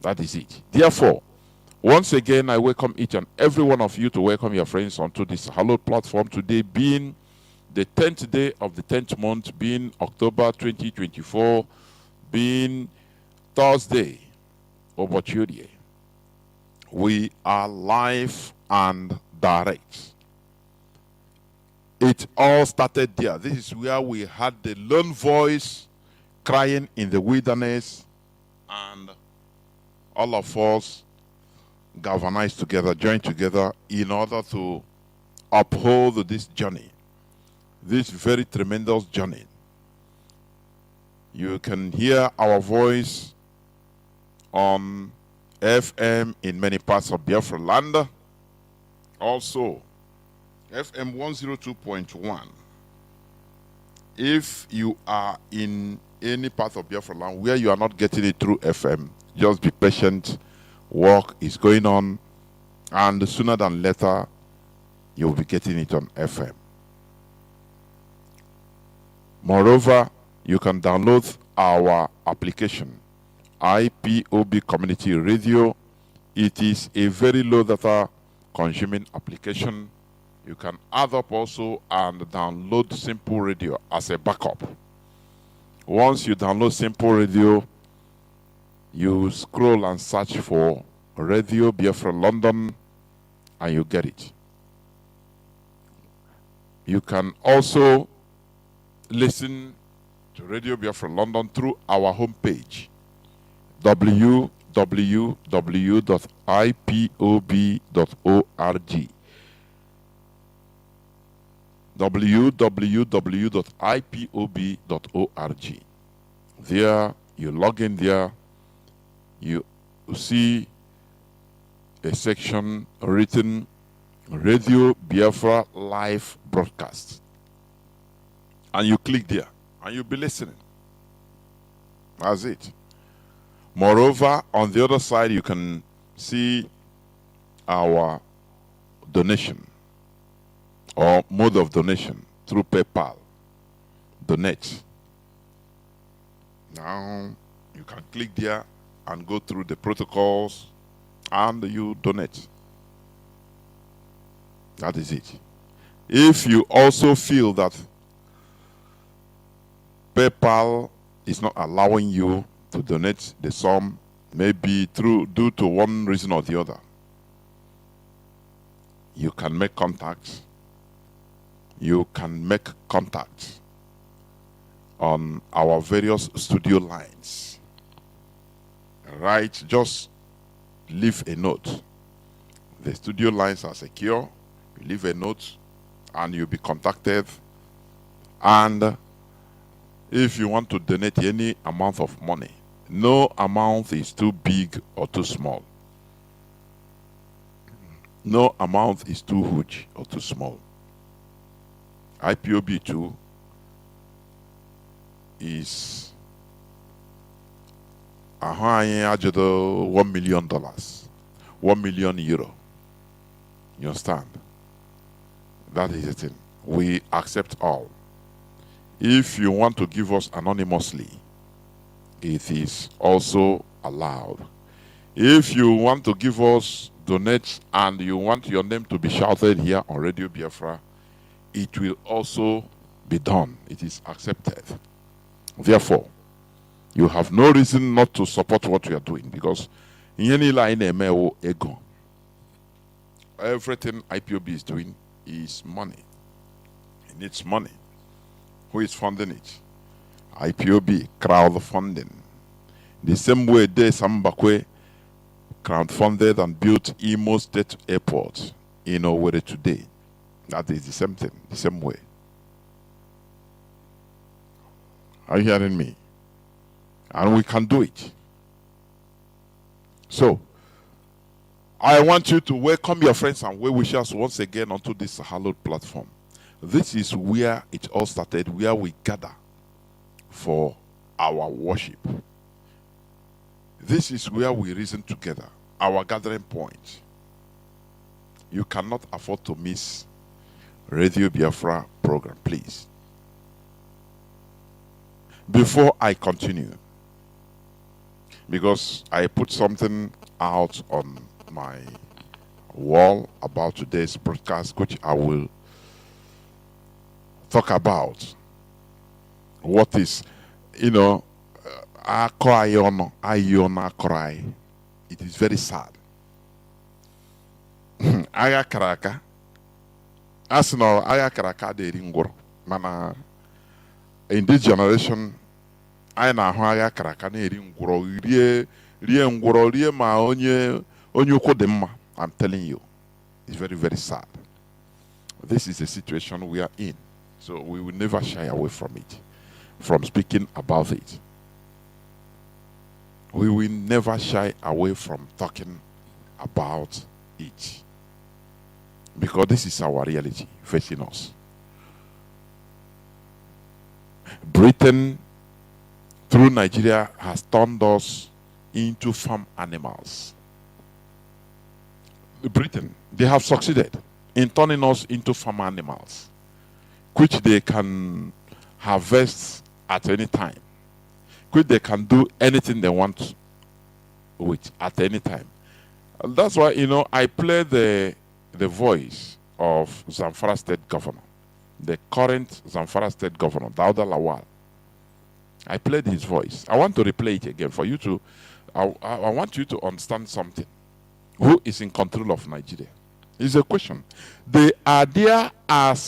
That is it. Therefore, once again, I welcome each and every one of you to welcome your friends onto this hallowed platform today, being the 10th day of the 10th month, being October 2024, being Thursday, Obochudie. We are live and direct. It all started there. This is where we had the lone voice crying in the wilderness, and all of us galvanized together, joined together in order to uphold this journey, this very tremendous journey. You can hear our voice on FM in many parts of Biafra land. Also, FM 102.1. If you are in any part of Biafra land where you are not getting it through FM, just be patient. Work is going on, and sooner than later, you'll be getting it on FM. Moreover, you can download our application, IPOB Community Radio. It is a very low data consuming application. You can add up also and download Simple Radio as a backup. Once you download Simple Radio, you scroll and search for Radio Biafra London, and you get it. You can also listen to Radio Biafra London through our homepage, www.ipob.org. www.ipob.org. There, you log in there, you see a section written Radio Biafra Live Broadcast. And you click there, and you'll be listening. That's it. Moreover, on the other side, you can see our donation or mode of donation through PayPal. Donate. Now, you can click there and go through the protocols, and you donate. That is it. If you also feel that PayPal is not allowing you to donate the sum, maybe due to one reason or the other, you can make contact. You can make contact on our various studio lines. Right, just leave a note. The studio lines are secure. You leave a note and you'll be contacted. And if you want to donate any amount of money, no amount is too big or too small. No amount is too huge or too small. IPOB 2 is $1 million, €1 million. You understand? That is the thing. We accept all. If you want to give us anonymously, it is also allowed. If you want to give us donate and you want your name to be shouted here on Radio Biafra, it will also be done. It is accepted. Therefore, you have no reason not to support what we are doing, because everything IPOB is doing is money. It needs money. Who is funding it? IPOB, crowdfunding. The same way Sambakwe crowdfunded and built Imo State Airport in Owerri today. That is the same thing, the same way. Are you hearing me? And we can do it. So, I want you to welcome your friends and well-wishers once again onto this hallowed platform. This is where it all started, where we gather for our worship. This is where we reason together, our gathering point. You cannot afford to miss Radio Biafra program, please. Before I continue, because I put something out on my wall about today's broadcast, which I will talk about. What is, you know, cry. It is very sad. Aya karaka. Asino aya karaka de ringoro. Mana in this generation, I na aya karaka ne ringoro. Rie ngoro rie ma onye ukodemma. I'm telling you, it's very, very sad. This is the situation we are in. So we will never shy away from it, from speaking about it. We will never shy away from talking about it. Because this is our reality facing us. Britain, through Nigeria, has turned us into farm animals. Britain, they have succeeded in turning us into farm animals, which they can harvest at any time, which they can do anything they want with at any time. And that's why, you know, I play the voice of Zamfara State Governor, the current Zamfara State Governor, Dauda Lawal. I played his voice. I want to replay it again for you to, I want you to understand something. Who is in control of Nigeria? It's a question. They are there as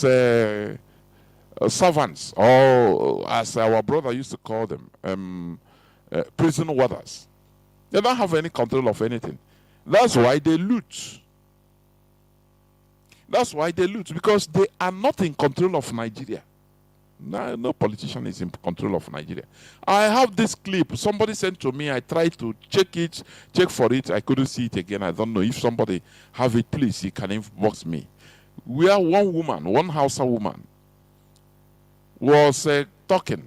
servants, or as our brother used to call them, prison warders. They don't have any control of anything. That's why they loot. That's why they loot, because they are not in control of Nigeria. No politician is in control of Nigeria. I have this clip. Somebody sent to me. I tried to check for it. I couldn't see it again. I don't know. If somebody have it, please, you can inbox me. Where one woman, one Hausa woman, was talking.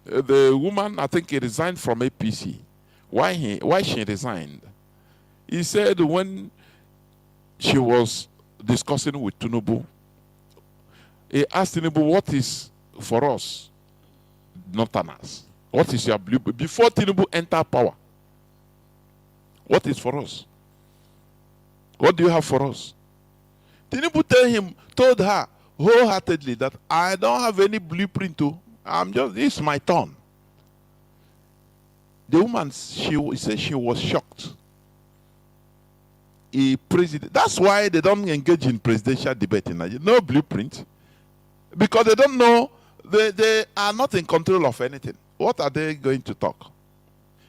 The woman, I think, he resigned from APC. Why she resigned? He said when she was discussing with Tinubu, he asked Tinubu, what is for us, Northerners? What is your blueprint? Before Tinubu enter power, what is for us? What do you have for us? Tinubu told her wholeheartedly that I don't have any blueprint to. This is my turn. The woman, she said she was shocked. That's why they don't engage in presidential debate in Nigeria. No blueprint. Because they don't know, they are not in control of anything. What are they going to talk?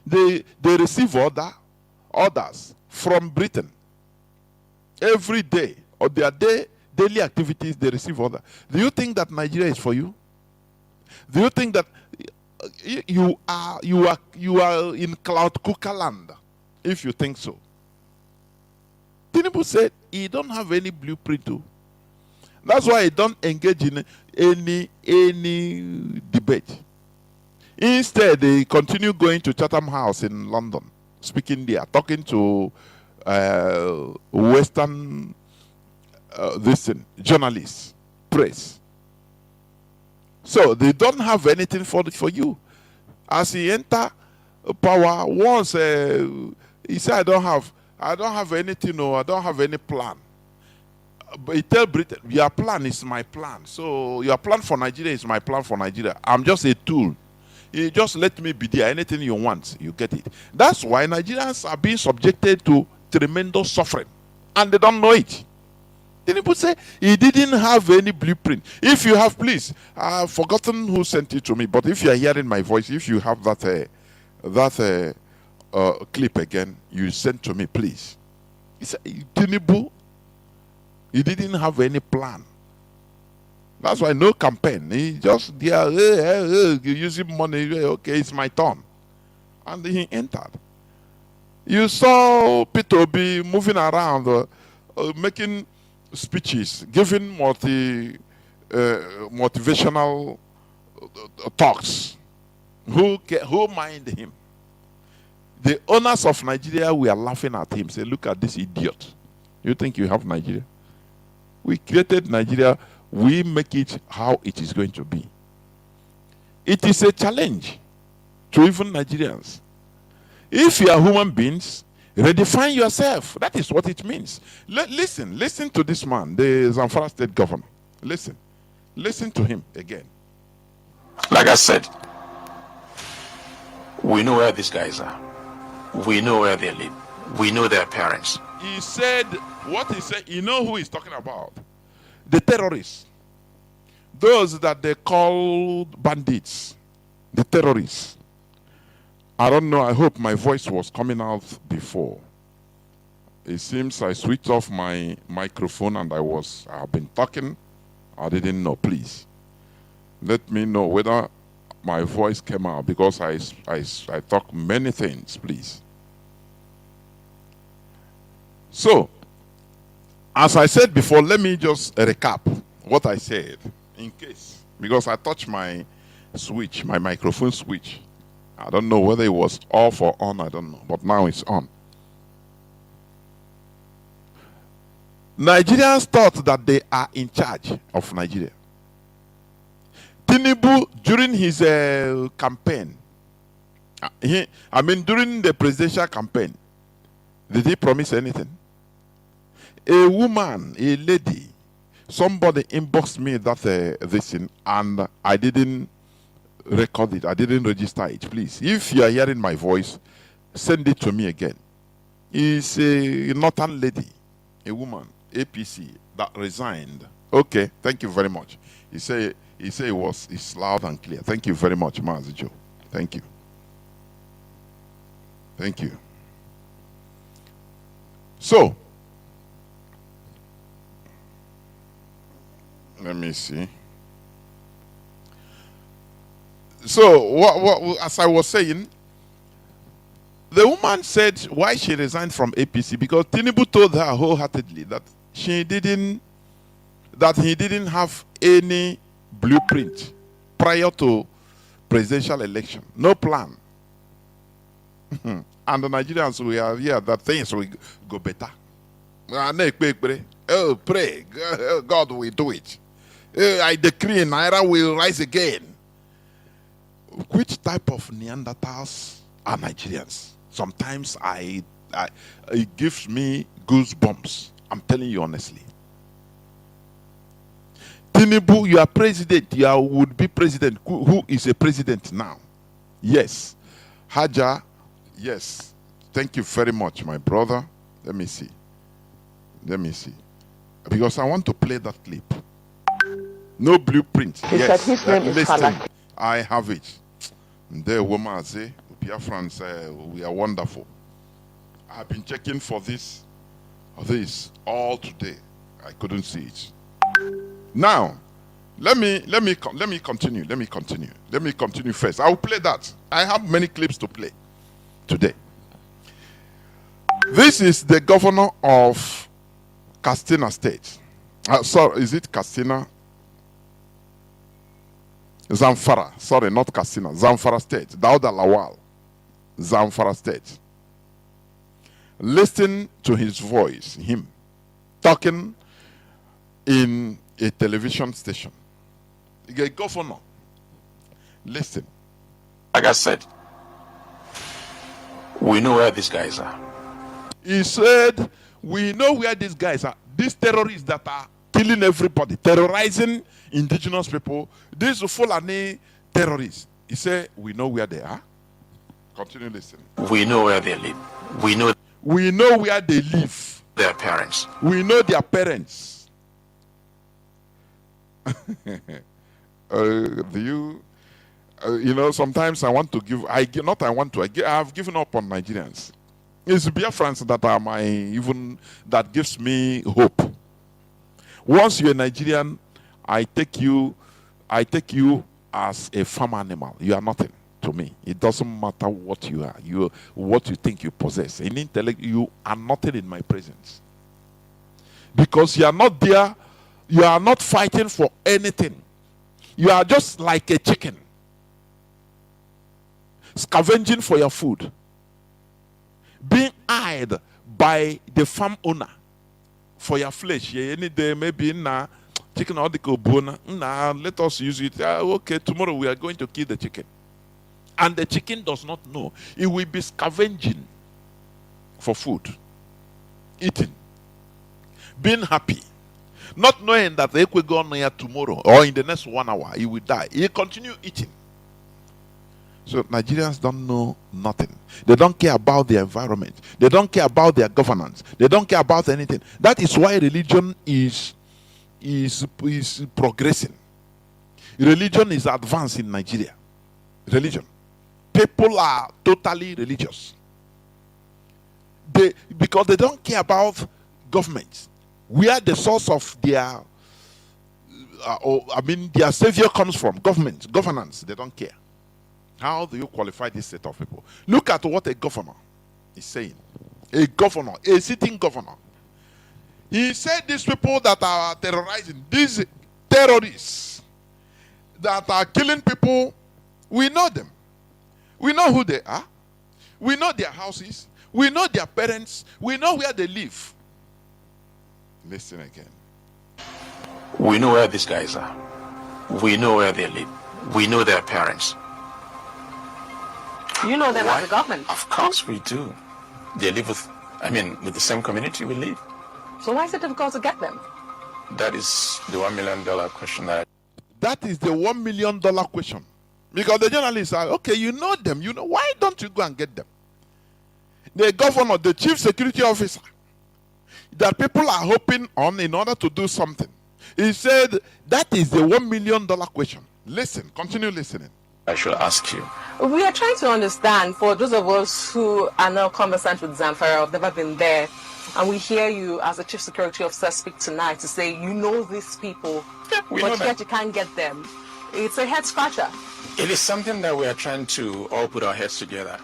They receive orders from Britain. Every day, or their daily activities, they receive orders. Do you think that Nigeria is for you? Do you think that you are in cloud cooker land? If you think so. Tinubu said he don't have any blueprint to. That's why he don't engage in any debate. Instead, they continue going to Chatham House in London, speaking there, talking to Western journalists, press. So they don't have anything for you. As he enter power, once he said, I don't have anything, or I don't have any plan. But he tell Britain, your plan is my plan. So your plan for Nigeria is my plan for Nigeria. I'm just a tool. You just let me be there. Anything you want, you get it. That's why Nigerians are being subjected to tremendous suffering. And they don't know it. Tinubu say he didn't have any blueprint. If you have, please, I've forgotten who sent it to me, but if you are hearing my voice, if you have that clip again, you send to me, please. He said, Tinubu, he didn't have any plan. That's why no campaign. He just there, using money. Okay, it's my turn. And he entered. You saw Peter Obi moving around, making speeches, giving motivational talks. Who mind him? The owners of Nigeria were laughing at him. Say, look at this idiot. You think you have Nigeria? We created Nigeria. We make it how it is going to be. It is a challenge to even Nigerians. If you are human beings, redefine yourself. That is what it means. Listen to this man, the Zamfara state governor. Listen to him again. Like I said, we know where these guys are. We know where they live. We know their parents. He said, what he said, you know who he's talking about? The terrorists. Those that they called bandits. The terrorists. I don't know, I hope my voice was coming out before. It seems I switched off my microphone and I've been talking. I didn't know, please. Let me know whether my voice came out, because I talk many things, please. So, as I said before, let me just recap what I said, in case, because I touched my switch, my microphone switch. I don't know whether it was off or on, I don't know, but now it's on. Nigerians thought that they are in charge of Nigeria. Tinubu, during his campaign, during the presidential campaign, did he promise anything? A woman, a lady, somebody inboxed me that this thing, and I didn't record it. I didn't register it. Please, if you are hearing my voice, send it to me again. It's a northern lady, a woman, APC, that resigned. Okay, thank you very much. He said it's loud and clear. Thank you very much, Mazi Joe. Thank you. Thank you. So, let me see. So, as I was saying, the woman said why she resigned from APC, because Tinubu told her wholeheartedly that he didn't have any blueprint prior to presidential election. No plan. And the Nigerians, we are here that things will go better. Oh, pray. God will do it. I decree Naira will rise again. Which type of Neanderthals are Nigerians? Sometimes it gives me goosebumps. I'm telling you honestly. Tinubu, you are president. You are would-be president. Who is a president now? Yes. Haja, yes. Thank you very much, my brother. Let me see. Because I want to play that clip. No blueprint. He yes. said his name is Falak. I have it. The woman say, Biafrans, we are wonderful. I've been checking for this all today. I couldn't see it. Now, let me continue. Let me continue first. I'll play that. I have many clips to play today. This is the governor of Katsina State. Sorry, is it Katsina? Zamfara. Sorry, not Katsina. Zamfara State. Dauda Lawal. Zamfara State. Listen to his voice, him, talking in a television station. A governor. Listen. Like I said, we know where these guys are. He said, we know where these guys are. These terrorists that are killing everybody, terrorizing indigenous people, these Fulani terrorists. He said, we know where they are. Continue listening. We know where they live. We know where they live. Their parents. We know their parents. Sometimes I want to give, I have given up on Nigerians. It's Biafrans that are that gives me hope. Once you're a Nigerian, I take you as a farm animal. You are nothing to me. It doesn't matter what you are. What you think you possess. In intellect, you are nothing in my presence. Because you are not there, you are not fighting for anything. You are just like a chicken, scavenging for your food, being eyed by the farm owner for your flesh. Any day, maybe na chicken or the bone. Let us use it. Okay, tomorrow we are going to kill the chicken. And the chicken does not know. It will be scavenging for food, eating, being happy, not knowing that they will go on here tomorrow or in the next 1 hour, he will die. He continue eating. So Nigerians don't know nothing. They don't care about the environment. They don't care about their governance. They don't care about anything. That is why religion is progressing. Religion is advanced in Nigeria. Religion. People are totally religious. Because they don't care about government. Where the source of their their savior comes from, government, governance, they don't care. How do you qualify this set of people? Look at what a governor is saying. A governor, a sitting governor. He said these people that are terrorizing, these terrorists that are killing people, we know them. We know who they are. We know their houses. We know their parents. We know where they live. Listen again. We know where these guys are. We know where they live. We know their parents. You know them as a government. Of course we do. They live with the same community we live. So why is it difficult to get them? That is the $1 million question. That is the $1 million question. Because the journalists are, okay, you know them. You know, why don't you go and get them? The governor, the chief security officer, that people are hoping on in order to do something. He said, that is the $1 million question. Listen, continue listening. I should ask you. We are trying to understand, for those of us who are now conversant with Zamfara, have never been there, and we hear you as a chief security officer speak tonight to say you know these people, but yet you can't get them. It's a head scratcher. It is something that we are trying to all put our heads together.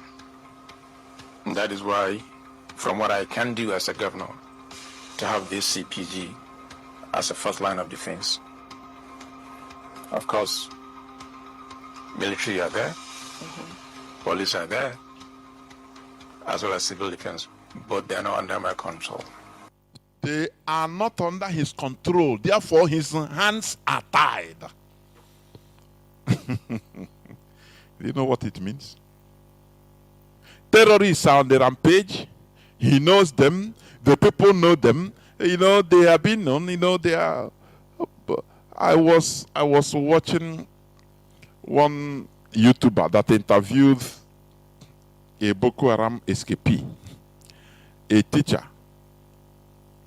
And that is why, from what I can do as a governor, to have this CPG as a first line of defense. Of course, military are there, police are there, as well as civil defense, but they are not under my control. They are not under his control, therefore his hands are tied. Do you know what it means? Terrorists are on the rampage. He knows them. The people know them. You know, they have been known. You know, they are. I was watching one YouTuber that interviewed a Boko Haram escapee, a teacher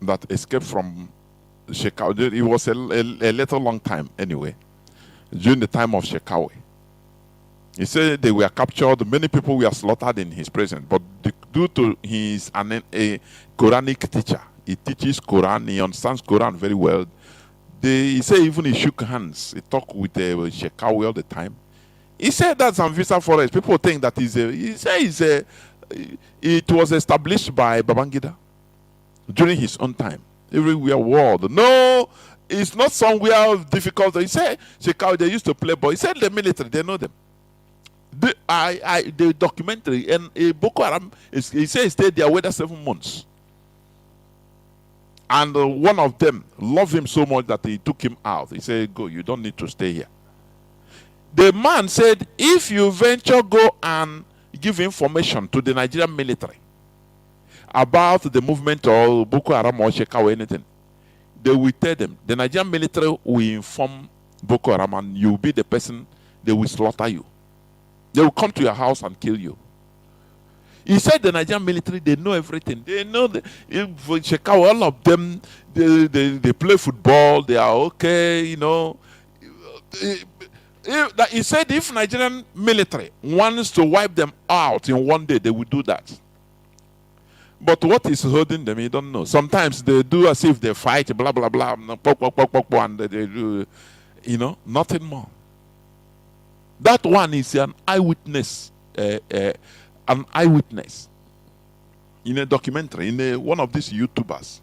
that escaped from Shekawe. It was a little long time anyway, during the time of Shekawe. He said they were captured, many people were slaughtered in his presence, but due to his a Quranic teacher, he teaches Quran, he understands Quran very well. He said even he shook hands, he talked with Shekawe all the time. He said that's Ambisa Forest. People think that it was established by Babangida during his own time. Everywhere world. No, it's not somewhere difficult. He said Shekawe, they used to play ball. He said the military, they know them. The documentary and Boko Haram, he said he stayed there whether 7 months. And one of them loved him so much that he took him out. He said, go, you don't need to stay here. The man said, if you venture go and give information to the Nigerian military about the movement or Boko Haram or Sheka or anything, they will tell them, the Nigerian military will inform Boko Haram and you will be the person, they will slaughter you. They will come to your house and kill you. He said the Nigerian military, they know everything. They know Shekawa, all of them, they play football, they are okay, you know. He said if Nigerian military wants to wipe them out in one day, they will do that. But what is holding them, you don't know. Sometimes they do as if they fight, blah, blah, blah, and they do, you know, nothing more. That one is an eyewitness, in a documentary, in one of these YouTubers.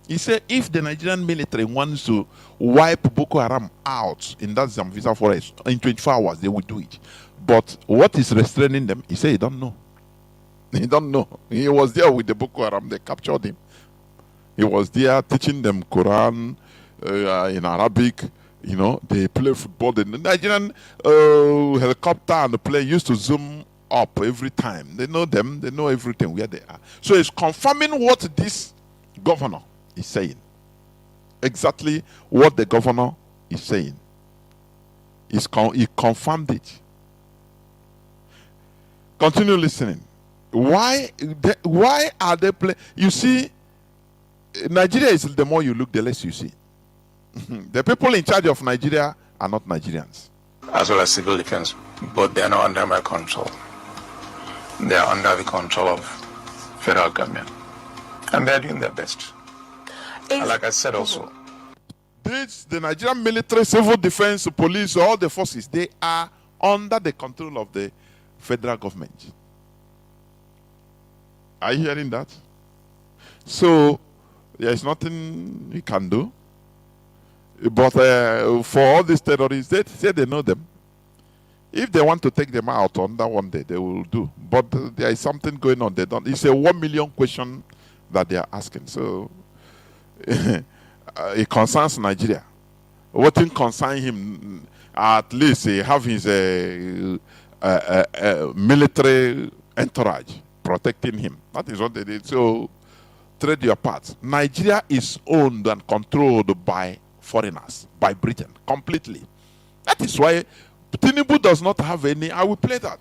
He said if the Nigerian military wants to wipe Boko Haram out in that Zambisa forest in 24 hours, they will do it. But what is restraining them? He said he don't know. He don't know. He was there with the Boko Haram. They captured him. He was there teaching them Quran in Arabic, You know, they play football. The Nigerian helicopter and the plane used to zoom up every time. They know them. They know everything, where they are. So it's confirming what this governor is saying. Exactly what the governor is saying. He confirmed it. Continue listening. Why are they playing? You see, Nigeria is, the more you look, the less you see. The people in charge of Nigeria are not Nigerians. As well as civil defense, but they are not under my control. They are under the control of federal government. And they are doing their best. And like I said also, the Nigerian military, civil defense, police, all the forces, they are under the control of the federal government. Are you hearing that? So there is nothing he can do. But for all these terrorists, they say they know them. If they want to take them out on that one day, they will do. But there is something going on. They don't. It's a 1 million question that they are asking. So it concerns Nigeria. What thing concerns him? At least he have his military entourage protecting him. That is what they did. So trade your parts. Nigeria is owned and controlled by foreigners, by Britain, completely. That is why Tinubu does not have any. I will play that.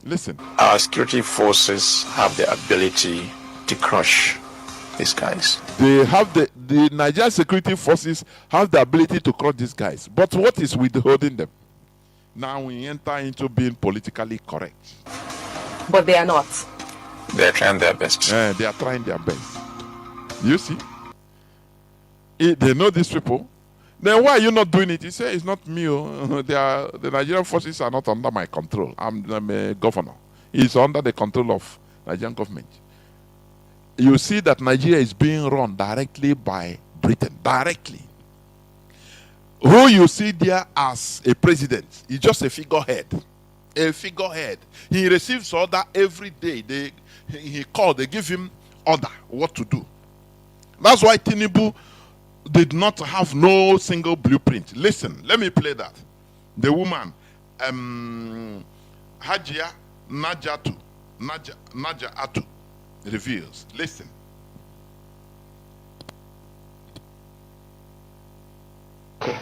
Listen. Our security forces have the ability to crush these guys. They have the Nigerian security forces have the ability to crush these guys. But what is withholding them? Now we enter into being politically correct. But they are not. They are trying their best. They are trying their best. You see? They know these people. Then why are you not doing it? He said, it's not me. The Nigerian forces are not under my control. I'm a governor. It's under the control of Nigerian government. You see that Nigeria is being run directly by Britain. Directly. Who you see there as a president is just a figurehead. A figurehead. He receives order every day. He called. They give him order what to do. That's why Tinubu did not have no single blueprint. Listen, let me play that. The woman, Hajia Najatu reveals. Listen. Okay.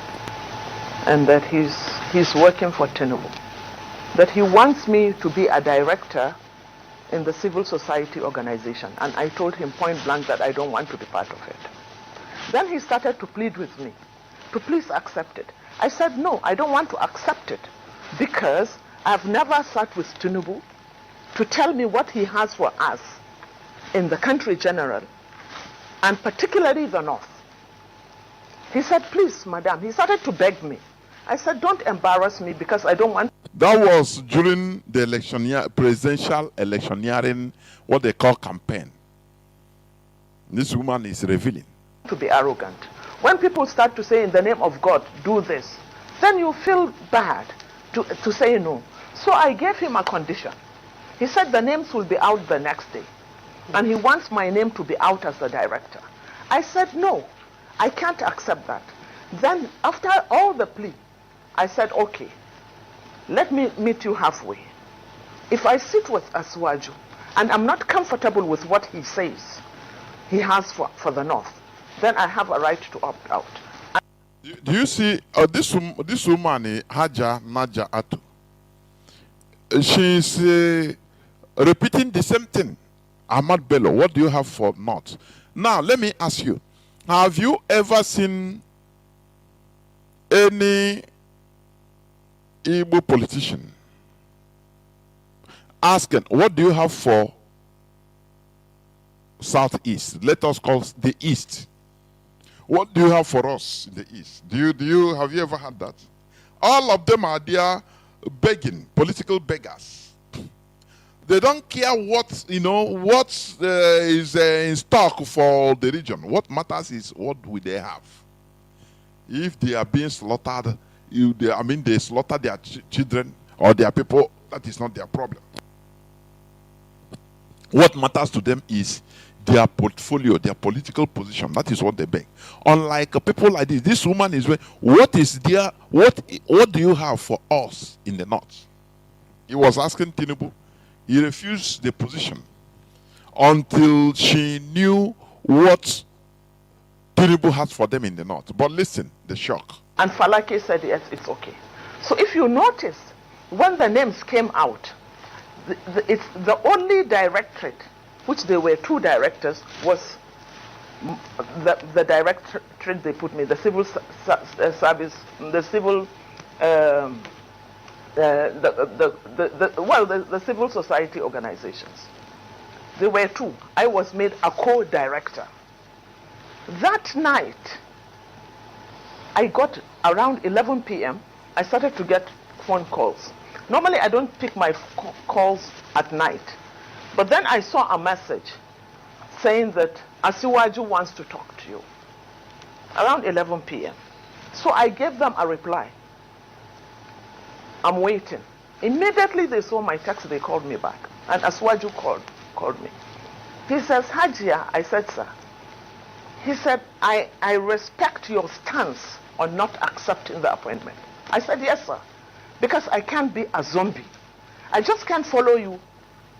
And that he's working for Tinubu. That he wants me to be a director in the civil society organization. And I told him point blank that I don't want to be part of it. Then he started to plead with me to please accept it. I said, no, I don't want to accept it because I've never sat with Tinubu to tell me what he has for us in the country general and particularly the North. He said, please, madam. He started to beg me. I said, don't embarrass me because I don't want. That was during the presidential electioneering, what they call campaign. This woman is revealing. To be arrogant. When people start to say in the name of God, do this, then you feel bad to say no. So I gave him a condition. He said the names will be out the next day. And he wants my name to be out as the director. I said, no, I can't accept that. Then after all the plea, I said, okay, let me meet you halfway. If I sit with Aswaju and I'm not comfortable with what he says he has for the North, then I have a right to opt out. Do you see this woman, Haja Naja Atu? She's repeating the same thing. Ahmad Bello, what do you have for North? Now, let me ask you, have you ever seen any Igbo politician asking, what do you have for Southeast? Let us call the East. What do you have for us in the East? Have you ever had that? All of them are there begging, political beggars. They don't care what is in stock for the region. What matters is what will they have. If they are being slaughtered, they slaughter their children or their people, that is not their problem. What matters to them is their portfolio, their political position. That is what they beg. Unlike people like this woman is, what do you have for us in the north? He was asking Tinubu. He refused the position until she knew what Tinubu has for them in the north. But listen, the shock. And Falake said, yes, it's okay. So if you notice, when the names came out, it's the only directorate, which there were 2 directors, was the directorate they put me, the civil service, the civil, the civil society organizations. There were 2. I was made a co-director. That night, I got around 11 p.m., I started to get phone calls. Normally, I don't pick my calls at night. But then I saw a message saying that Asiwaju wants to talk to you around 11 p.m. So I gave them a reply. I'm waiting. Immediately they saw my text, they called me back. And Asiwaju called me. He says, Hajia, I said, sir. He said, I respect your stance on not accepting the appointment. I said, yes, sir. Because I can't be a zombie. I just can't follow you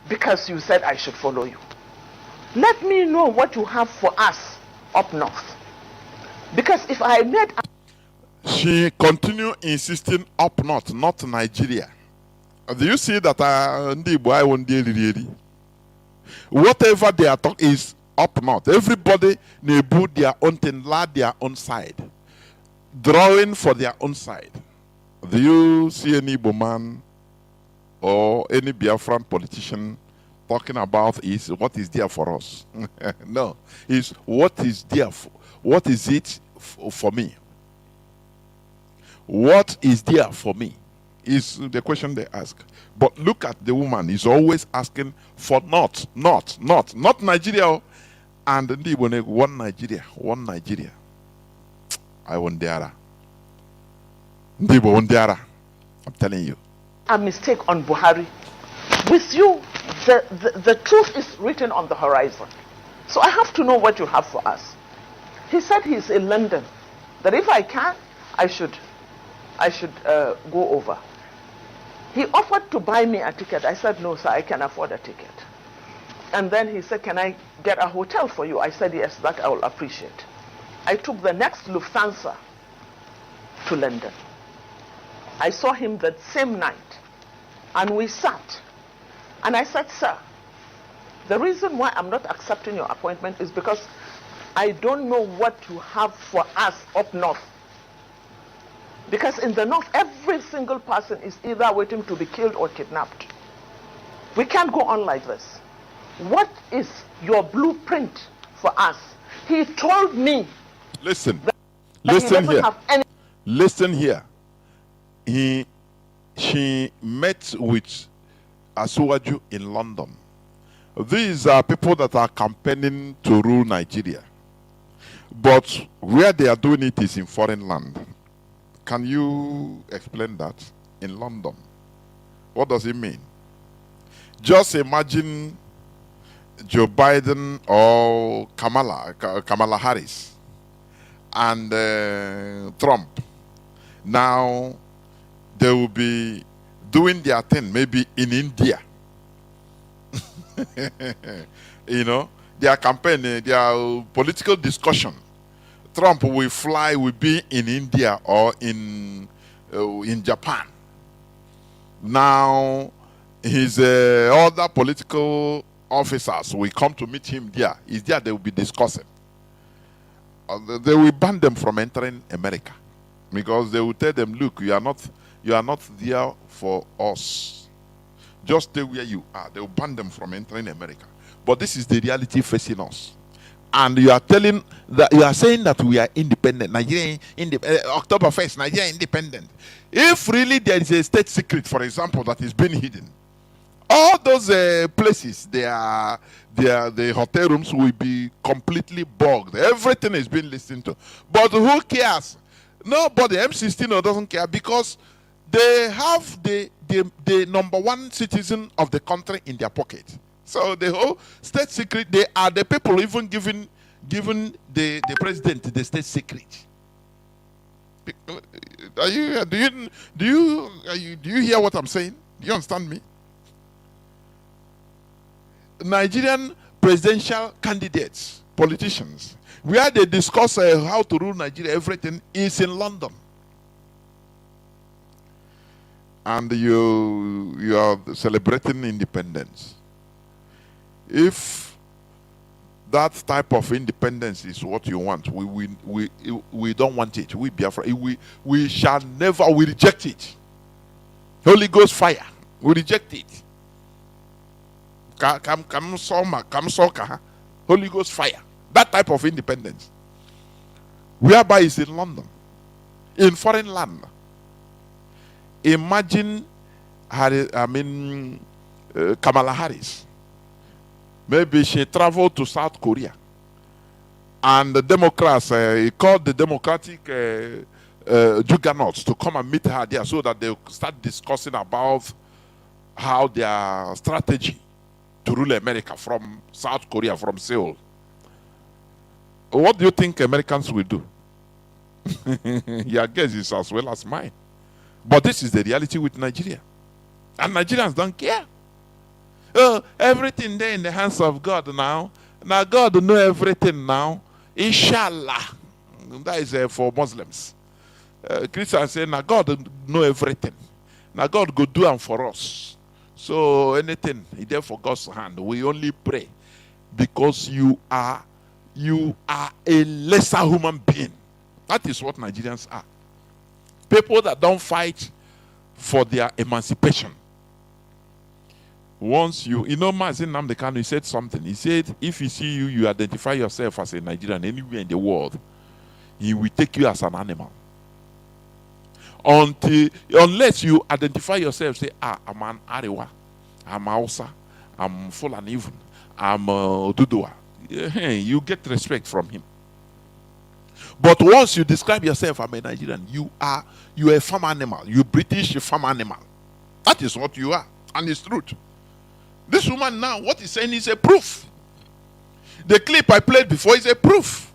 because you said I should follow you. Let me know what you have for us up north. Because if I made... She continued insisting up north, not Nigeria. Do you see that whatever they are talking is up north. Everybody they put their own thing, their own side. Drawing for their own side. Do you see any Igbo man or any Biafran politician talking about is what is there for us? No, it's what is there for, what is it for me? What is there for me is the question they ask. But look at the woman, is always asking for not Nigeria. And one Nigeria. I want Diara. I'm telling you. A mistake on Buhari. With you, the truth is written on the horizon. So I have to know what you have for us. He said he's in London. That if I can, I should go over. He offered to buy me a ticket. I said, no, sir, I can afford a ticket. And then he said, can I get a hotel for you? I said, yes, that I will appreciate. I took the next Lufthansa to London. I saw him that same night, and we sat. And I said, sir, the reason why I'm not accepting your appointment is because I don't know what you have for us up north. Because in the north, every single person is either waiting to be killed or kidnapped. We can't go on like this. What is your blueprint for us? He told me. Listen here. Listen here. She met with Asiwaju in London. These are people that are campaigning to rule Nigeria. But where they are doing it is in foreign land. Can you explain that? In London. What does it mean? Just imagine Joe Biden or Kamala Harris and Trump. Now they will be doing their thing maybe in India. You know, their campaign, their political discussion. Trump will be in India or in Japan. Now his other political officers will come to meet him there. Is there they will be discussing. They will ban them from entering America because they will tell them, look, you are not there for us. Just stay where you are. They will ban them from entering America. But this is the reality facing us. And you are saying that we are independent. Nigeria October 1st, Nigeria independent. If really there is a state secret, for example, that is being hidden, all those places, the hotel rooms will be completely bogged. Everything is being listened to. But who cares? Nobody, M16 doesn't care because they have the number one citizen of the country in their pocket. So the whole state secret, they are the people even giving the president the state secret. Do you hear what I'm saying? Do you understand me? Nigerian presidential candidates, politicians, where they discuss how to rule Nigeria, everything is in London. And you are celebrating independence. If that type of independence is what you want, we don't want it. We Biafra, we shall never, we reject it. Holy Ghost fire, we reject it. Holy Ghost fire. That type of independence. Whereby it's in London, in foreign land. Imagine, Kamala Harris. Maybe she traveled to South Korea, and the Democrats, he called the Democratic juggernauts to come and meet her there, so that they start discussing about how their strategy to rule America from South Korea, from Seoul. What do you think Americans will do? Your guess is as well as mine. But this is the reality with Nigeria. And Nigerians don't care. Oh, everything there in the hands of God now. Now God will know everything now. Inshallah. That is for Muslims. Christians say, now God will know everything. Now God go do them for us. So anything is there for God's hand. We only pray because you are a lesser human being. That is what Nigerians are. People that don't fight for their emancipation. Once you know, Mazi Nnamdi, he said something. He said, if you see you identify yourself as a Nigerian anywhere in the world, he will take you as an animal. Unless you identify yourself, say, I'm an Arewa, I'm Hausa, I'm Fulani even, I'm Dudua. You get respect from him. But once you describe yourself, I'm a Nigerian, you are a farm animal. You British farm animal. That is what you are. And it's truth. This woman now, what he's saying is a proof. The clip I played before is a proof.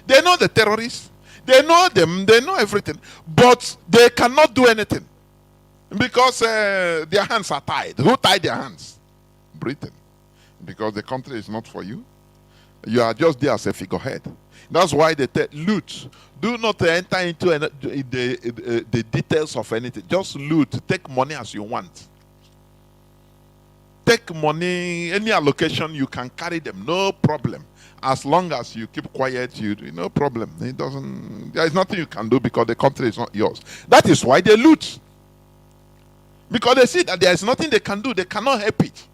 They know the terrorists. They know them. They know everything. But they cannot do anything. Because their hands are tied. Who tied their hands? Britain. Because the country is not for you. You are just there as a figurehead. That's why they tell loot. Do not enter into the details of anything. Just loot. Take money as you want. Take money, any allocation, you can carry them, no problem. As long as you keep quiet, no problem. There is nothing you can do because the country is not yours. That is why they loot. Because they see that there is nothing they can do, they cannot help it.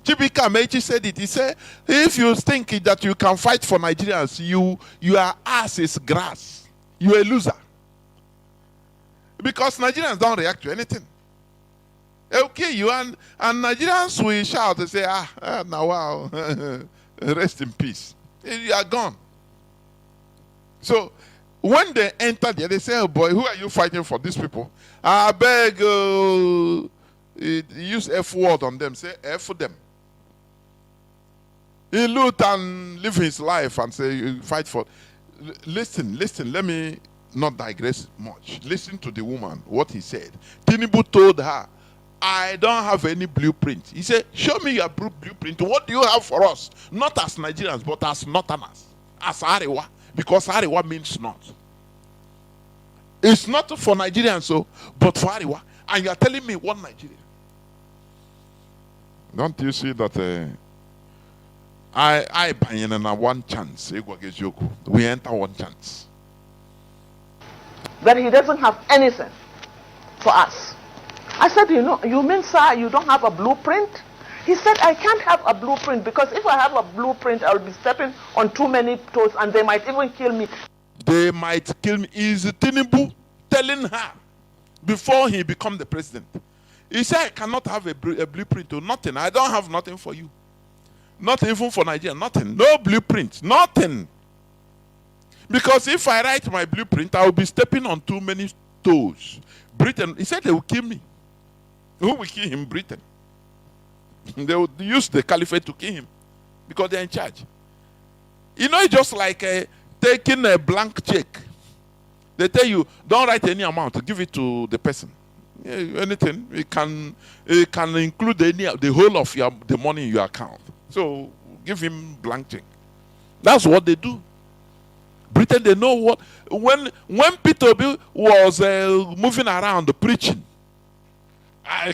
Chibika Meiji said it. He said, if you think that you can fight for Nigerians, your ass is grass. You're a loser. Because Nigerians don't react to anything. Okay, you and Nigerians will shout and say, now wow, rest in peace. You are gone. So when they enter there, they say, oh boy, who are you fighting for? These people? I beg, use F word on them. Say F them. He loot and live his life and say, you fight for. Listen, let me not digress much. Listen to the woman, what he said. Tinubu told her, I don't have any blueprint. He said, show me your blueprint. What do you have for us? Not as Nigerians, but as Northerners. As Arewa. Because Arewa means North. It's not for Nigerians, but for Arewa. And you are telling me one Nigeria. Don't you see that I buy in one chance. We enter one chance. That he doesn't have anything for us. I said, you mean, sir, you don't have a blueprint? He said, I can't have a blueprint because if I have a blueprint, I'll be stepping on too many toes and they might even kill me. They might kill me. Is Tinubu telling her before he become the president? He said, I cannot have a blueprint or nothing. I don't have nothing for you. Not even for Nigeria, nothing. No blueprint, nothing. Because if I write my blueprint, I will be stepping on too many toes. Britain, he said they will kill me. Who will kill him? Britain. They would use the caliphate to kill him because they're in charge. You know, it's just like taking a blank check. They tell you, don't write any amount, give it to the person. Anything. It can include the whole of the money in your account. So give him blank check. That's what they do. Britain, they know what. When Peter Obi was moving around preaching,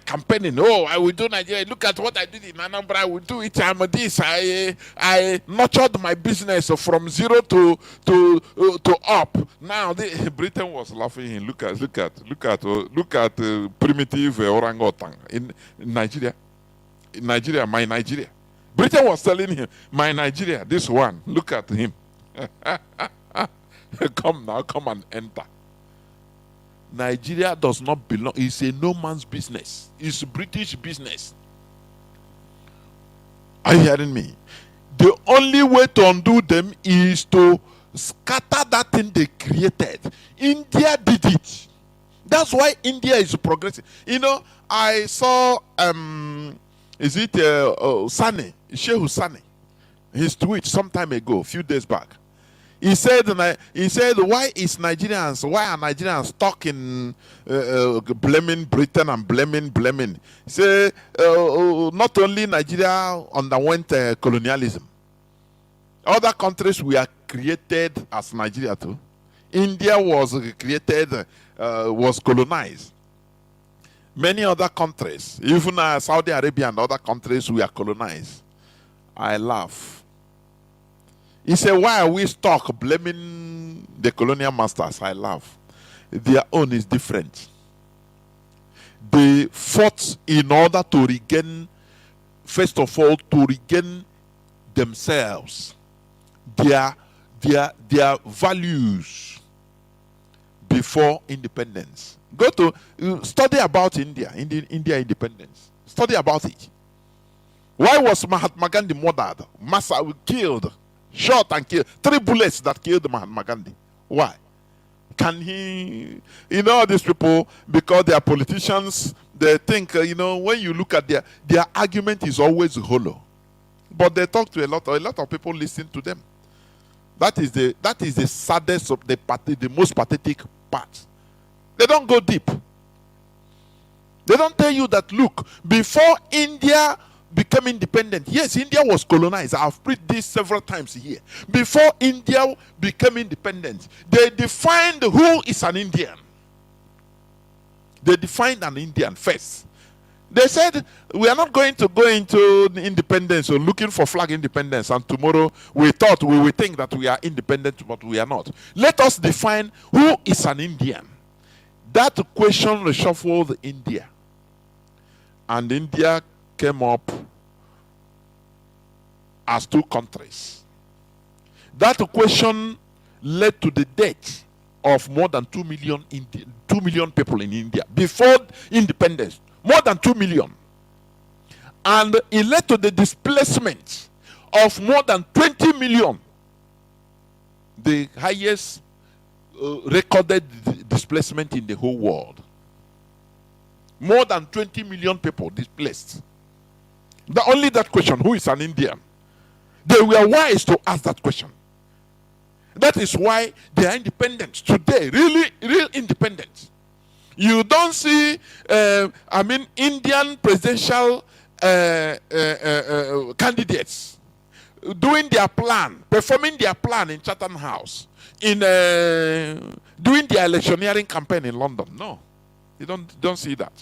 campaigning, I will do Nigeria. Look at what I did in Anambra. I will do it. I'm this. I nurtured my business from zero to up. Now Britain was laughing. Look at primitive orangutan in Nigeria. In Nigeria, my Nigeria. Britain was telling him, my Nigeria, this one. Look at him. Come now, come and enter. Nigeria does not belong. It's a no man's business. It's British business. Are you hearing me? The only way to undo them is to scatter that thing they created. India did it. That's why India is progressing. You know, I saw is it Sani, Shehu Sani, his tweet some time ago, a few days back. He said, why are Nigerians stuck in blaming Britain and blaming? He said, not only Nigeria underwent colonialism. Other countries were created as Nigeria too. India was created, was colonized. Many other countries, even Saudi Arabia and other countries, were colonized. I laugh. He said, why are we stuck blaming the colonial masters? I laugh. Their own is different. They fought in order to regain, first of all, to regain themselves, their values before independence. Go to study about India independence. Study about it. Why was Mahatma Gandhi murdered, killed? Shot and killed. 3 bullets that killed Mahatma Gandhi. Why? Can he, these people, because they are politicians, they think, when you look at their argument is always hollow. But they talk to a lot of people listen to them. That is the saddest of the most pathetic part. They don't go deep. They don't tell you that, look, before India became independent. Yes, India was colonized. I've preached this several times here. Before India became independent, they defined who is an Indian. They defined an Indian first. They said, we are not going to go into independence or looking for flag independence, and tomorrow we will think that we are independent, but we are not. Let us define who is an Indian. That question reshuffled India. And India came up as 2 countries. That question led to the death of more than 2 million people in India before independence. More than 2 million. And it led to the displacement of more than 20 million. The highest recorded displacement in the whole world. More than 20 million people displaced. Only that question, who is an Indian? They were wise to ask that question. That is why they are independent today, real independent. You don't see, Indian presidential candidates doing their plan, performing their plan in Chatham House, doing their electioneering campaign in London. No, you don't see that.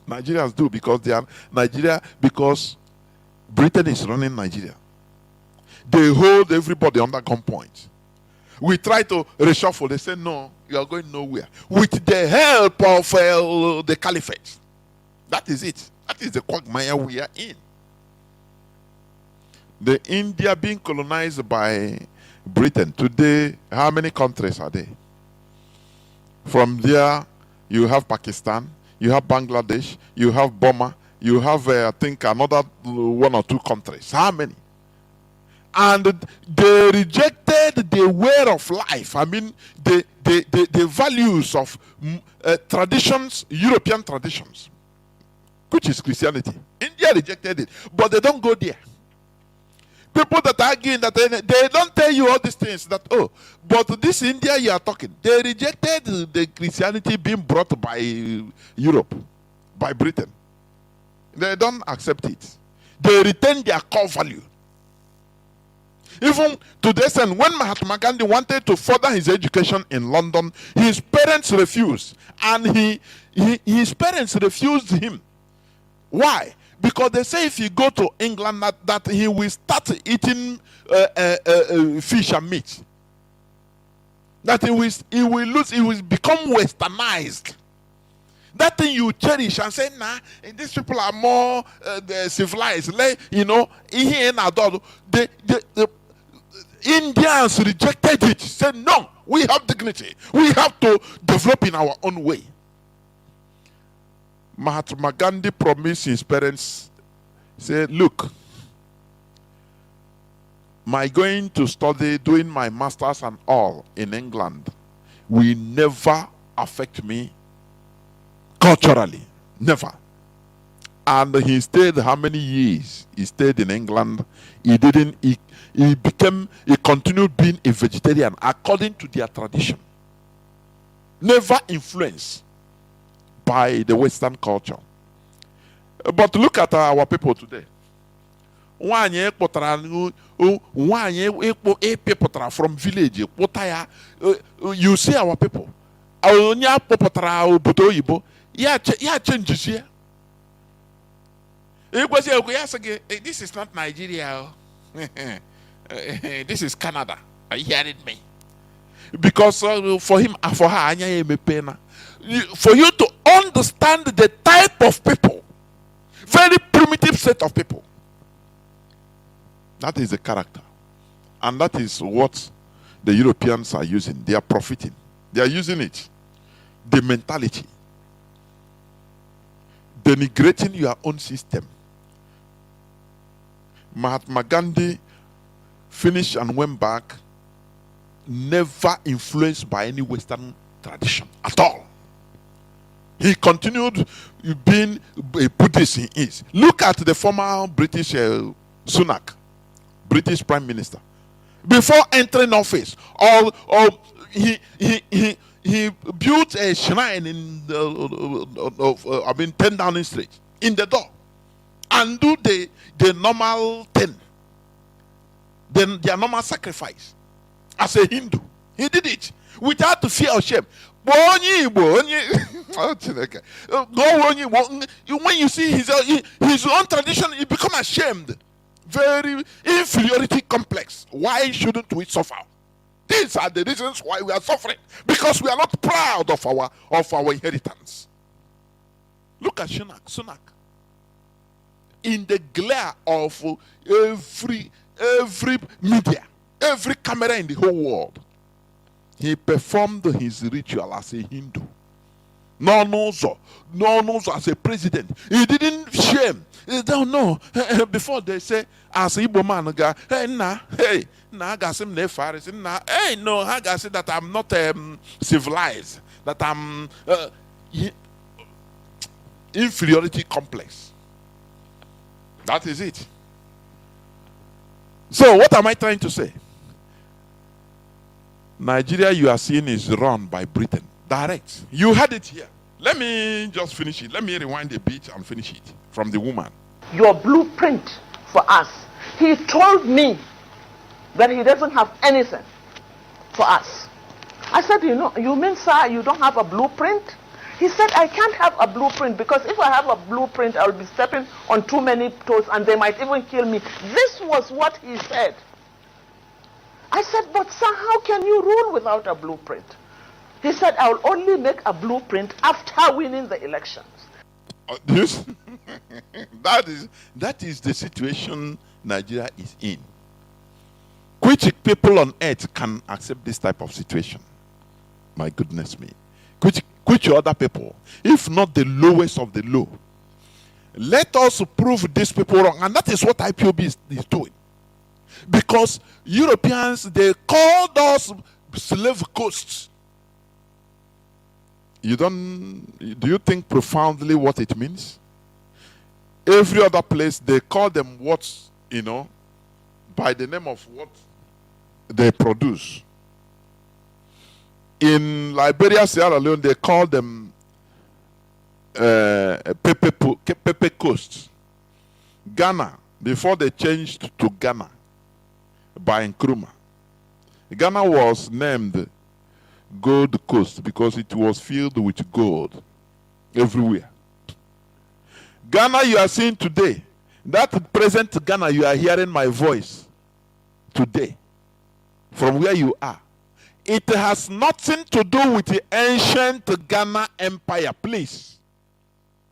Nigerians do because because Britain is running Nigeria. They hold everybody under gunpoint. We try to reshuffle. They say, no, you are going nowhere. With the help of the caliphate. That is it. That is the quagmire we are in. The India being colonized by Britain. Today, how many countries are there? From there, you have Pakistan, you have Bangladesh, you have Burma, you have, I think, another 1 or 2 countries. How many? And they rejected the way of life. The values of traditions, European traditions. which is Christianity. India rejected it, but they don't go there. People that are arguing that they don't tell you all these things that, oh, but this India you are talking, they rejected the Christianity being brought by Europe, by Britain. They don't accept it. They retain their core value. Even to the extent when Mahatma Gandhi wanted to further his education in London, his parents refused. And his parents refused him. Why? Because they say if you go to England that he will start eating fish and meat. That he will become westernized. That thing you cherish and say, nah, these people are more civilized. You know, the Indians rejected it. Said, no, we have dignity. We have to develop in our own way. Mahatma Gandhi promised his parents, said, look, my going to study, doing my masters and all in England will never affect me culturally. Never. And he stayed how many years? He stayed in England. He continued being a vegetarian according to their tradition. Never influenced by the Western culture. But look at our people today. From village, you see our people. Changes here. This is not Nigeria. This is Canada. Are you hearing me? Because for him, for her, for you to understand the type of people, very primitive set of people. That is the character. And that is what the Europeans are using. They are profiting. They are using it. The mentality. Denigrating your own system. Mahatma Gandhi finished and went back, never influenced by any Western tradition at all. He continued being a Buddhist he is. Look at the former British Sunak, British Prime Minister. Before entering office, he built a shrine in 10 Downing Street, in the door, and do the normal thing, their normal sacrifice as a Hindu. He did it without fear or shame. When you see his own tradition, you become ashamed. Very inferiority complex. Why shouldn't we suffer? These are the reasons why we are suffering, because we are not proud of our inheritance. Look at Sunak. In the glare of every media, every camera in the whole world, he performed his ritual as a Hindu. No, as a president. He didn't shame. They don't know. Before they say, as a Igbo man, I got say that I'm not civilized, that I'm inferiority complex. That is it. So what am I trying to say? Nigeria you are seeing is run by Britain. Direct. You had it here. Let me just finish it. Let me rewind a bit and finish it from the woman. Your blueprint for us. He told me that he doesn't have anything for us. I said, you mean, sir, you don't have a blueprint? He said, I can't have a blueprint because if I have a blueprint, I'll be stepping on too many toes and they might even kill me. This was what he said. I said, but sir, how can you rule without a blueprint? He said, I will only make a blueprint after winning the elections. That is the situation Nigeria is in. Which people on earth can accept this type of situation? My goodness me. Which other people, if not the lowest of the low? Let us prove these people wrong. And that is what IPOB is doing. Because Europeans, they called us slave coasts. Do you think profoundly what it means? Every other place, they call them what, by the name of what they produce. In Liberia, Sierra Leone, they call them Pepe Coast. Ghana, before they changed to Ghana by Nkrumah, Ghana was named Gold Coast because it was filled with gold everywhere. Ghana you are seeing today, that present Ghana you are hearing my voice today, from where you are, it has nothing to do with the ancient Ghana Empire, please.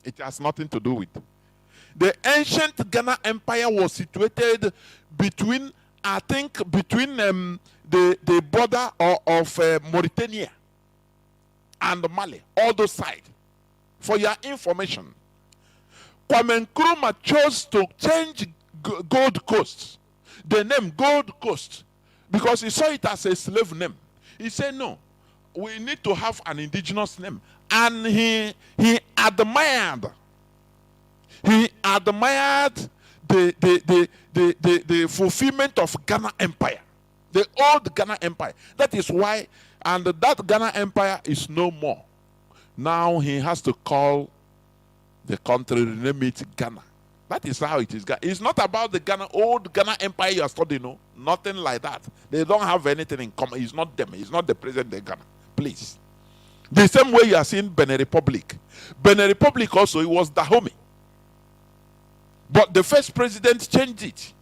It has nothing to do with. The ancient Ghana Empire was situated between, I think, between the border of Mauritania and Mali, all those sides. For your information, Kwame Nkrumah chose to change Gold Coast, the name Gold Coast, because he saw it as a slave name. He said, no, we need to have an indigenous name. And he admired the fulfillment of Ghana Empire, the old Ghana Empire. That is why, and that Ghana Empire is no more. Now he has to call the country, rename it Ghana. That is how it is. It's not about the old Ghana Empire you are studying, no. Nothing like that. They don't have anything in common. It's not them. It's not the present day Ghana. Please. The same way you are seeing Benin Republic. Benin Republic also, it was Dahomey. But the first president changed it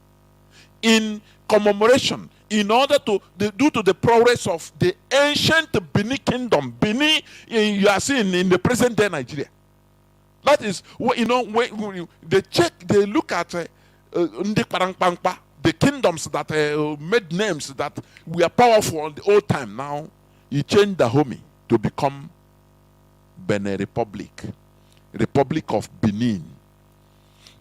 in commemoration, in order to, due to the progress of the ancient Benin kingdom. Benin, you are seeing in the present day Nigeria. That is, when they check, they look at the kingdoms that made names that were powerful in the old time. Now, you change Dahomey to become Benin Republic, Republic of Benin.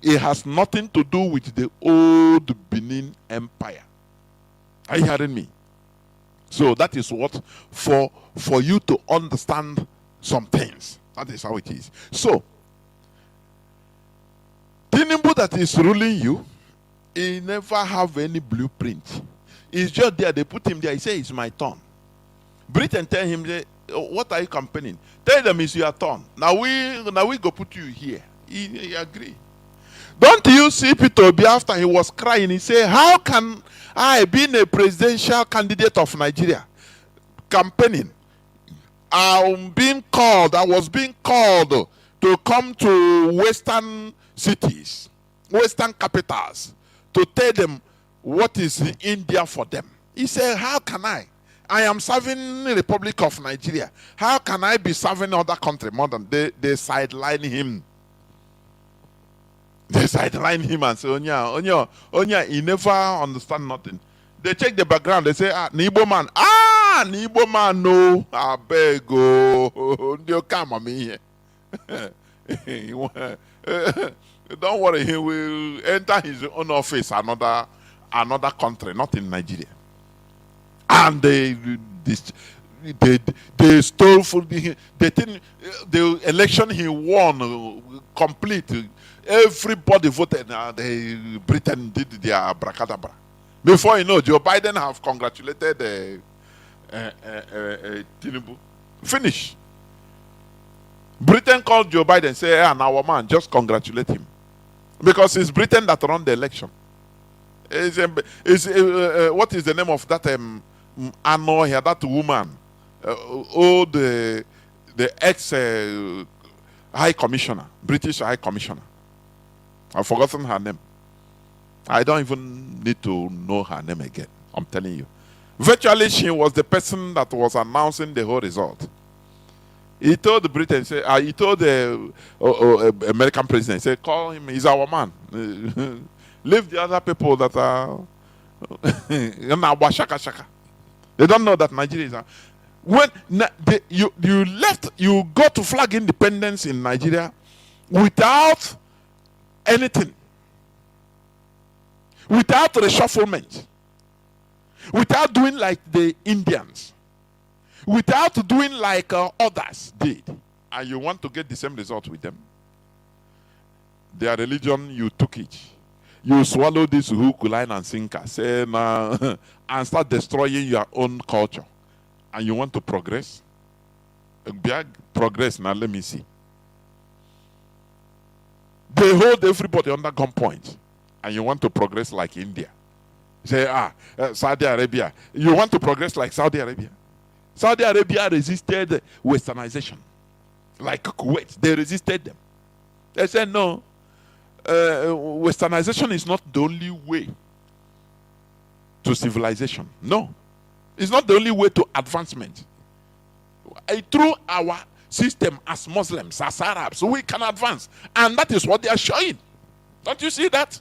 It has nothing to do with the old Benin Empire. Are you hearing me? So that is what, for you to understand some things. That is how it is. So, Tinubu that is ruling you, he never have any blueprint. He's just there. They put him there. He say, it's my turn. Britain tell him, what are you campaigning? Tell them it's your turn. Now we go put you here. He agree. Don't you see Peter Obi after he was crying? He said, how can I, being a presidential candidate of Nigeria, campaigning, I was being called to come to Western cities, Western capitals, to tell them what is India for them. He said, how can I? I am serving the Republic of Nigeria. How can I be serving other country more than they sideline him? They sideline him and say, Onya, he never understand nothing. They check the background, they say, Igbo man. Igbo man, no. I beg, you come on me here. Don't worry, he will enter his own office, another country, not in Nigeria. And they stole for the election he won complete. Everybody voted. Britain did their abracadabra. Before you know, Joe Biden have congratulated Tinubu. Finish. Britain called Joe Biden and said, and our man, just congratulate him. Because it's Britain that run the election. What is the name of that Anno here, that woman? The ex High Commissioner, British High Commissioner. I've forgotten her name. I don't even need to know her name again. I'm telling you. Virtually, she was the person that was announcing the whole result. He told Britain, he told the American president, say, call him, he's our man. Leave the other people that are they don't know that Nigeria is. When you go to flag independence in Nigeria without anything, without reshufflement, without doing like the Indians, without doing like others did, and you want to get the same result with them. their religion, you took it. You swallow this hook, line, and sinker, say, nah, and start destroying your own culture. And you want to progress? Progress, now let me see. They hold everybody under gunpoint. And you want to progress like India. Say, Saudi Arabia. You want to progress like Saudi Arabia? Saudi Arabia resisted westernization. Like Kuwait, they resisted them. They said, no, westernization is not the only way to civilization. No, it's not the only way to advancement. Through our system as Muslims, as Arabs, we can advance. And that is what they are showing. Don't you see that?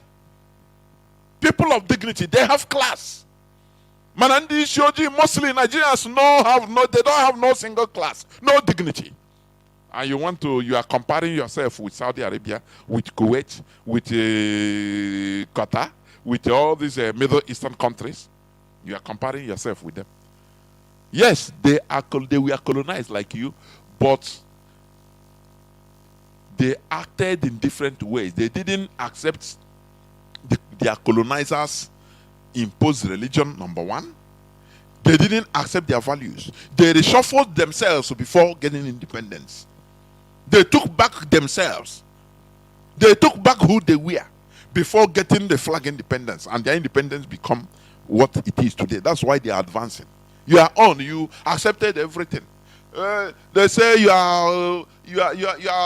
People of dignity, they have class. Manandi, Shoji, Muslim, Nigerians they don't have no single class, no dignity. And you are comparing yourself with Saudi Arabia, with Kuwait, with Qatar, with all these Middle Eastern countries. You are comparing yourself with them. Yes, they were colonized like you, but they acted in different ways. They didn't accept their colonizers imposed religion, number one. They didn't accept their values. They reshuffled themselves before getting independence. They took back themselves. They took back who they were before getting the flag independence, and their independence become what it is today. That's why they are advancing. You are on. You accepted everything. They say your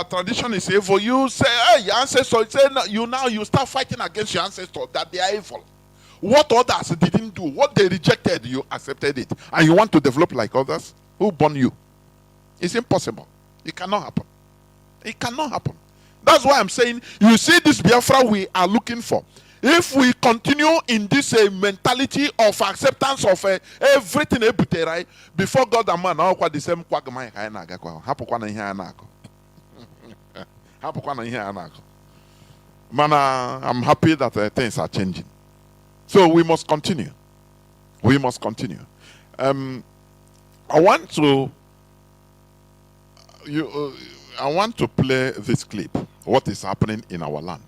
tradition is evil. You say, hey, your ancestors say no, you start fighting against your ancestors that they are evil. What others didn't do, what they rejected, you accepted it, and you want to develop like others. Who born you? It's impossible. It cannot happen. It cannot happen. That's why I'm saying, you see this Biafra we are looking for. If we continue in this mentality of acceptance of everything before God and man, the same man, I'm happy that things are changing. So we must continue. We must continue. I want to play this clip. What is happening in our land?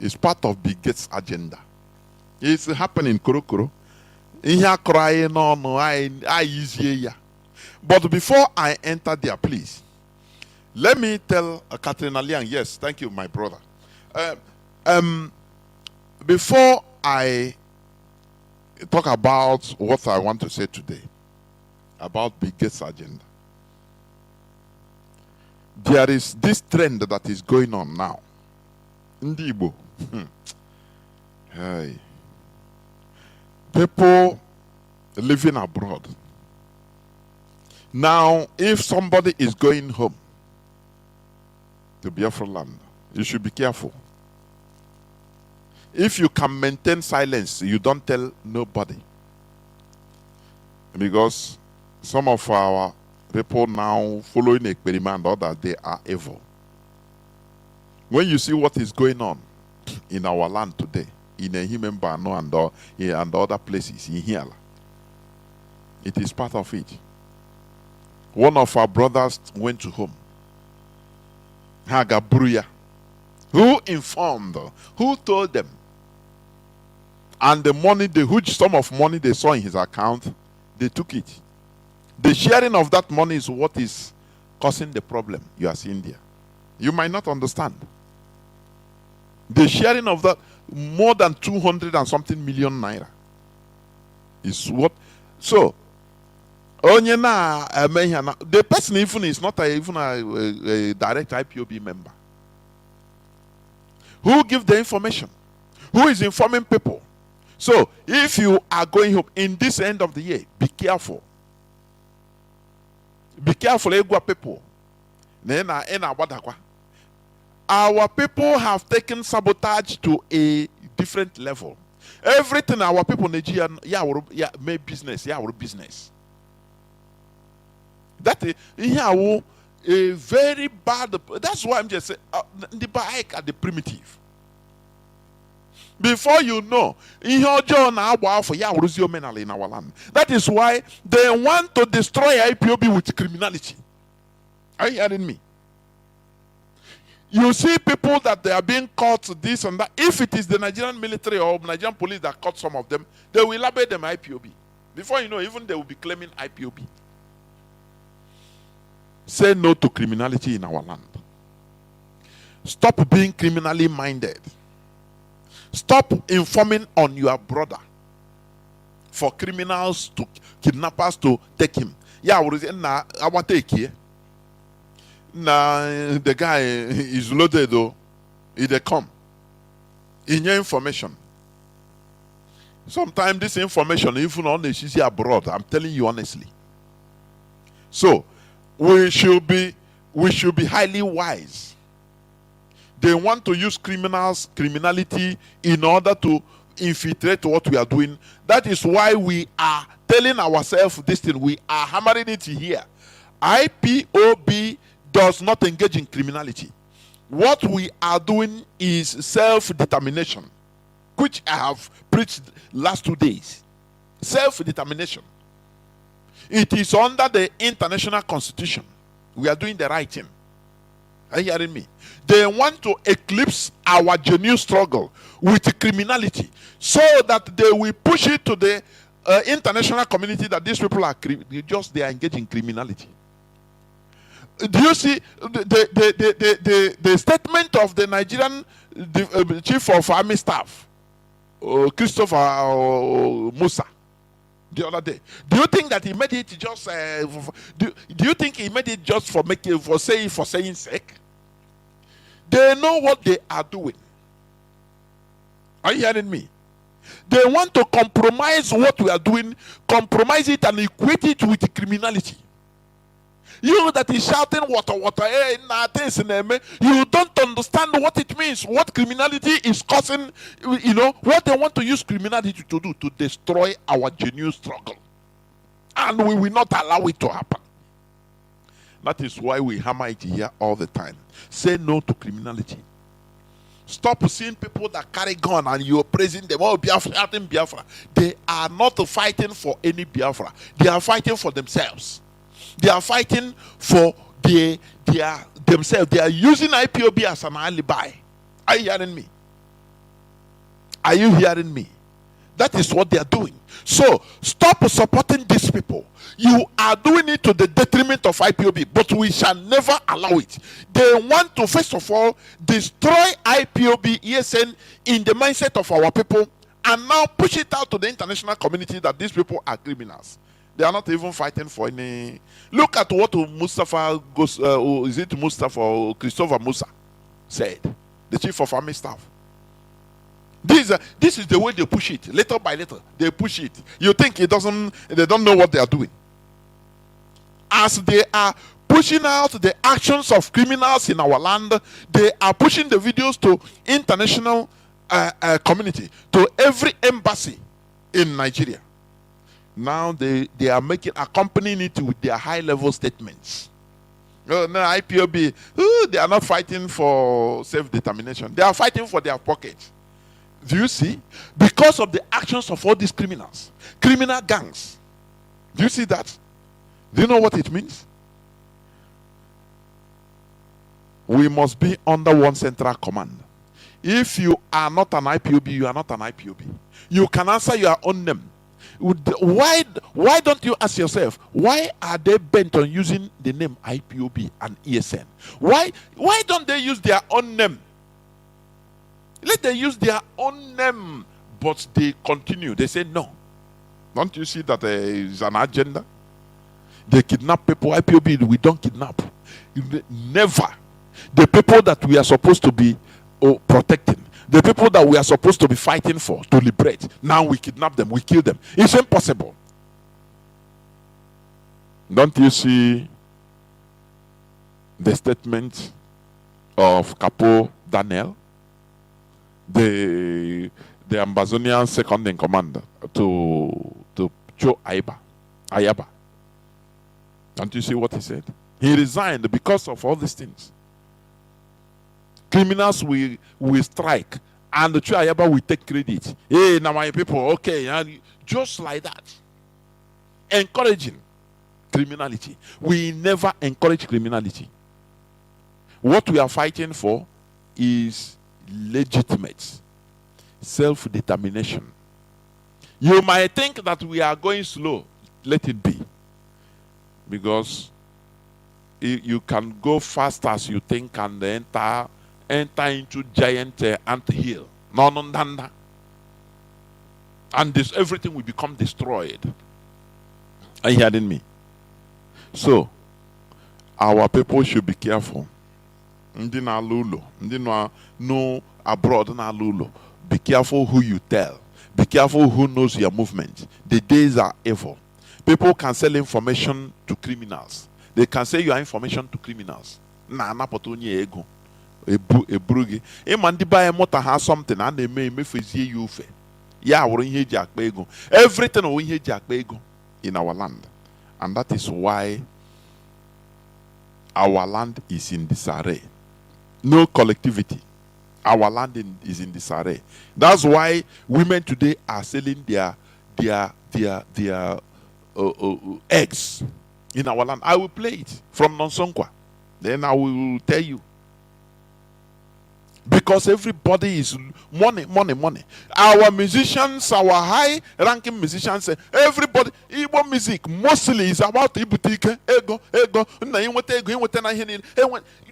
It's part of Biget's agenda. It's happening Kurukuru. But before I enter there, please, let me tell Katrina Liang, yes, thank you, my brother. Before I talk about what I want to say today, about Biget's agenda, there is this trend that is going on now. Igbo. Hey. People living abroad. Now, if somebody is going home to Biafra land, you should be careful. If you can maintain silence, you don't tell nobody. Because some of our people now following experiment or that they are evil. When you see what is going on in our land today, in a human Bano and other places in here, it is part of it. One of our brothers went to home. Hagabruya. Who informed? Who told them? And the money, the huge sum of money they saw in his account, they took it. The sharing of that money is what is causing the problem you are seeing there. You might not understand. The sharing of that more than 200 and something million naira is what. So, the person even is not even a direct IPOB member. Who gives the information? Who is informing people? So, if you are going home in this end of the year, be careful. Be careful, people. Our people have taken sabotage to a different level. Everything our people in Nigeria, make business, business. That is a very bad. That's why I'm just saying the bike are the primitive. Before you know, in our land. That is why they want to destroy IPOB with criminality. Are you hearing me? You see people that they are being caught this and that. If it is the Nigerian military or Nigerian police that caught some of them, they will label them IPOB. Before you know, even they will be claiming IPOB. Say no to criminality in our land. Stop being criminally minded. Stop informing on your brother for criminals to kidnappers to take him. Yeah, I want to take here. Now the guy is loaded though. He they come. In your information. Sometimes this information, even on the CC abroad, I'm telling you honestly. So we should be highly wise. They want to use criminality in order to infiltrate what we are doing. That is why we are telling ourselves this thing. We are hammering it here. IPOB does not engage in criminality. What we are doing is self-determination, which I have preached last 2 days. Self-determination. It is under the international constitution. We are doing the right thing. Are you hearing me? They want to eclipse our genuine struggle with criminality so that they will push it to the international community that these people are they are engaged in criminality. Do you see the statement of the Nigerian chief of army staff, Christopher Musa, the other day? Do you think that he made it just? Do you think he made it just for saying sake? They know what they are doing. Are you hearing me? They want to compromise what we are doing, compromise it and equate it with criminality. You that is shouting water, you don't understand what it means, what criminality is causing, what they want to use criminality to do, to destroy our genuine struggle. And we will not allow it to happen. That is why we hammer it here all the time. Say no to criminality. Stop seeing people that carry gun and you're praising them. Oh, Biafra. They are not fighting for any Biafra. They are fighting for themselves. They are fighting for themselves. They are using IPOB as an alibi. Are you hearing me? Are you hearing me? That is what they are doing. So stop supporting these people. You are doing it to the detriment of IPOB, but we shall never allow it. They want to, first of all, destroy IPOB, ESN in the mindset of our people, and now push it out to the international community that these people are criminals. They are not even fighting for any. Look at what Mustafa or Christopher Musa said, the chief of army staff. This is the way they push it. Little by little, they push it. You think they don't know what they are doing. As they are pushing out the actions of criminals in our land, they are pushing the videos to international community, to every embassy in Nigeria. Now they are accompanying it with their high-level statements. No, IPOB, they are not fighting for self-determination. They are fighting for their pocket. Do you see? Because of the actions of all these criminals, criminal gangs. Do you see that? Do you know what it means? We must be under one central command. If you are not an IPOB, you are not an IPOB. You can answer your own name. Why don't you ask yourself, why are they bent on using the name IPOB and ESN? Why don't they use their own name? Let them use their own name, but they continue. They say no. Don't you see that there is an agenda? They kidnap people. IPOB, we don't kidnap. Never. The people that we are supposed to be protecting, the people that we are supposed to be fighting for, to liberate, now we kidnap them, we kill them. It's impossible. Don't you see the statement of Capo Daniel, the Amazonian second in command to Joe Ayaba? Don't you see what he said? He resigned because of all these things. Criminals will strike, and the Joe Ayaba will take credit. Hey, now my people, okay, and just like that. Encouraging criminality. We never encourage criminality. What we are fighting for is legitimate self-determination. You might think that we are going slow. Let it be. Because you can go fast as you think and enter into giant ant hill. No. And this everything will become destroyed. Are you hearing me? So, our people should be careful. Ndi na lulo, ndi no abroad na lulo. Be careful who you tell. Be careful who knows your movement. The days are evil. People can sell information to criminals. They can sell your information to criminals. Na anapotonye ego. Ebrugi. Imandi buy motor has something and they may fezie you fe. Ya woro ihe ji akpa ego. Everything o ihe ji akpa ego in our land. And that is why our land is in disarray. No collectivity. Our land is in disarray. That's why women today are selling their eggs in our land. I will play it from Nonsonkwa. Then I will tell you. Because everybody is money. Our musicians, our high-ranking musicians, everybody, Igbo music mostly is about ibutike, ego.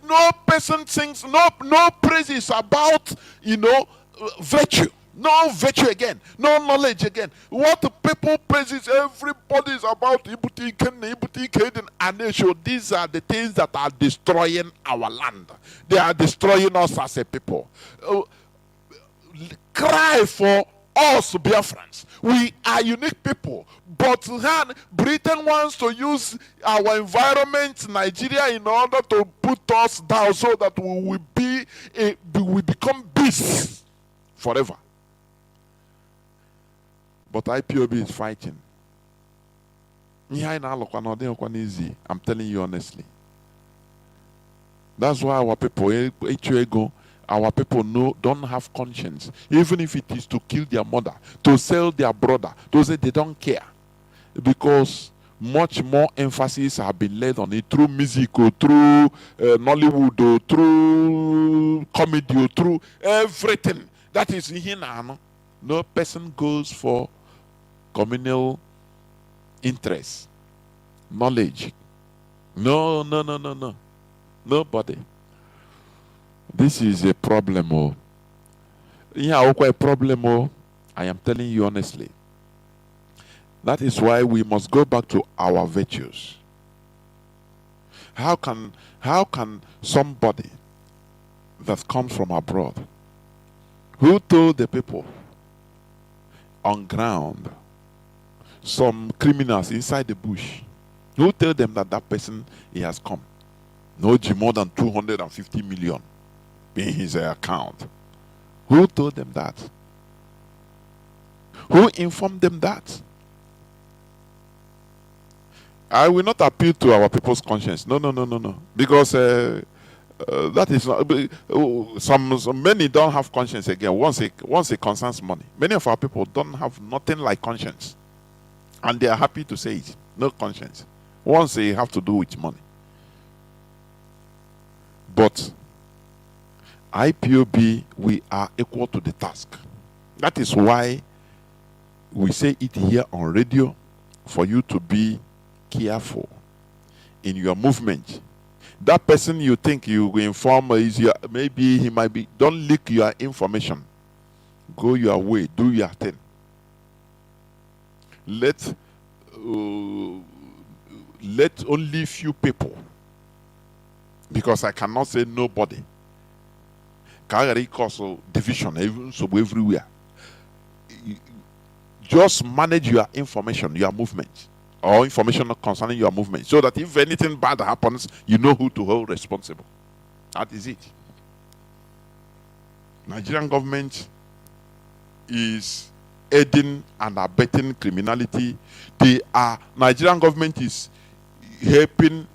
No person sings, no praises about, virtue. No virtue again, no knowledge again. What the people praises, everybody is about ibutike, and they show these are the things that are destroying our land. They are destroying us as a people. Cry for us Biafrans. We are unique people, but Britain wants to use our environment, Nigeria, in order to put us down so that we will become beasts forever. But IPOB is fighting. I'm telling you honestly. That's why our people, our people don't have conscience. Even if it is to kill their mother, to sell their brother, to say they don't care. Because much more emphasis has been laid on it through music or through Nollywood or through comedy or through everything. That is here now. No person goes for communal interest, knowledge. No. Nobody. This is a problem. Yeah, okay, a problem. I am telling you honestly. That is why we must go back to our virtues. How can somebody that comes from abroad, who told the people on ground, some criminals inside the bush, who tell them that person he has come, knows more than 250 million in his account? Who told them that? Who informed them that? I will not appeal to our people's conscience. No. Because that is not, many don't have conscience again once it concerns money. Many of our people don't have nothing like conscience. And they are happy to say it. No conscience. Once they have to do with money. But IPOB, we are equal to the task. That is why we say it here on radio, for you to be careful in your movement. That person you think you will inform is maybe he might be. Don't leak your information. Go your way. Do your thing. Let only few people, because I cannot say nobody. Carry cause division even so everywhere. Just manage your information, your movement, or information concerning your movement, so that if anything bad happens, you know who to hold responsible. That is it. Nigerian government is aiding and abetting criminality. Nigerian government is helping,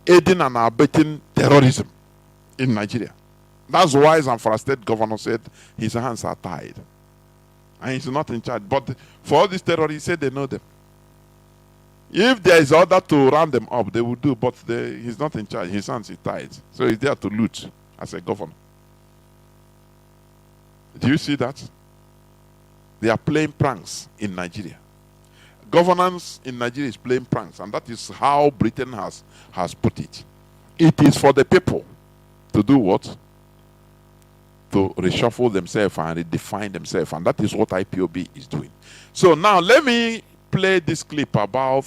aiding and abetting terrorism in Nigeria. That's why Zamfara State Governor said his hands are tied. And he's not in charge. But for all these terrorists, he said they know them. If there is order to round them up, they will do, but he's not in charge. His hands are tied. So he's there to loot as a governor. Do you see that? They are playing pranks in Nigeria. Governance in Nigeria is playing pranks, and that is how Britain has put it. It is for the people to do what? To reshuffle themselves and redefine themselves, and that is what IPOB is doing. So now let me play this clip about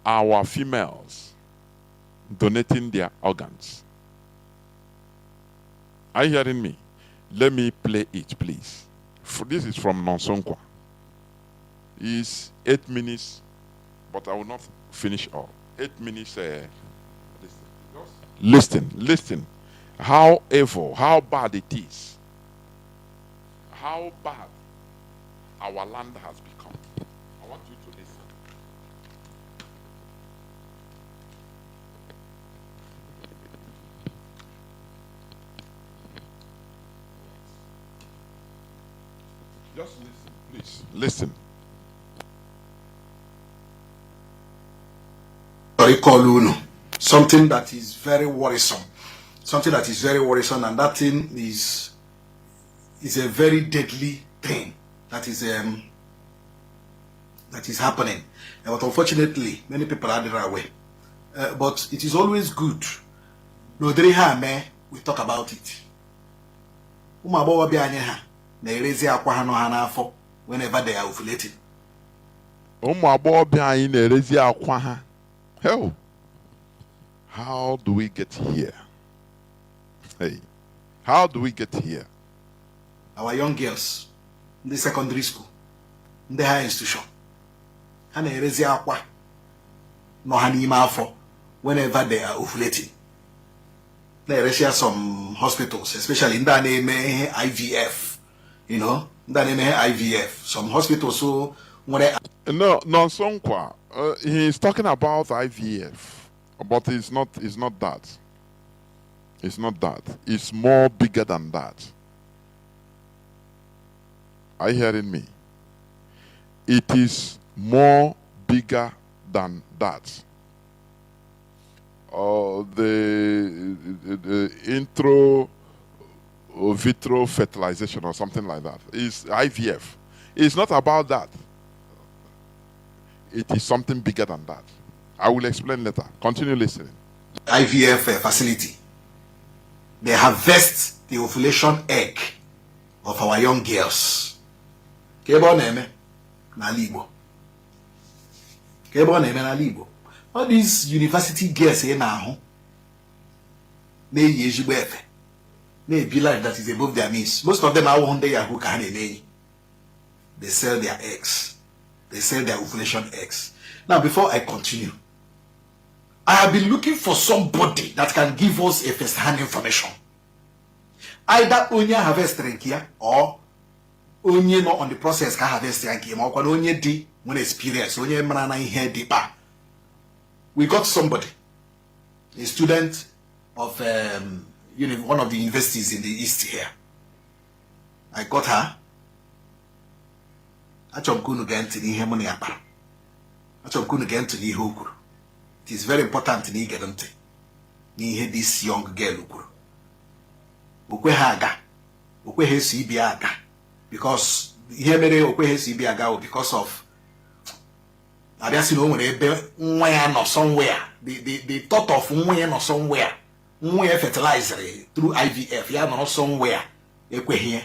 our females donating their organs. Are you hearing me? Let me play it, please. This is from Nonsonkwa. It's 8 minutes, but I will not finish all. 8 minutes. Listen. How evil, how bad it is. How bad our land has become. I want you to listen. Just listen, please. Listen. Something that is very worrisome. Something that is very worrisome, and that thing is a very deadly thing that is happening. But unfortunately, many people are their way. But it is always good. No, we talk about it. Whenever they are ovulating. Hell, how do we get here? Hey, how do we get here? Our young girls in the secondary school, in the higher institution, and they raise aqua no hanima for whenever they are ovulating. They raise some hospitals, especially in the name IVF, you know, in the name IVF. Some hospitals so when Sonkwa, he's talking about IVF, but it's not that. It's not that. It's more bigger than that. Are you hearing me? It is more bigger than that. The intro vitro fertilization or something like that is IVF. It's not about that. It is something bigger than that. I will explain later. Continue listening. IVF facility. They harvest the ovulation egg of our young girls. All these university girls here now, they be like that is above their means. Most of them are one day who can they sell their eggs. They sell their ovulation eggs. Now, before I continue, I have been looking for somebody that can give us a first-hand information. Either onye harvest here or onye not on the process can harvest here or onye di when experience onye manana here deeper. We got somebody, a student of one of the universities in the east here. I got her. It is very important to get them this young girl. Because because of somewhere. The thought of somewhere. Fertilizer through IVF, not somewhere. Here.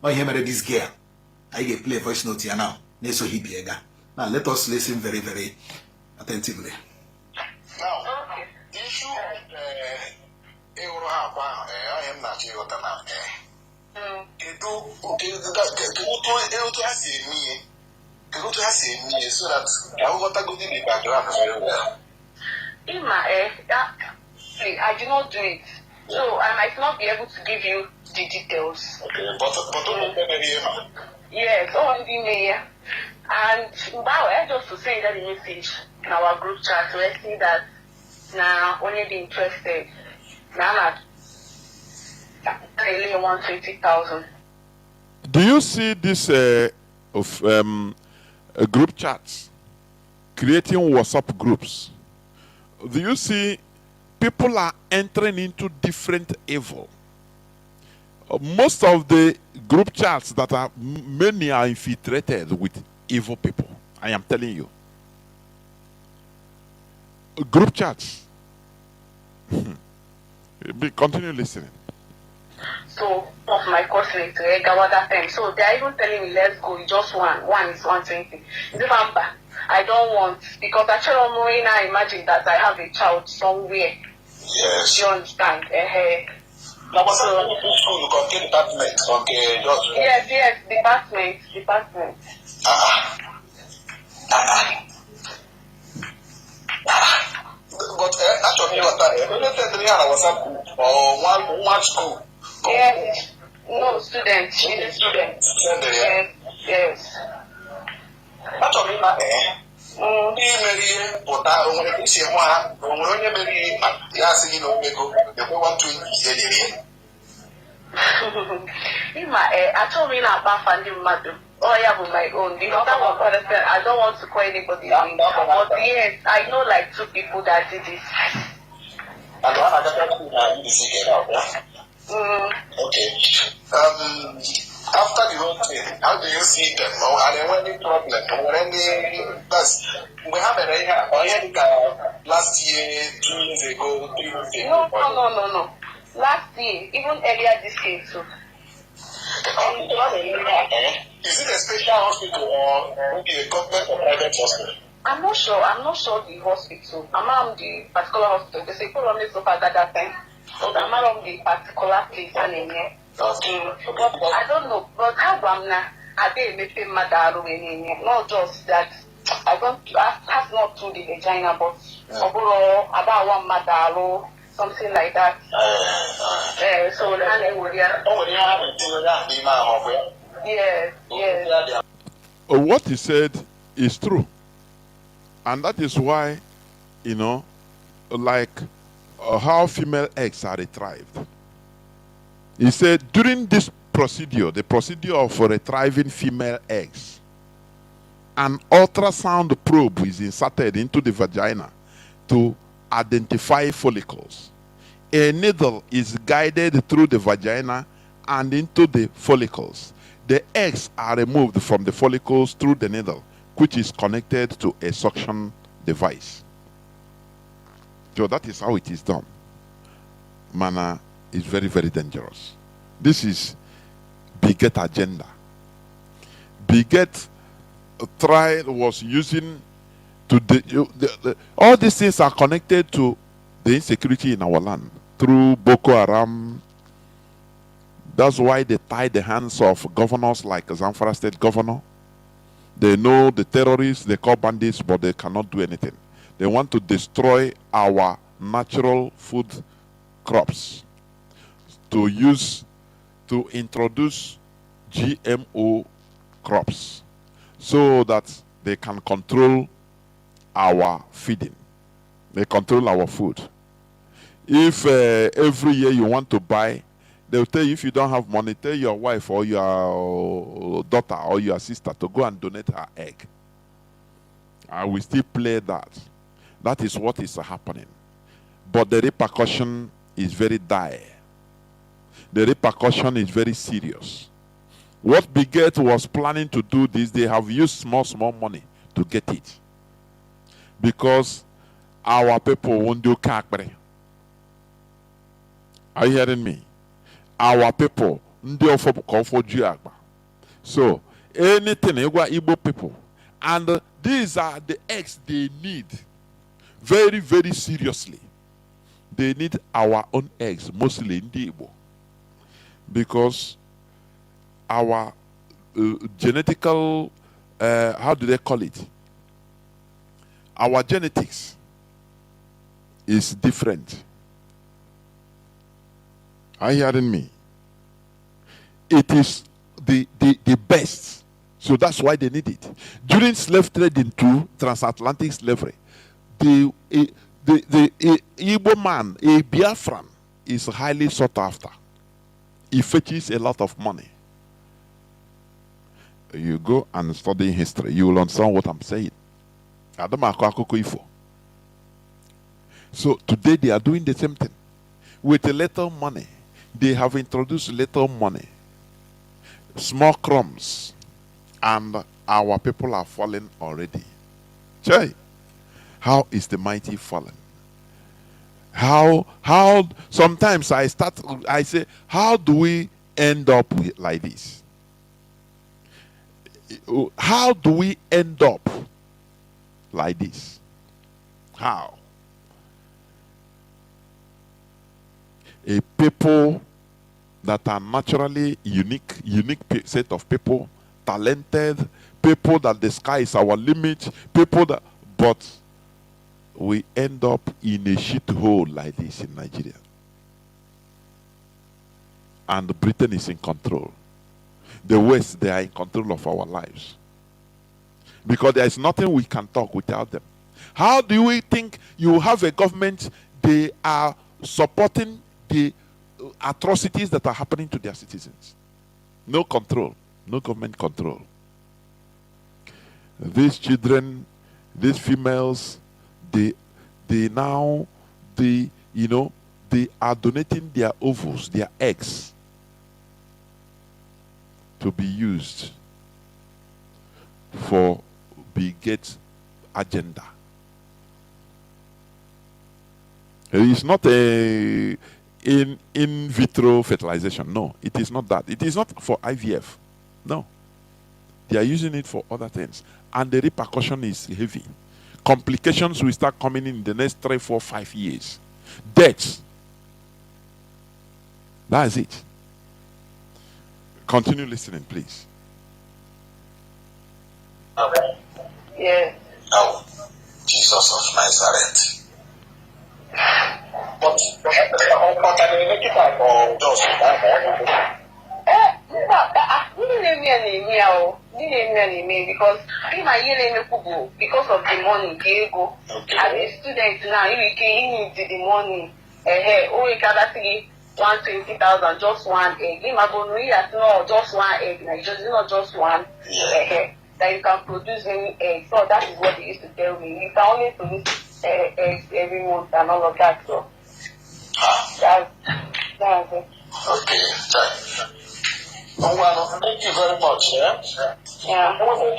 This girl. I get play voice note here now. Now let us listen very, very attentively. Now, the issue of I am not sure that so that I want to go in the background very well. In my I do not do it, so I might not be able to give you the details. Okay, but yes, on the mayor. And wow, just to say that the message in our group chat, we see that now only be interested. Now I really want 20,000. Do you see this group chats, creating WhatsApp groups. Do you see people are entering into different evil? Most of the group chats that are, many are infiltrated with evil people. I am telling you. Group chats. Continue listening. So, of my classmates, that time. So, they are even telling me, let's go, just one. One is 120. December, I don't want, because actually, now imagine that I have a child somewhere. Yes. You understand? Now, what's the school? You can get department. Okay, yes, department. But actually, WhatsApp group or one school. Yes, no, students. Yes. Actually, ndị mere pụta onwere isi nwa ha onwere onye mere ya asị gị na omego ekwe 120 ediri Ima achọghị m na-akpa afa ndị mmadụ. Oh, yeah, but my own. Because I don't want to call anybody. But yes, I know like 2 people that did this. And one other people that did this again out there. Okay. After the whole thing, how do you see them? Or are there any problem? Or any plus we have a last year, 2 years ago, 3 years ago. No. Last year, even earlier this year too. Is it a special hospital or maybe a government or private hospital? I'm not sure the hospital. I'm on the particular hospital. They say put on this so far that time. So I'm on the particular place and in here. But I don't know. But how come now? I didn't make him mad not just that I have not to the vagina, but overall about one madalo, something like that. So yes. What he said is true. And that is why, like how female eggs are retrieved. He said during this procedure, the procedure of retrieving female eggs, an ultrasound probe is inserted into the vagina to identify follicles. A needle is guided through the vagina and into the follicles. The eggs are removed from the follicles through the needle, which is connected to a suction device. So that is how it is done. Mana is very, very dangerous. This is Biget agenda. Biget trial was using to all these things are connected to the insecurity in our land through Boko Haram. That's why they tie the hands of governors like Zamfara State Governor. They know the terrorists, they call bandits, but they cannot do anything. They want to destroy our natural food crops to introduce GMO crops so that they can control our feeding. They control our food. If every year you want to buy, they'll tell you if you don't have money, tell your wife or your daughter or your sister to go and donate her egg. I will still play that. That is what is happening. But the repercussion is very dire. The repercussion is very serious. What Biget was planning to do this, they have used small money to get it. Because our people won't do kakbre. Are you hearing me? Our people, so anything, Igbo people, and these are the eggs they need very, very seriously. They need our own eggs, mostly in the Igbo, because our genetical, how do they call it? Our genetics is different. Are you hearing me? It is the best. So that's why they need it. During slave trading too, transatlantic slavery, the Igbo man, a Biafran, is highly sought after. He fetches a lot of money. You go and study history, you will understand what I'm saying. So today they are doing the same thing. With a little money, they have introduced little money, small crumbs, and our people are falling already. Chai, how is the mighty fallen? How sometimes I say, how do we end up like this? How do we end up like this? How? A people that are naturally unique set of people, talented, people that the sky is our limit, people that, but we end up in a shithole like this in Nigeria. And Britain is in control. The West, they are in control of our lives. Because there is nothing we can talk without them. How do we think you have a government, they are supporting the atrocities that are happening to their citizens? No control, no government control. These children, these females, they are donating their ovules, their eggs, to be used for beget agenda. It is not a in vitro fertilization. No, it is not that. It is not for IVF. No. They are using it for other things. And the repercussion is heavy. Complications will start coming in the next 3, 4, 5 years. Deaths. That is it. Continue listening, please. Okay. Yeah. Oh, Jesus of Nazareth. But can you make it like just because because of the money, Diego. Okay. As a student now, you need the money. We can actually 120,000, just one egg. Just one egg, like not just one. Yeah. That you can produce many eggs. So that is what they used to tell me. You can only produce eggs every month and all of that. So that's it. Okay. Oh, well, thank you very much. Yeah. Yeah. Maybe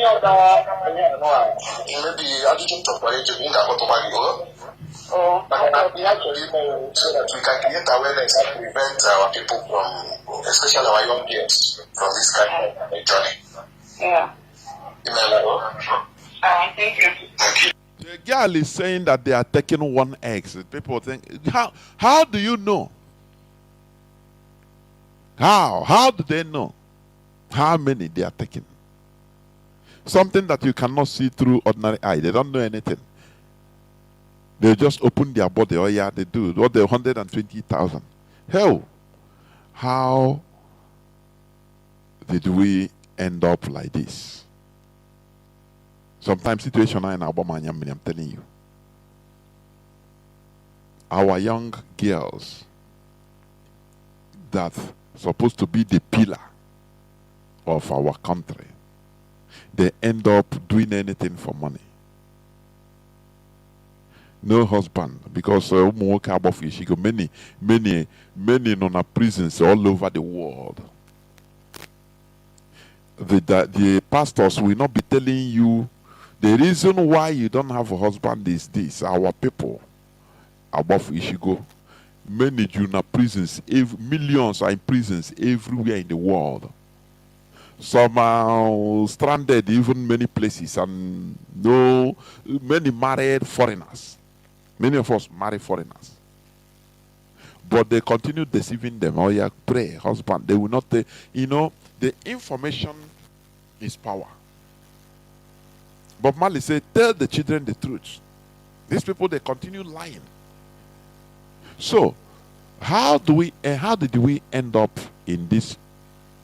I didn't talk about it. Oh, But we actually know so that we can create awareness and prevent our people from, especially our young girls, from this kind of journey. yeah. Thank you. The girl is saying that they are taking one egg. So people think, how do you know? How do they know how many they are taking? Something that you cannot see through ordinary eye. They don't know anything. They just open their body. Oh yeah, they do. What, the 120,000? Hell, how did we end up like this? Sometimes situation in Obama, I'm telling you. Our young girls that supposed to be the pillar of our country, they end up doing anything for money. No husband, because many non prisons all over the world. The pastors will not be telling you the reason why you don't have a husband is this. Our people above Ishigo, many junior prisons, millions are in prisons everywhere in the world. Some are stranded even many places, and many married foreigners. Many of us marry foreigners. But they continue deceiving them. Oh yeah, pray, husband. They will not take, the information is power. But Mali said, tell the children the truth. These people, they continue lying. So, how did we end up in this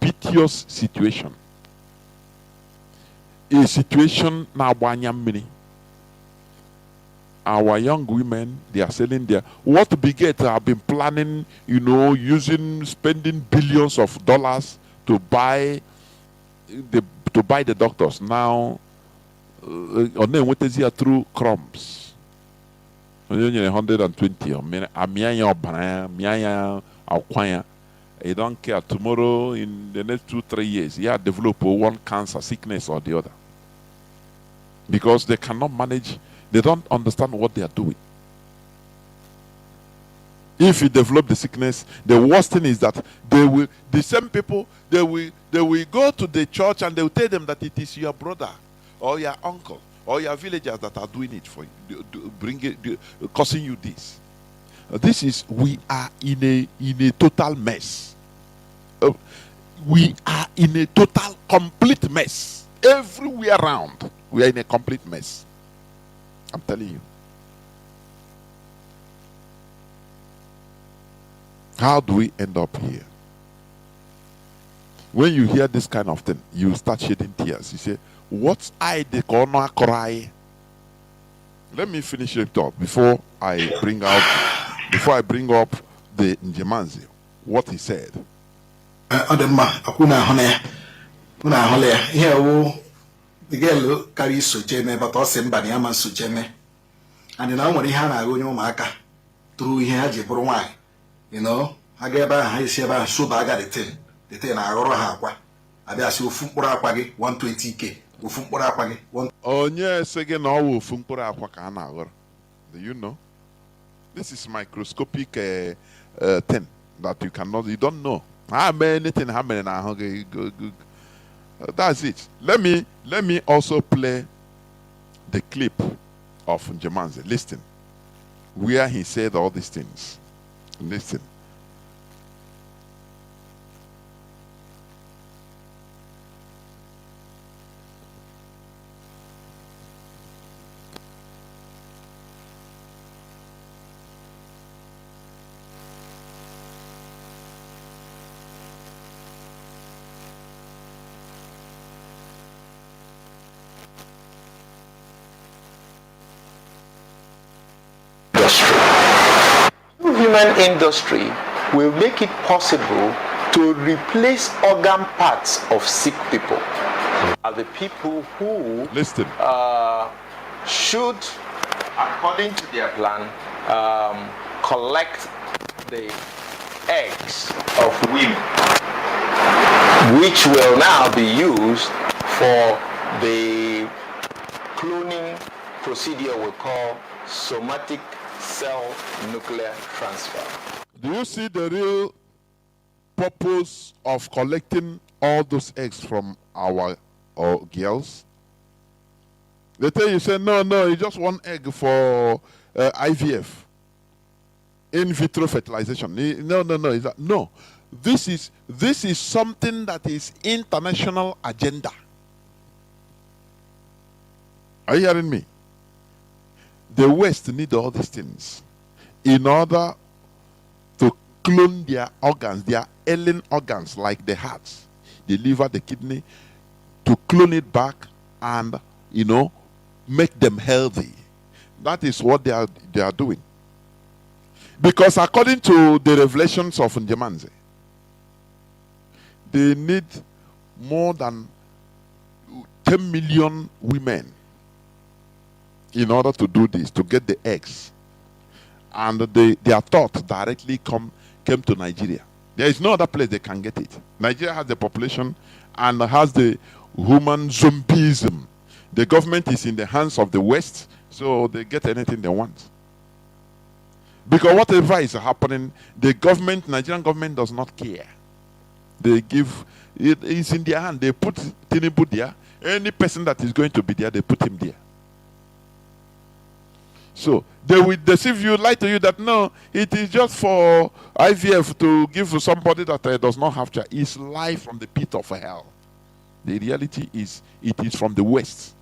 piteous situation? A situation now, our young women, they are selling their what Biget have been planning, spending billions of dollars to buy to buy the doctors now. Or then what is here through crumbs? 120 or you don't care. Tomorrow, in the next 2-3 years, you develop one cancer, sickness or the other. Because they cannot manage, they don't understand what they are doing. If you develop the sickness, the worst thing is that the same people, they will go to the church and they will tell them that it is your brother or your uncle or your villagers that are doing it for you, causing you this. We are in a total mess. We are in a total, complete mess. Everywhere around, we are in a complete mess. I'm telling you. How do we end up here? When you hear this kind of thing, you start shedding tears. You say, what's I the corner cry? Let me finish it up before I bring up the Njemanzi, what he said. The girl carries Sojeme, but also Baniama Sojeme. And now when he had a union marker through here, Jibruai, you know, I gave her high Sheba, so I got the 10 Aroha. I bet you Fumpura 120k. Oh, yes, again, all Fumpura Wakana. Do you know? This is microscopic thing that you don't know. Anything happening now. That's it. Let me also play the clip of Njemanzi. Listen, where he said all these things. Listen. Human industry will make it possible to replace organ parts of sick people. Are the people who should, according to their plan, collect the eggs of women, which will now be used for the cloning procedure we call somatic cell nuclear transfer. Do you see the real purpose of collecting all those eggs from our girls? They tell you, say, no, you just want egg for IVF, in vitro fertilization. No. This is something that is international agenda. Are you hearing me? The West need all these things in order to clone their organs, their ailing organs, like the heart, the liver, the kidney, to clone it back and, make them healthy. That is what they are doing. Because according to the revelations of Njemanzi, they need more than 10 million women in order to do this, to get the eggs. And their thought directly came to Nigeria. There is no other place they can get it. Nigeria has the population and has the human zombieism. The government is in the hands of the West, so they get anything they want. Because whatever is happening, the government, Nigerian government, does not care. They give, it's in their hand. They put Tinubu there. Any person that is going to be there, they put him there. So they will deceive you, lie to you that no, it is just for IVF to give to somebody that does not have child. It's life from the pit of hell. The reality is, it is from the West.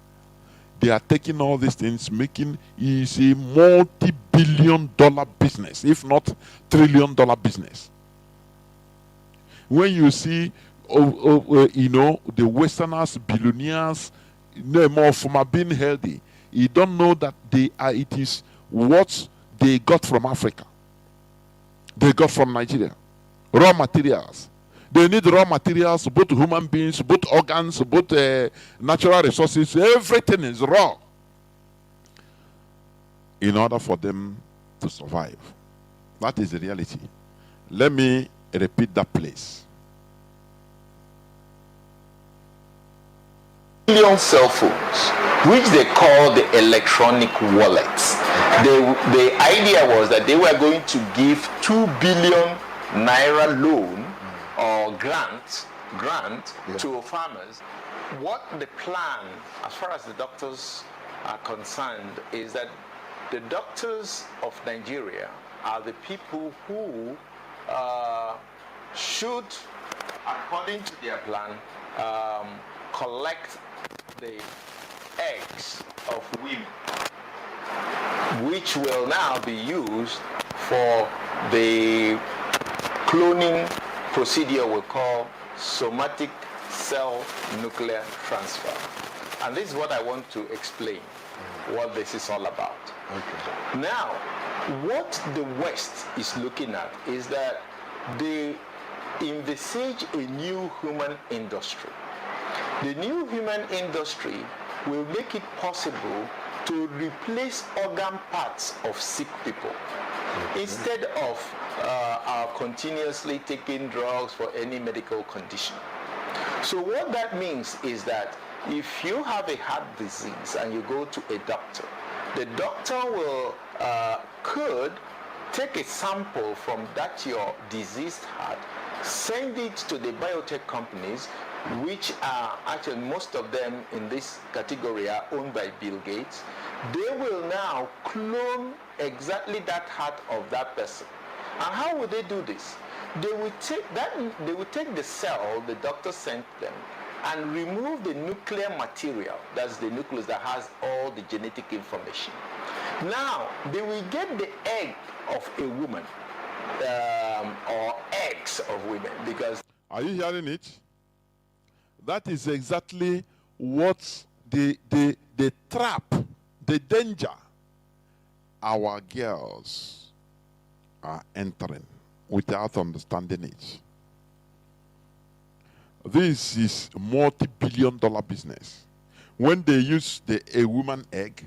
They are taking all these things, making it a multi-billion-dollar business, if not trillion-dollar business. When you see, the Westerners, billionaires, more from being healthy, you don't know that it is what they got from Africa. They got from Nigeria. Raw materials. They need raw materials, both human beings, both organs, both natural resources. Everything is raw in order for them to survive. That is the reality. Let me repeat that place. Million cell phones, which they call the electronic wallets. The idea was that they were going to give 2 billion naira loan or grant to farmers. What the plan, as far as the doctors are concerned, is that the doctors of Nigeria are the people who should, according to their plan, collect the eggs of women, which will now be used for the cloning procedure we call somatic cell nuclear transfer. And this is what I want to explain, what this is all about. Okay. Now, what the West is looking at is that they envisage a new human industry. The new human industry will make it possible to replace organ parts of sick people. Instead of continuously taking drugs for any medical condition. So what that means is that if you have a heart disease and you go to a doctor, the doctor will could take a sample from that your diseased heart, send it to the biotech companies, which are actually most of them in this category are owned by Bill Gates. They will now clone exactly that heart of that person. And how will they do this? They will take the cell the doctor sent them and remove the nuclear material, that's the nucleus that has all the genetic information. Now, they will get the egg of a woman, or eggs of women, because... Are you hearing it? That is exactly what the trap, the danger our girls are entering without understanding it. This is multi-billion-dollar business. When they use a woman egg,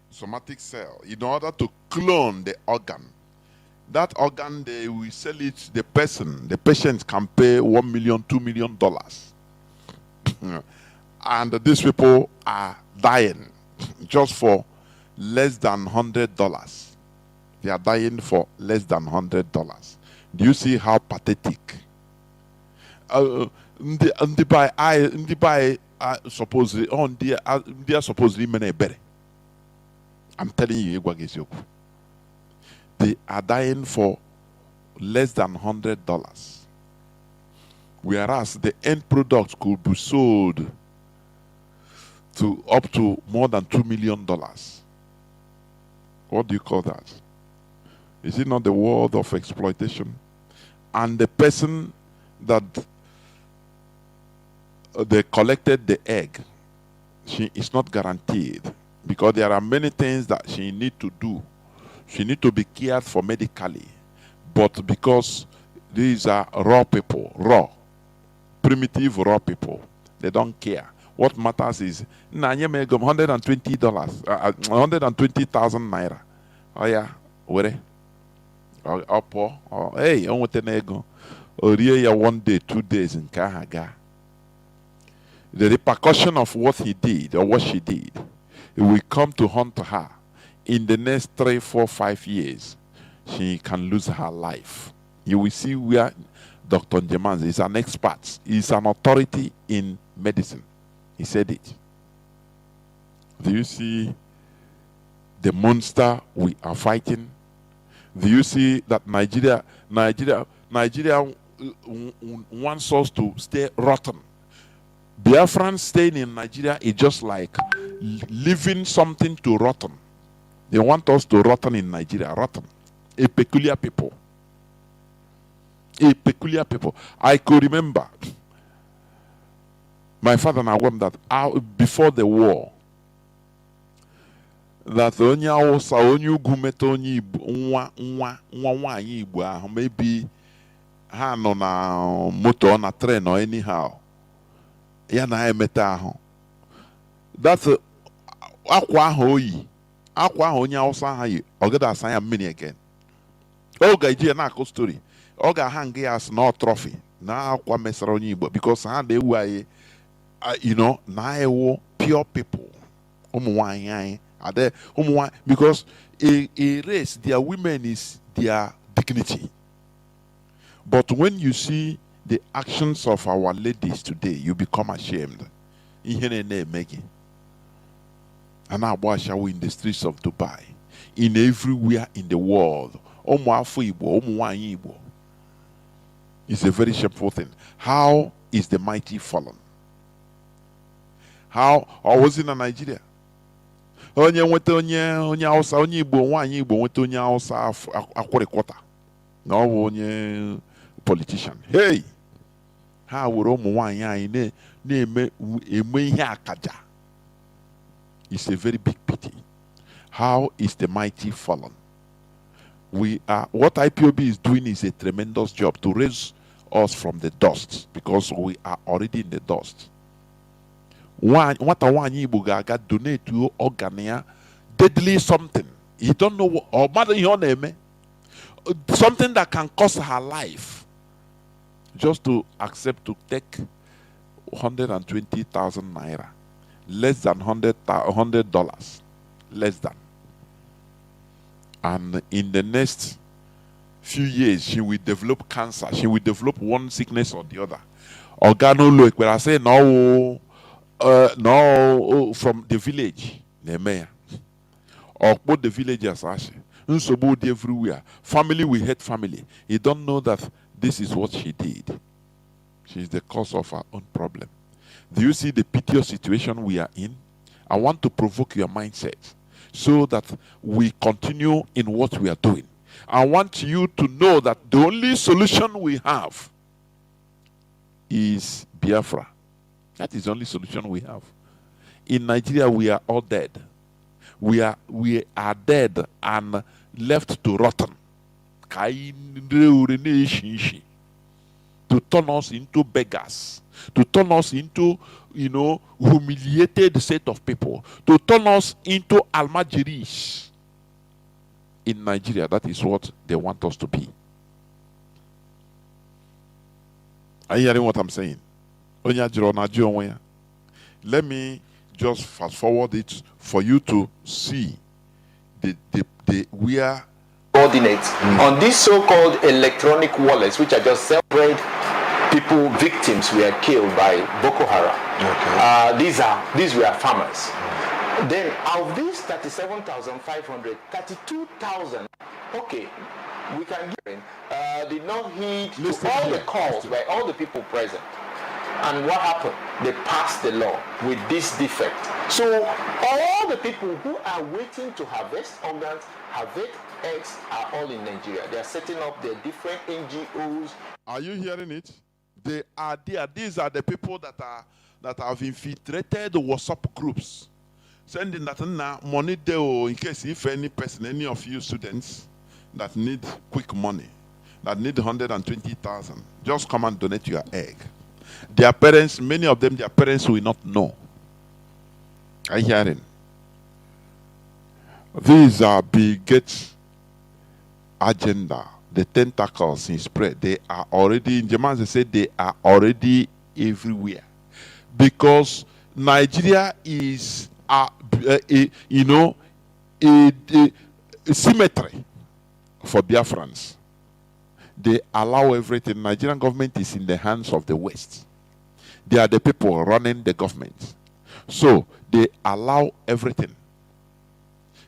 somatic cell, in order to clone the organ, that organ, they will sell it to the person. The patient can pay $1 million, $2 million. And these people are dying just for less than $100. They are dying for less than $100. Do you see how pathetic? Supposedly they are supposedly better. I'm telling you, they are dying for less than $100. Whereas the end product could be sold to up to more than $2 million. What do you call that? Is it not the world of exploitation? And the person that they collected the egg, she is not guaranteed, because there are many things that she need to do. She need to be cared for medically, but because these are raw people, primitive raw people, they don't care. What matters is $120, 120,000 naira. Oh yeah, where? Oh hey, on with the ego. Or 1 day, 2 days in Kahaga. The repercussion of what he did or what she did, it will come to haunt her. In the next 3, 4, 5 years, she can lose her life. You will see where Dr. Njemanzi is an expert. He's an authority in medicine. He said it. Do you see the monster we are fighting? Do you see that Nigeria wants us to stay rotten? Biafrans staying in Nigeria is just like leaving something to rotten. They want us to rotten in Nigeria, rotten. A peculiar people. A peculiar people. I could remember my father and I warned that before the war, that maybe ha nọ na moto na train or anyhow ya na emeta ahụ that's akwa ahụ oyi akwa ahụ onye Hausa ha yi ọ gada asa ya mmiri again ọ ga-eji ya na-akụ story ọ ga-ahang ya as na trophy na akwa mesara onye Igbo because ha na-ewu anyị you know na ewu pure people ụmụ nwaanyị anyị ade ụmụ nwaanyị because a race their women is their dignity. But when you see the actions of our ladies today, you become ashamed. And now shall we in the streets of Dubai, in everywhere in the world. It's a very shameful thing. How is the mighty fallen? How? I was in Nigeria. Onye nweta onye Hausa onye Igbo nwaanyị Igbo nweta onye Hausa akwụrịkwọta na ọ bụ onye politician. Hey, ha were ụmụ nwaanyị anyị na-eme ihe akaja. It's a very big pity. How is the mighty fallen? What IPOB is doing is a tremendous job to raise us from the dust because we are already in the dust. Nwata nwaanyị Igbo ga-aga donate to organ ya deadly something. You don't know what, or mother ihe ọ na-eme. Something that can cost her life just to accept to take 120,000 naira, less than $100, less than. And in the next few years, she will develop cancer. She will develop one sickness or the other. Organo look, but I say no, from the village, or both the villagers actually. Unsobod everywhere. Family will hate family. You don't know that this is what she did. She is the cause of her own problem. Do you see the piteous situation we are in? I want to provoke your mindset so that we continue in what we are doing. I want you to know that the only solution we have is Biafra. That is the only solution we have. In Nigeria, we are all dead. We are dead and left to rotten. To turn us into beggars. To turn us into, humiliated set of people. To turn us into almajiris. In Nigeria, that is what they want us to be. Are you hearing what I'm saying? Let me just fast forward it for you to see where coordinates on these so-called electronic wallets, which are just separate people, victims were killed by Boko Haram. Okay. These were farmers. Then of these 37,500, 32,000, okay, we can give did not heed to all the calls by all the people present. And what happened? They passed the law with this defect. So all the people who are waiting to harvest organs, harvest eggs, are all in Nigeria. They are setting up their different NGOs. Are you hearing it? They are there. These are the people that have infiltrated the WhatsApp groups, sending that money there in case if any person, any of you students that need quick money, that need 120,000, just come and donate your egg. Their parents, many of them, their parents will not know. Are you hearing? These are Bill Gates' agenda. The tentacles in spread. They are already, in German they say they are already everywhere. Because Nigeria is a symmetry for Biafrans. They allow everything. Nigerian government is in the hands of the West. They are the people running the government. So they allow everything.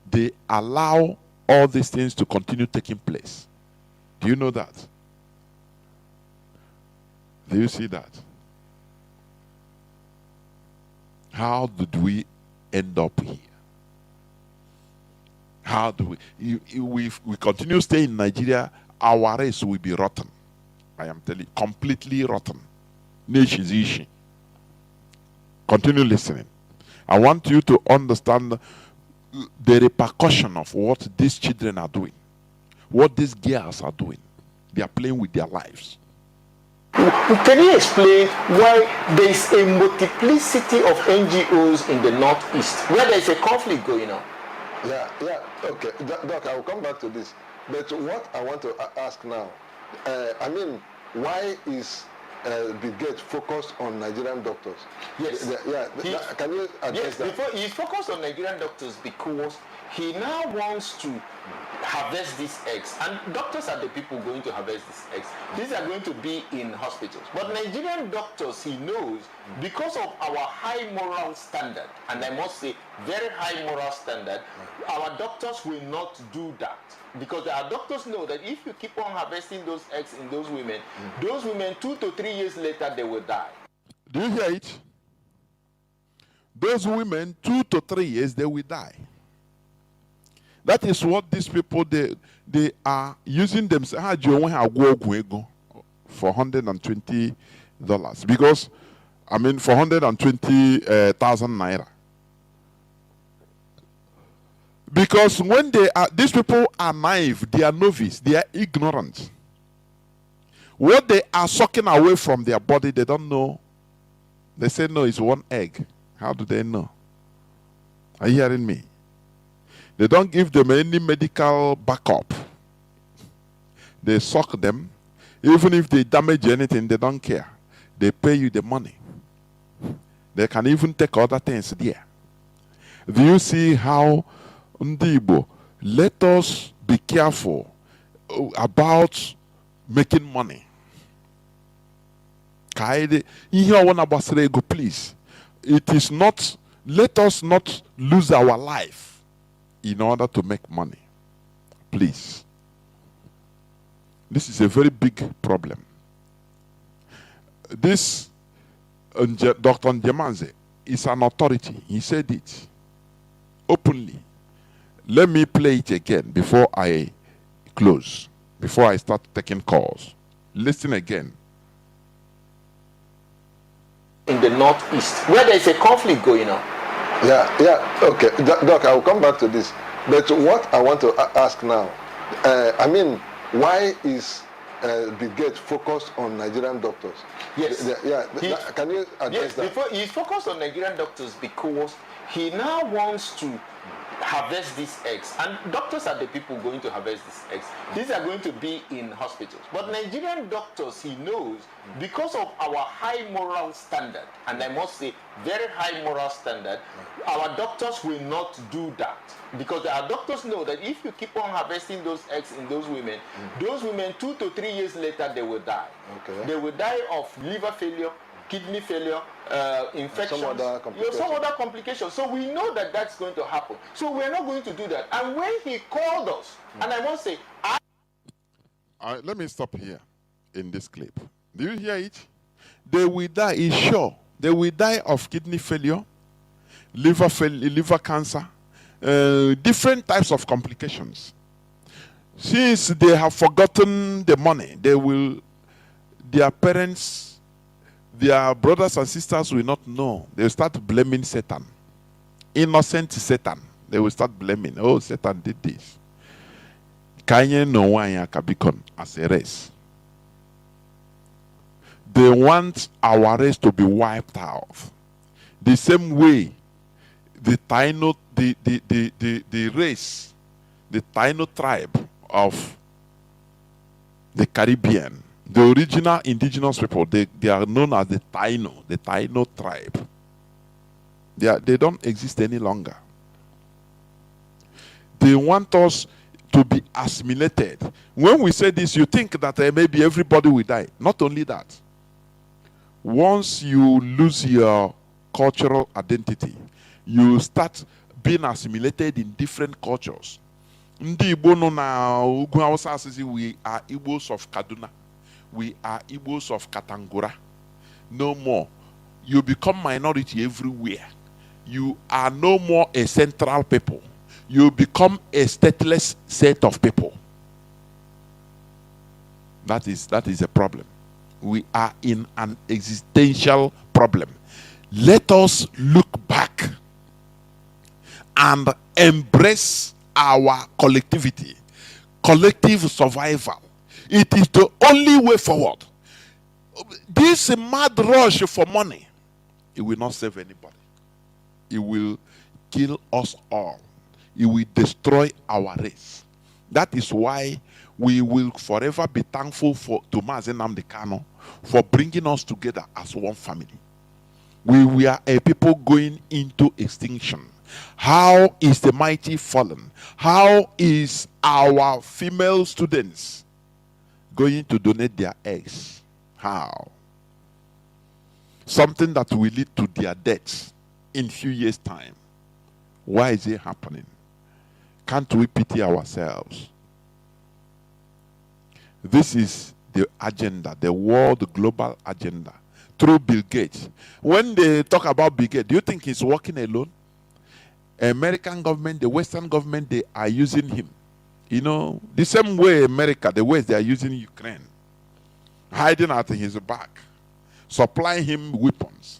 They allow all these things to continue taking place. Do you know that? Do you see that? How did we end up here? How do we continue staying in Nigeria, our race will be rotten. I am telling you, completely rotten. Nation. Continue listening. I want you to understand the repercussion of what these children are doing, what these girls are doing. They are playing with their lives. Can you explain why there is a multiplicity of NGOs in the Northeast where there is a conflict going on? Okay. Doc, I will come back to this. But what I want to ask now, I mean, why is Bill Gates focused on Nigerian doctors? Yes. Can you address that? Before he's focused on Nigerian doctors because he now wants to harvest these eggs, and doctors are the people going to harvest these eggs. These are going to be in hospitals. But Nigerian doctors, he knows, because of our high moral standard, and I must say very high moral standard, our doctors will not do that. Because our doctors know that if you keep on harvesting those eggs in those women 2 to 3 years later, they will die. Do you hear it? Those women, 2 to 3 years, they will die. That is what these people, they are using themselves for $120. Because, I mean, for 120,000 naira. Because when these people are naive, they are novice, they are ignorant. What they are sucking away from their body, they don't know. They say, no, it's one egg. How do they know? Are you hearing me? They don't give them any medical backup. They suck them. Even if they damage anything, they don't care. They pay you the money. They can even take other things there. Do you see how Igbo, let us be careful about making money. Please. It is not, let us not lose our life in order to make money. Please. This is a very big problem. This Dr. Njemanze is an authority. He said it openly. Let me play it again before I close, before I start taking calls. Listen again. In the Northeast, where there is a conflict going on. Okay. Doc, I will come back to this. But what I want to ask now, I mean, why is Bill Gates focused on Nigerian doctors? Yes. Can you address that? He's focused on Nigerian doctors because he now wants to harvest these eggs, and doctors are the people going to harvest these eggs. These are going to be in hospitals. But Nigerian doctors, he knows, because of our high moral standard, and I must say very high moral standard, our doctors will not do that. Because our doctors know that if you keep on harvesting those eggs in those women 2 to 3 years later, they will die. Okay. They will die of liver failure, kidney failure, infections, some other complications. So we know that that's going to happen. So we're not going to do that. And when he called us, and I must say, let me stop here in this clip. Do you hear it? They will die, is sure. They will die of kidney failure, liver cancer, different types of complications. Since they have forgotten the money, their parents, their brothers and sisters will not know. They will start blaming Satan. Innocent Satan. They will start blaming. Oh, Satan did this. Kanye no one kabikon as a race. They want our race to be wiped out. The same way the Taino, the race, the Taino tribe of the Caribbean, the original indigenous people, they are known as the Taino tribe. They don't exist any longer. They want us to be assimilated. When we say this, you think that maybe everybody will die. Not only that. Once you lose your cultural identity, you start being assimilated in different cultures. We are Igbos of Kaduna. We are Igbos of Katangura. No more. You become minority everywhere. You are no more a central people. You become a stateless set of people. That is a problem. We are in an existential problem. Let us look back and embrace our collectivity, collective survival. It is the only way forward. this mad rush for money, it will not save anybody. It will kill us all. It will destroy our race. That is why we will forever be thankful to Mazi Nnamdi Kanu for bringing us together as one family. We were a people going into extinction. How is the mighty fallen? How is our female students going to donate their eggs? How? Something that will lead to their deaths in few years' time. Why is it happening? Can't we pity ourselves? This is the agenda, the world global agenda, through Bill Gates. When they talk about Bill Gates, do you think he's working alone? American government, the Western government, they are using him. You know, the same way America, the West, they are using Ukraine, hiding at his back, supplying him weapons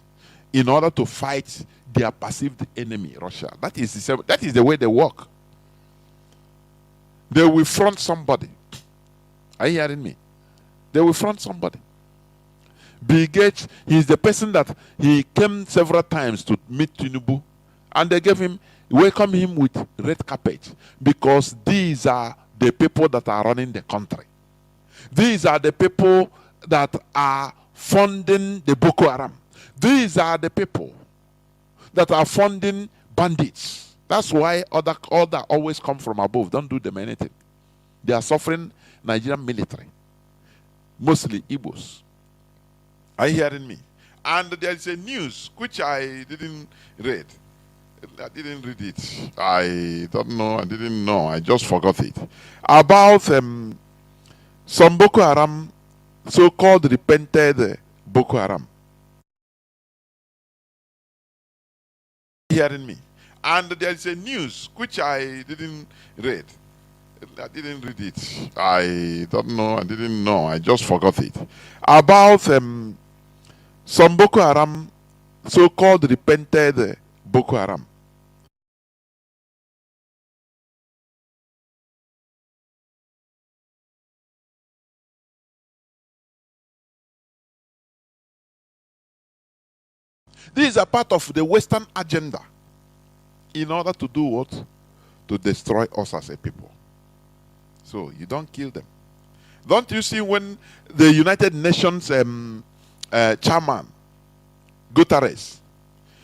in order to fight their perceived enemy, Russia. That is the way they work. They will front somebody. Are you hearing me? They will front somebody. Bill Gates, he's the person that he came several times to meet Chinedu, and they welcome him with red carpet, because these are the people that are running the country. These are the people that are funding the Boko Haram. These are the people that are funding bandits. That's why other always come from above. Don't do them anything. They are suffering Nigerian military, mostly Igbos. Are you hearing me? And there is a news which I didn't read. I didn't read it. I don't know. I didn't know. I just forgot it. About some Boko Haram, so-called repented Boko Haram. Are you hearing me? And there is a news which I didn't read. I didn't read it. I don't know. I didn't know. I just forgot it. About some Boko Haram, so-called repented Boko Haram. These are part of the Western agenda in order to do what? To destroy us as a people. So you don't kill them. Don't you see when the United Nations chairman, Guterres,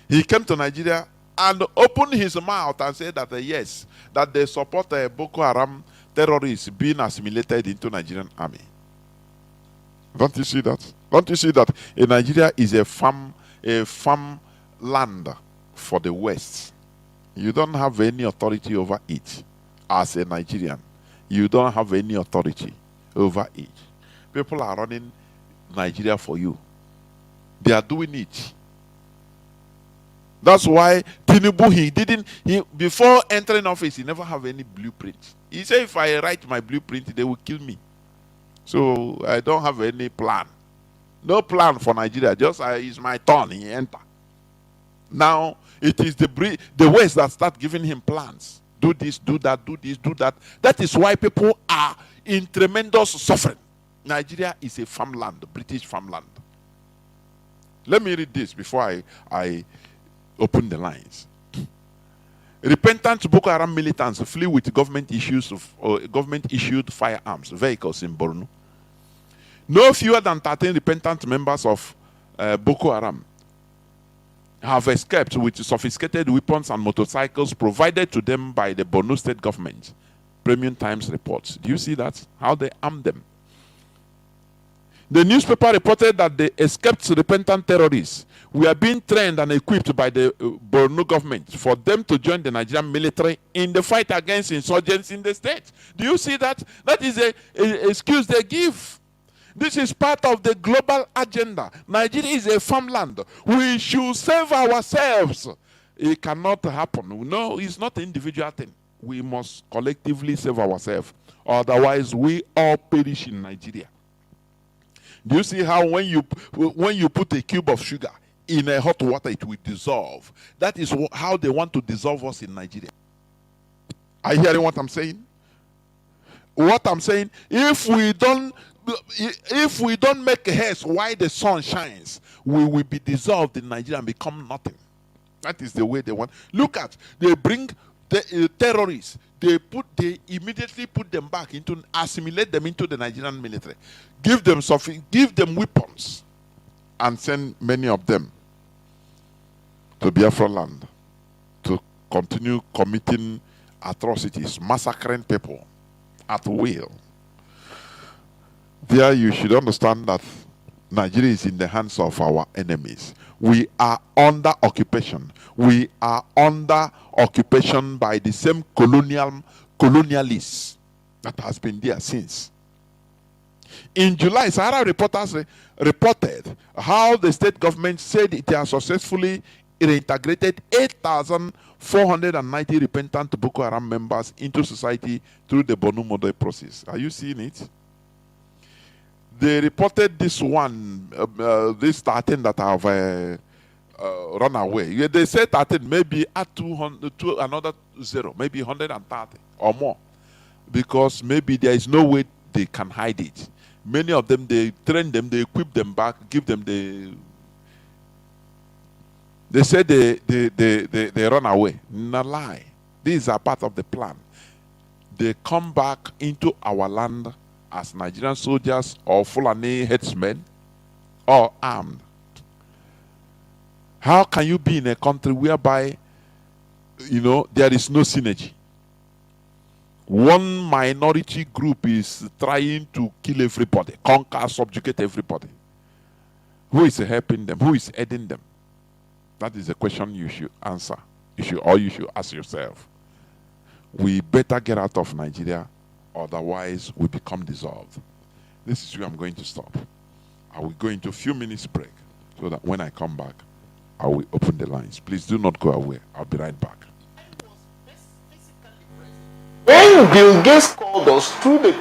he came to Nigeria and opened his mouth and said that yes, that they support Boko Haram terrorists being assimilated into Nigerian army. Don't you see that? Don't you see that Nigeria is a farm land for the West? You don't have any authority over it as a Nigerian. You don't have any authority over it. People are running Nigeria for you. They are doing it. That's why Chinedu, before entering office, he never have any blueprint. He said, if I write my blueprint, they will kill me. So I don't have any plan. No plan for Nigeria. Just it's my turn. He enter. Now it is the West that start giving him plans. Do this, do that, do this, do that. That is why people are in tremendous suffering. Nigeria is a farmland, British farmland. Let me read this before I open the lines. Repentant Boko Haram militants flee with government-issued firearms, vehicles in Borno. No fewer than 13 repentant members of Boko Haram have escaped with sophisticated weapons and motorcycles provided to them by the Borno state government. Premium Times reports. Do you see that? How they arm them. The newspaper reported that the escaped repentant terrorists were being trained and equipped by the Borno government for them to join the Nigerian military in the fight against insurgents in the state. Do you see that? That is an excuse they give. This is part of the global agenda. Nigeria is a farmland. We should save ourselves. It cannot happen. No, it's not an individual thing. We must collectively save ourselves. Otherwise, we all perish in Nigeria. Do you see how when you put a cube of sugar in a hot water, it will dissolve? That is how they want to dissolve us in Nigeria. Are you hearing what I'm saying? What I'm saying, if we don't if we don't make haste while the sun shines, we will be dissolved in Nigeria and become nothing. That is the way they want. Look at, they bring the terrorists. They immediately put them back into, assimilate them into the Nigerian military, give them something, give them weapons, and send many of them to Biafra land to continue committing atrocities, massacring people at will. There you should understand that Nigeria is in the hands of our enemies. We are under occupation. We are under occupation by the same colonialists that has been there since. In July, Sahara reporters reported how the state government said it has successfully reintegrated 8,490 repentant Boko Haram members into society through the Bonu model process. Are you seeing it? They reported this one, this 13 that have run away. They said 13, maybe add 200 to another 0, maybe 130 or more, because maybe there is no way they can hide it. Many of them, they train them, they equip them back, give them the. They say they run away. No lie. These are part of the plan. They come back into our land as Nigerian soldiers or Fulani headsmen or armed. How can you be in a country whereby, you know, there is no synergy? One minority group is trying to kill everybody, conquer, subjugate everybody. Who is helping them? Who is aiding them? That is a question you should answer. You should ask yourself. We better get out of Nigeria, otherwise we become dissolved. This is where I'm going to stop. I will go into a few minutes break so that when I come back, I will open the lines. Please do not go away. I'll be right back. When Bill Gates called us through the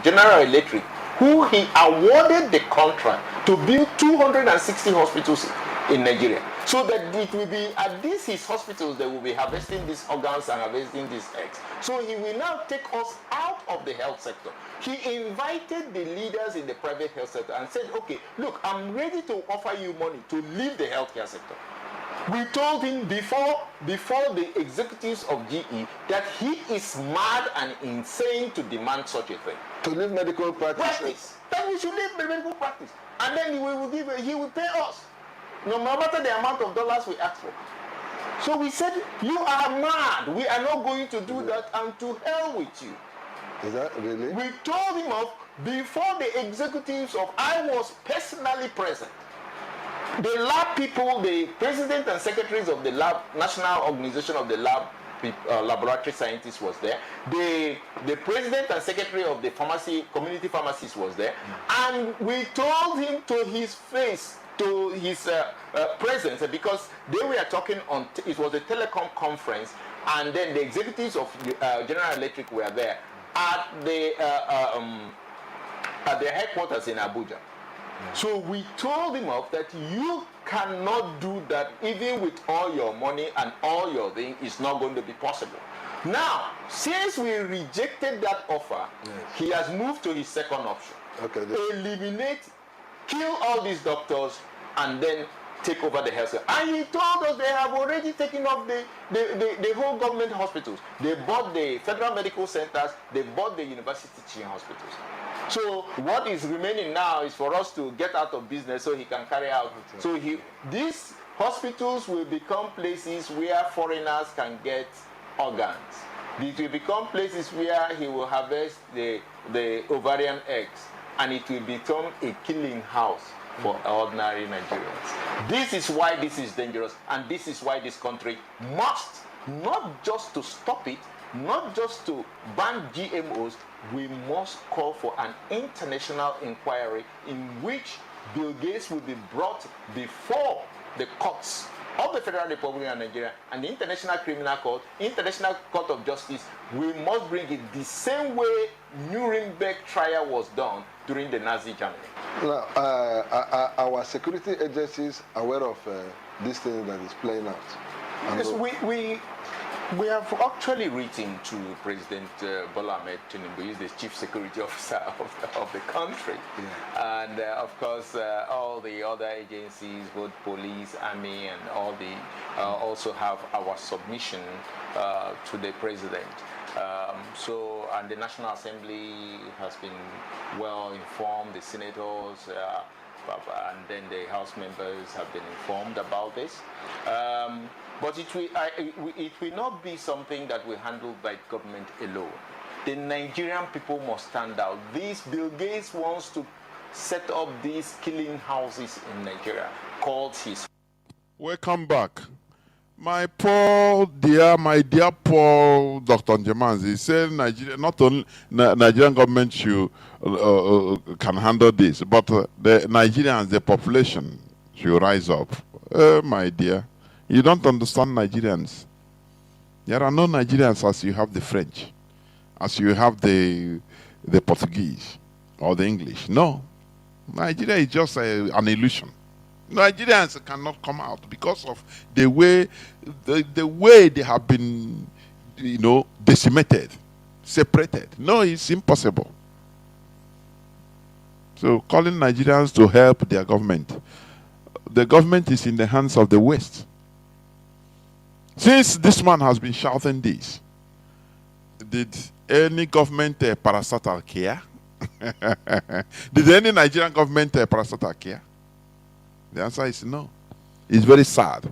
General Electric, who he awarded the contract to build 260 hospitals in Nigeria, so that it will be at these his hospitals they will be harvesting these organs and harvesting these eggs. So he will now take us out of the health sector. He invited the leaders in the private health sector and said, okay, look, I'm ready to offer you money to leave the healthcare sector. We told him before the executives of GE that he is mad and insane to demand such a thing. To leave medical practice. That we should leave the medical practice. And then he will pay us, no matter the amount of dollars we ask for. So we said, you are mad. We are not going to do that, and to hell with you. Is that really? We told him off before the executives of, I was personally present. The lab people, the president and secretaries of the lab, National Organization of the Lab, laboratory scientists was there. The president and secretary of the pharmacy, community pharmacies was there. And we told him to his face, to his presence, because they were talking on, it was a telecom conference, and then the executives of General Electric were there at their headquarters in Abuja. So we told him off that you cannot do that, even with all your money and all your thing, is not going to be possible. Now, since we rejected that offer, he has moved to his second option. Okay. Eliminate, kill all these doctors, and then take over the health care. And he told us they have already taken off the whole government hospitals. They bought the federal medical centers, they bought the university teaching hospitals. So what is remaining now is for us to get out of business so he can carry out. So these hospitals will become places where foreigners can get organs. It will become places where he will harvest the ovarian eggs, and it will become a killing house for ordinary Nigerians. This is why this is dangerous, and this is why this country must, not just to stop it, not just to ban GMOs, we must call for an international inquiry in which Bill Gates will be brought before the courts of the Federal Republic of Nigeria and the International Criminal Court, International Court of Justice. We must bring it the same way Nuremberg trial was done during the Nazi Germany. Now, are our security agencies aware of this thing that is playing out? Yes, We have actually written to President Bola Ahmed Tinubu, who is the Chief Security Officer of the country. Yeah. And of course, all the other agencies, both police, army, and all the also have our submission to the President. And the National Assembly has been well informed, the senators, and then the House members have been informed about this. But it will not be something that will be handled by government alone. The Nigerian people must stand out. Bill Gates wants to set up these killing houses in Nigeria called his. Welcome back. My dear Paul, Dr. Njemazi said Nigeria, not only Nigerian government should can handle this, but the Nigerians, the population, should rise up. My dear, you don't understand Nigerians. There are no Nigerians as you have the French, as you have the Portuguese or the English. No, Nigeria is just an illusion. Nigerians cannot come out because of the way they have been, decimated, separated. No, it's impossible. So calling Nigerians to help their government. The government is in the hands of the West. Since this man has been shouting this, did any government parastatal care? Did any Nigerian government parastatal care? The answer is no. It's very sad.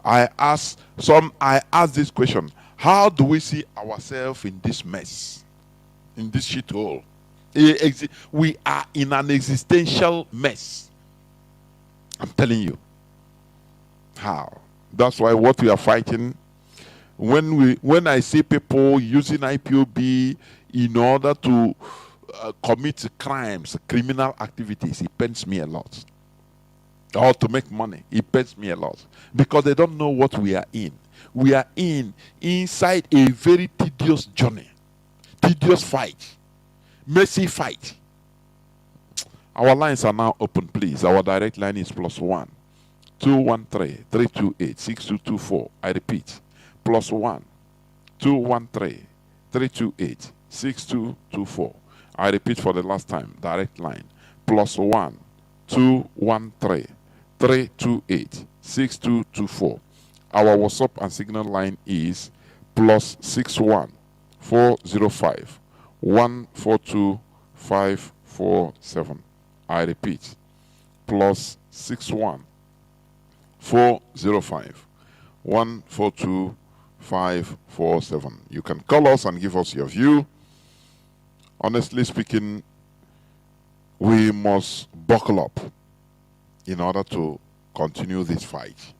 I ask this question: how do we see ourselves in this mess, in this shithole? We are in an existential mess. I'm telling you. How? That's why what we are fighting. When I see people using IPOB in order to commit crimes, criminal activities, it pains me a lot. Or to make money, it pains me a lot, because they don't know what we are in. We are inside a very tedious journey, tedious fight, messy fight. Our lines are now open, please. Our direct line is +1 213 328 6224. I repeat, +1 213 328 6224. I repeat for the last time, direct line +1 213 328 6224. Our WhatsApp and Signal line is +61 405 142 547. I repeat, +61 405 142 547. You can call us and give us your view. Honestly speaking, we must buckle up in order to continue this fight.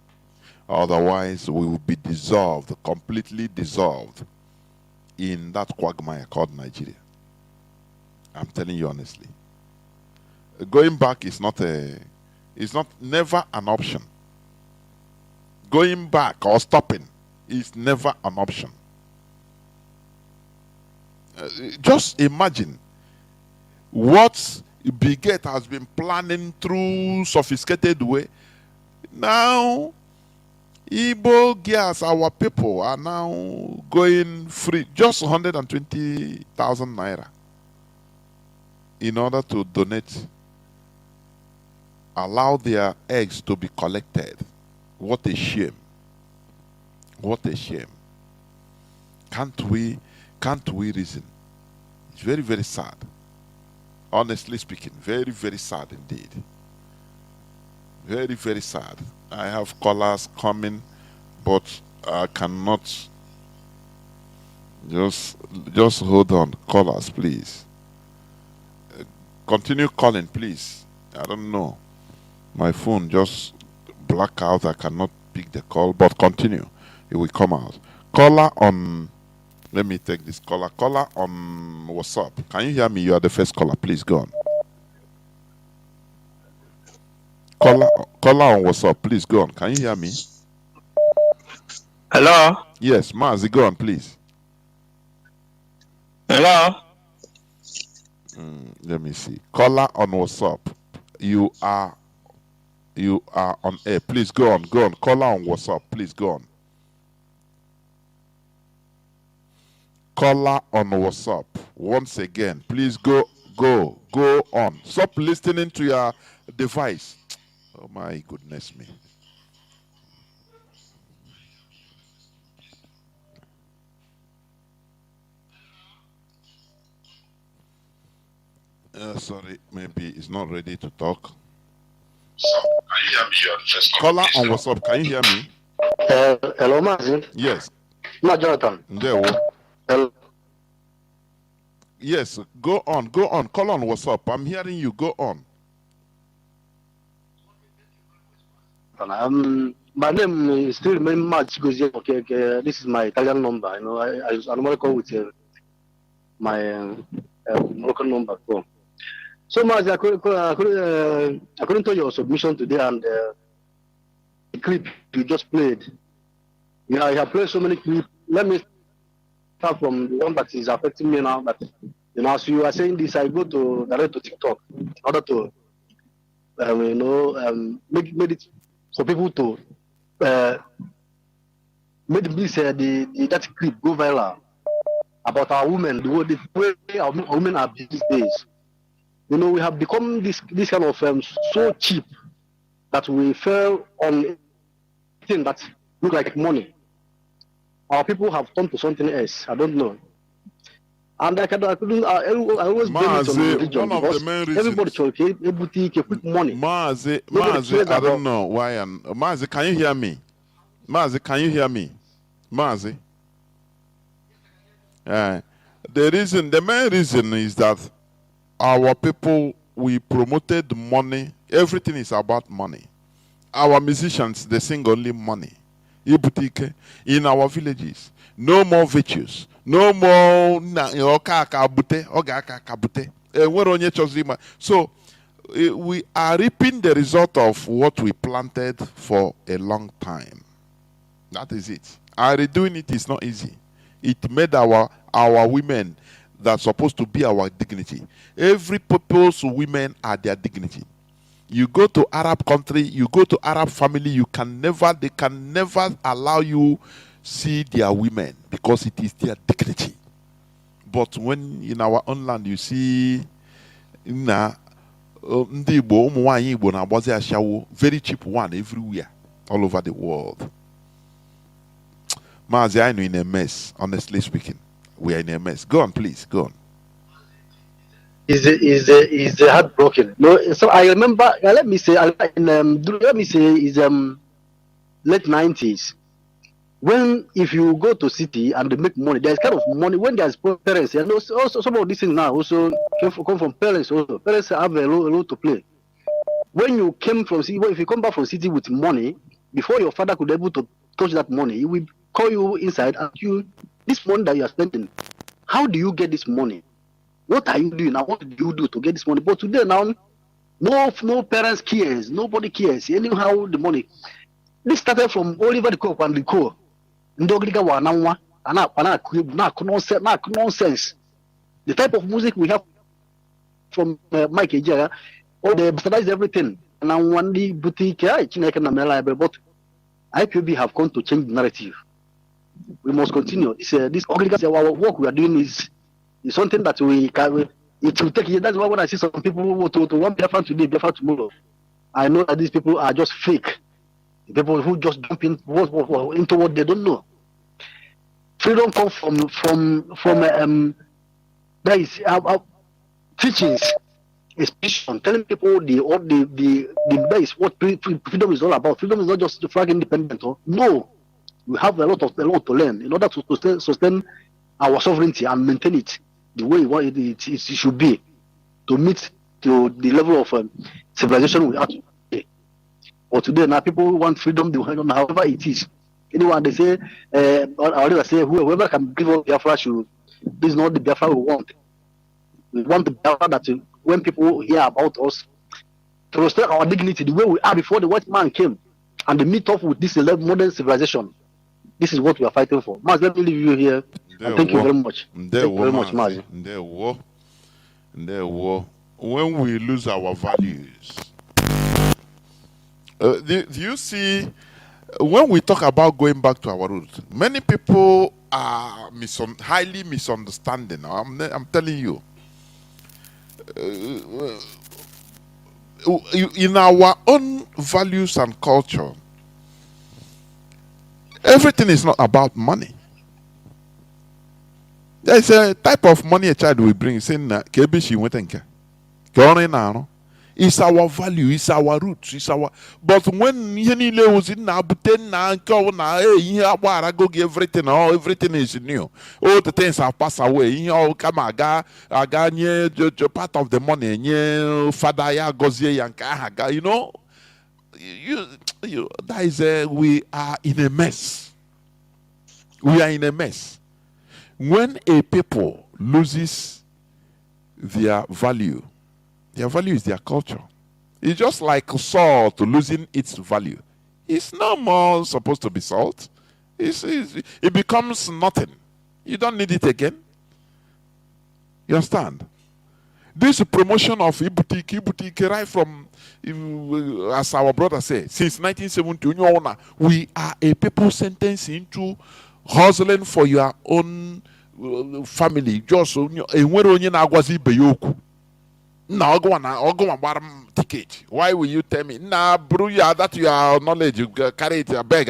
Otherwise, we will be dissolved, completely dissolved in that quagmire called Nigeria. I'm telling you honestly. Going back is never an option. Going back or stopping is never an option. Just imagine what Brigade has been planning through sophisticated way. Now, Igbo girls, our people, are now going free, just 120,000 naira, in order to donate, allow their eggs to be collected. What a shame. What a shame. Can't we reason? It's very, very sad. Honestly speaking, very, very sad indeed. Very, very sad. I have callers coming, but I cannot. Just hold on. Callers, please. Continue calling, please. I don't know. My phone just black out. I cannot pick the call, but continue. It will come out. Caller on. Let me take this caller. Caller on WhatsApp. Can you hear me? You are the first caller. Please go on. Caller on WhatsApp. Please go on. Can you hear me? Hello? Yes, Mazi, go on, please. Hello? Let me see. Caller on WhatsApp. You are on air. Please go on. Go on. Caller on WhatsApp. Please go on. Caller on WhatsApp. Once again, please go on. Stop listening to your device. Oh my goodness me. Sorry, maybe it's not ready to talk. Can you hear me? Caller on WhatsApp, can you hear me? Hello, Mazi. Yes. No, Jonathan. There. Hello. Yes, go on. Call on WhatsApp. I'm hearing you. Go on. My name is still remain much because okay, this is my Italian number. You know, I normally call with my local number. So much according to your submission today and the clip you just played. Yeah, I have played so many clips. Let me start from the one that is affecting me now. That you know, as you are saying this, I go to direct to TikTok in order to make it for people to make this that clip go viral about our women, the way our women are these days. You know, we have become this kind of so cheap that we fell on thing that look like money. Our people have turned to something else. I don't know. And I always blame it on religion one of the main reasons. Everybody should able to take quick money. Mazi, I don't know why. Mazi, can you hear me? Mazi, can you hear me? Mazi. The main reason is that our people, we promoted money. Everything is about money. Our musicians, they sing only money. In our villages, no more virtues, no more so we are reaping the result of what we planted for a long time. That is it. Redoing it is not easy. It made our women that's supposed to be our dignity. Every people's women are their dignity. You go to Arab country, you go to Arab family, they can never allow you see their women because it is their dignity. But when in our own land you see very cheap one everywhere, all over the world. Mazi, I know in a mess, honestly speaking. We are in a mess. Go on, please, go on. Is heartbroken. No, so I remember. Let me say, is late 90s. When if you go to city and they make money, there's kind of money when there's parents. And also some of these things now also come from parents. Also, parents have a role to play. When you came from city, if you come back from city with money, before your father could be able to touch that money, he will call you inside and you this money that you are spending. How do you get this money? What are you doing now? What do you do to get this money? But today now, no parents cares. Nobody cares. Anyhow, the money. This started from Oliver the Coke and the Co. Nonsense. The type of music we have from Mike Ejera, they bastardize everything. And now one day boutique, but IPOB have come to change the narrative. We must continue. This our work we are doing is something that it will take. That's why when I see some people who to one Biafra today, Biafra tomorrow, I know that these people are just fake. People who just jump into what they don't know. Freedom comes from there is teachings, expression, telling people the base what freedom is all about. Freedom is not just to flag independent. No, we have a lot to learn in order to sustain our sovereignty and maintain it the way it should be to meet to the level of civilization we are today. Or today now people want freedom, however it is. Anyone they say, or say whoever can give up Biafra should. This is not the Biafra we want. We want the Biafra that when people hear about us, to restore our dignity the way we are before the white man came, and to meet up with this modern civilization. This is what we are fighting for. Maz, let me leave you here. And thank you very much. Thank you very much, Mazi. When we lose our values, do you see, when we talk about going back to our roots, many people are highly misunderstanding. I'm telling you. In our own values and culture, everything is not about money. There is a type of money a child will bring, saying that it's our value, it's our roots, it's our. But when any was in everything, everything is new. All the things have passed away. You come aga part of the money, father ya gozie yanka, that is we are in a mess. We are in a mess. When a people loses their value is their culture. It's just like salt losing its value. It's no more supposed to be salt. It becomes nothing. You don't need it again. You understand? This promotion of Ibutik, right from, as our brother said, since 1970, we are a people sentenced into hustling for your own family. Just now go on bottom ticket. Why will you tell me? Nah, bro, that your knowledge, you carry it. I beg.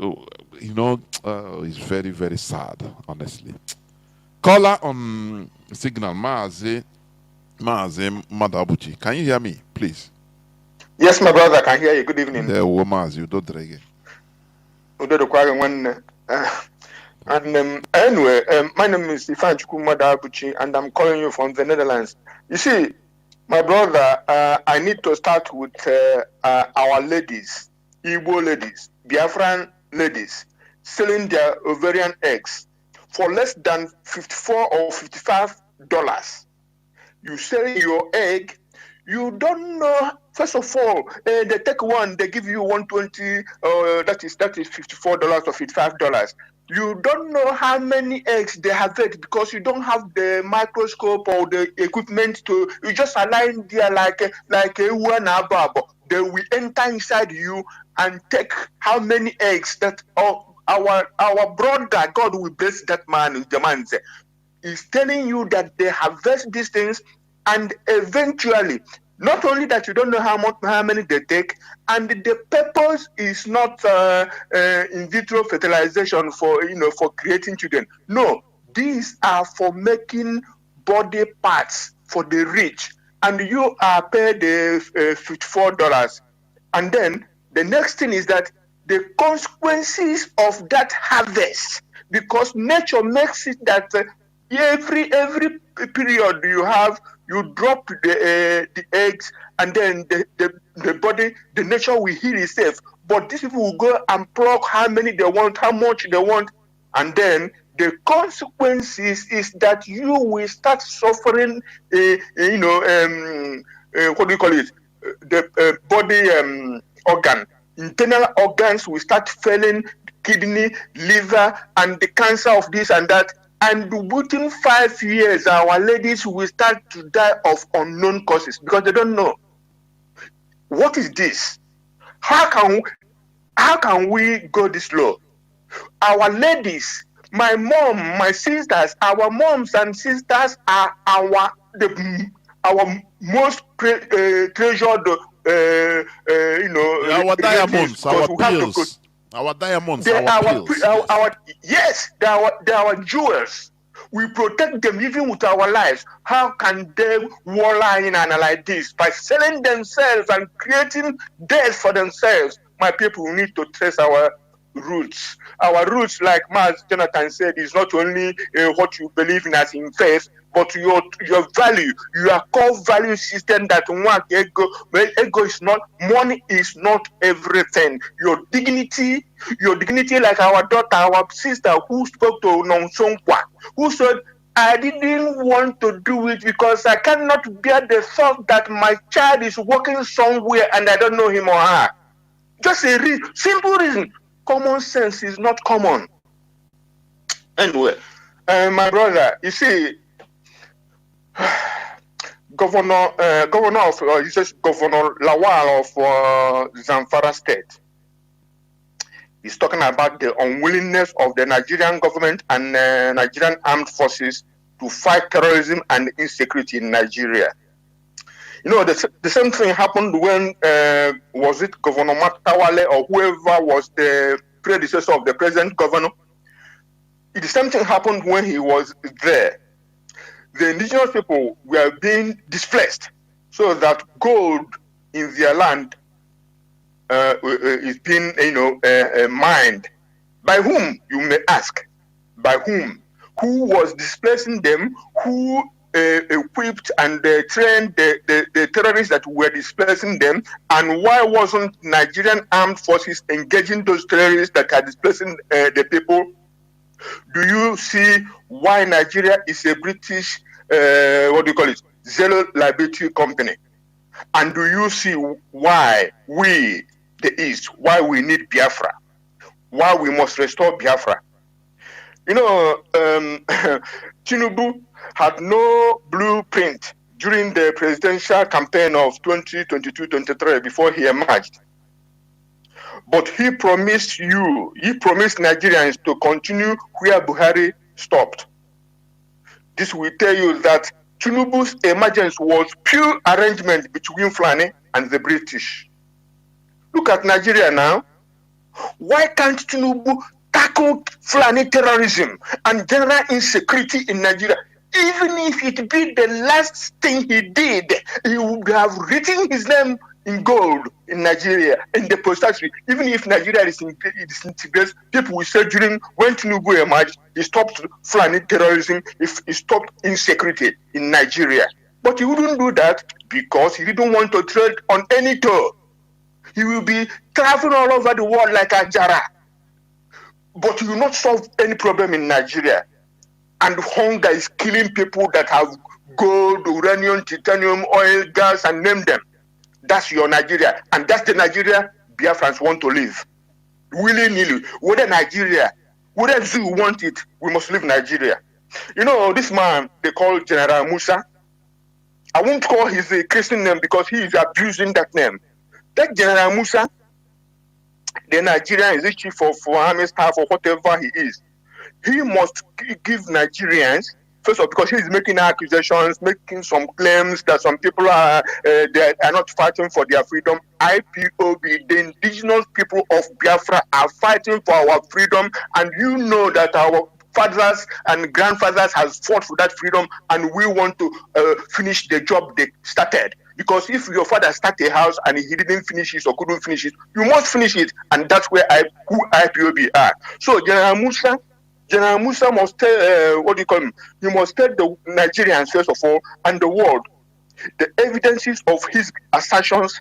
It's very, very sad, honestly. Caller on signal, Mazi Madabuchi. Can you hear me, please? Yes, my brother, I can hear you. Good evening. There, Mazi, you don't drag it. Anyway, my name is Ifan Madabuchi, and I'm calling you from the Netherlands. You see, my brother, I need to start with our ladies, Igbo ladies, Biafran ladies, selling their ovarian eggs for less than $54 or $55. You sell your egg, you don't know. First of all, they take one, they give you 120. That is $54 or $55. You don't know how many eggs they have had because you don't have the microscope or the equipment to. You just align there like a one abab. They will enter inside you and take how many eggs that our brother, God will bless that man. The man is telling you that they harvest these things, and eventually, not only that you don't know how many they take, and the purpose is not in vitro fertilization for creating children. No, these are for making body parts for the rich, and you are paid $54. And then the next thing is that the consequences of that harvest, because nature makes it that every period you drop the eggs, and then the body, the nature will heal itself. But these people will go and pluck how many they want, how much they want, and then the consequences is that you will start suffering what do you call it? The body organ. Internal organs will start failing, kidney, liver, and the cancer of this and that. And within 5 years, our ladies will start to die of unknown causes because they don't know. What is this? How can we go this low? Our ladies, my mom, my sisters, our moms and sisters are our most treasured. Our diamonds, our pills. Our diamonds, our pills. Yes, they are our jewels. We protect them even with our lives. How can they wallow in and like this by selling themselves and creating death for themselves? My people need to trace our roots. Our roots, like Jonathan said, is not only what you believe in as in faith, but your value, your core value system. That one ego is not, money is not everything. Your dignity, like our daughter, our sister who spoke to Nonsonkwa, who said, I didn't want to do it because I cannot bear the thought that my child is working somewhere and I don't know him or her. Just a simple reason. Common sense is not common. Anyway, my brother, you see, Governor Lawal of Zamfara State, He's talking about the unwillingness of the Nigerian government and Nigerian armed forces to fight terrorism and insecurity in Nigeria. You know, the same thing happened when, was it Governor Matawale or whoever was the predecessor of the present governor? The same thing happened when he was there. The indigenous people were being displaced so that gold in their land is being, mined. By whom, you may ask? By whom? Who was displacing them? Who equipped and trained the terrorists that were displacing them? And why wasn't Nigerian armed forces engaging those terrorists that are displacing the people? Do you see why Nigeria is a British, zero liability company? And do you see why we, the East, why we need Biafra? Why we must restore Biafra? You know, Chinedu had no blueprint during the presidential campaign of 2022-23 before he emerged. But he promised Nigerians to continue where Buhari stopped. This will tell you that Tinubu's emergence was pure arrangement between Fulani and the British. Look at Nigeria now. Why can't Tinubu tackle Fulani terrorism and general insecurity in Nigeria? Even if it be the last thing he did, he would have written his name in gold in Nigeria, in the post-history. Even if Nigeria is disintegrated, people will say when Tinubu emerged, he stopped Fulani terrorism, he stopped insecurity in Nigeria. But he wouldn't do that because he didn't want to tread on any toe. He will be traveling all over the world like a Jara. But he will not solve any problem in Nigeria. And hunger is killing people that have gold, uranium, titanium, oil, gas, and name them. That's your Nigeria. And that's the Nigeria Biafrans want to live. Willy-nilly. Whether you want it, we must leave Nigeria. You know, this man, they call General Musa. I won't call his Christian name because he is abusing that name. That General Musa, the Nigerian is the chief of army staff or whatever he is. He must give Nigerians, first of all, because he's making accusations, making some claims that some people are not fighting for their freedom. IPOB, the indigenous people of Biafra, are fighting for our freedom, and you know that our fathers and grandfathers have fought for that freedom, and we want to finish the job they started. Because if your father started a house and he didn't finish it or couldn't finish it, you must finish it, and that's where who IPOB are. So General Musa must tell, he must tell the Nigerians, first of all, and the world, the evidences of his assertions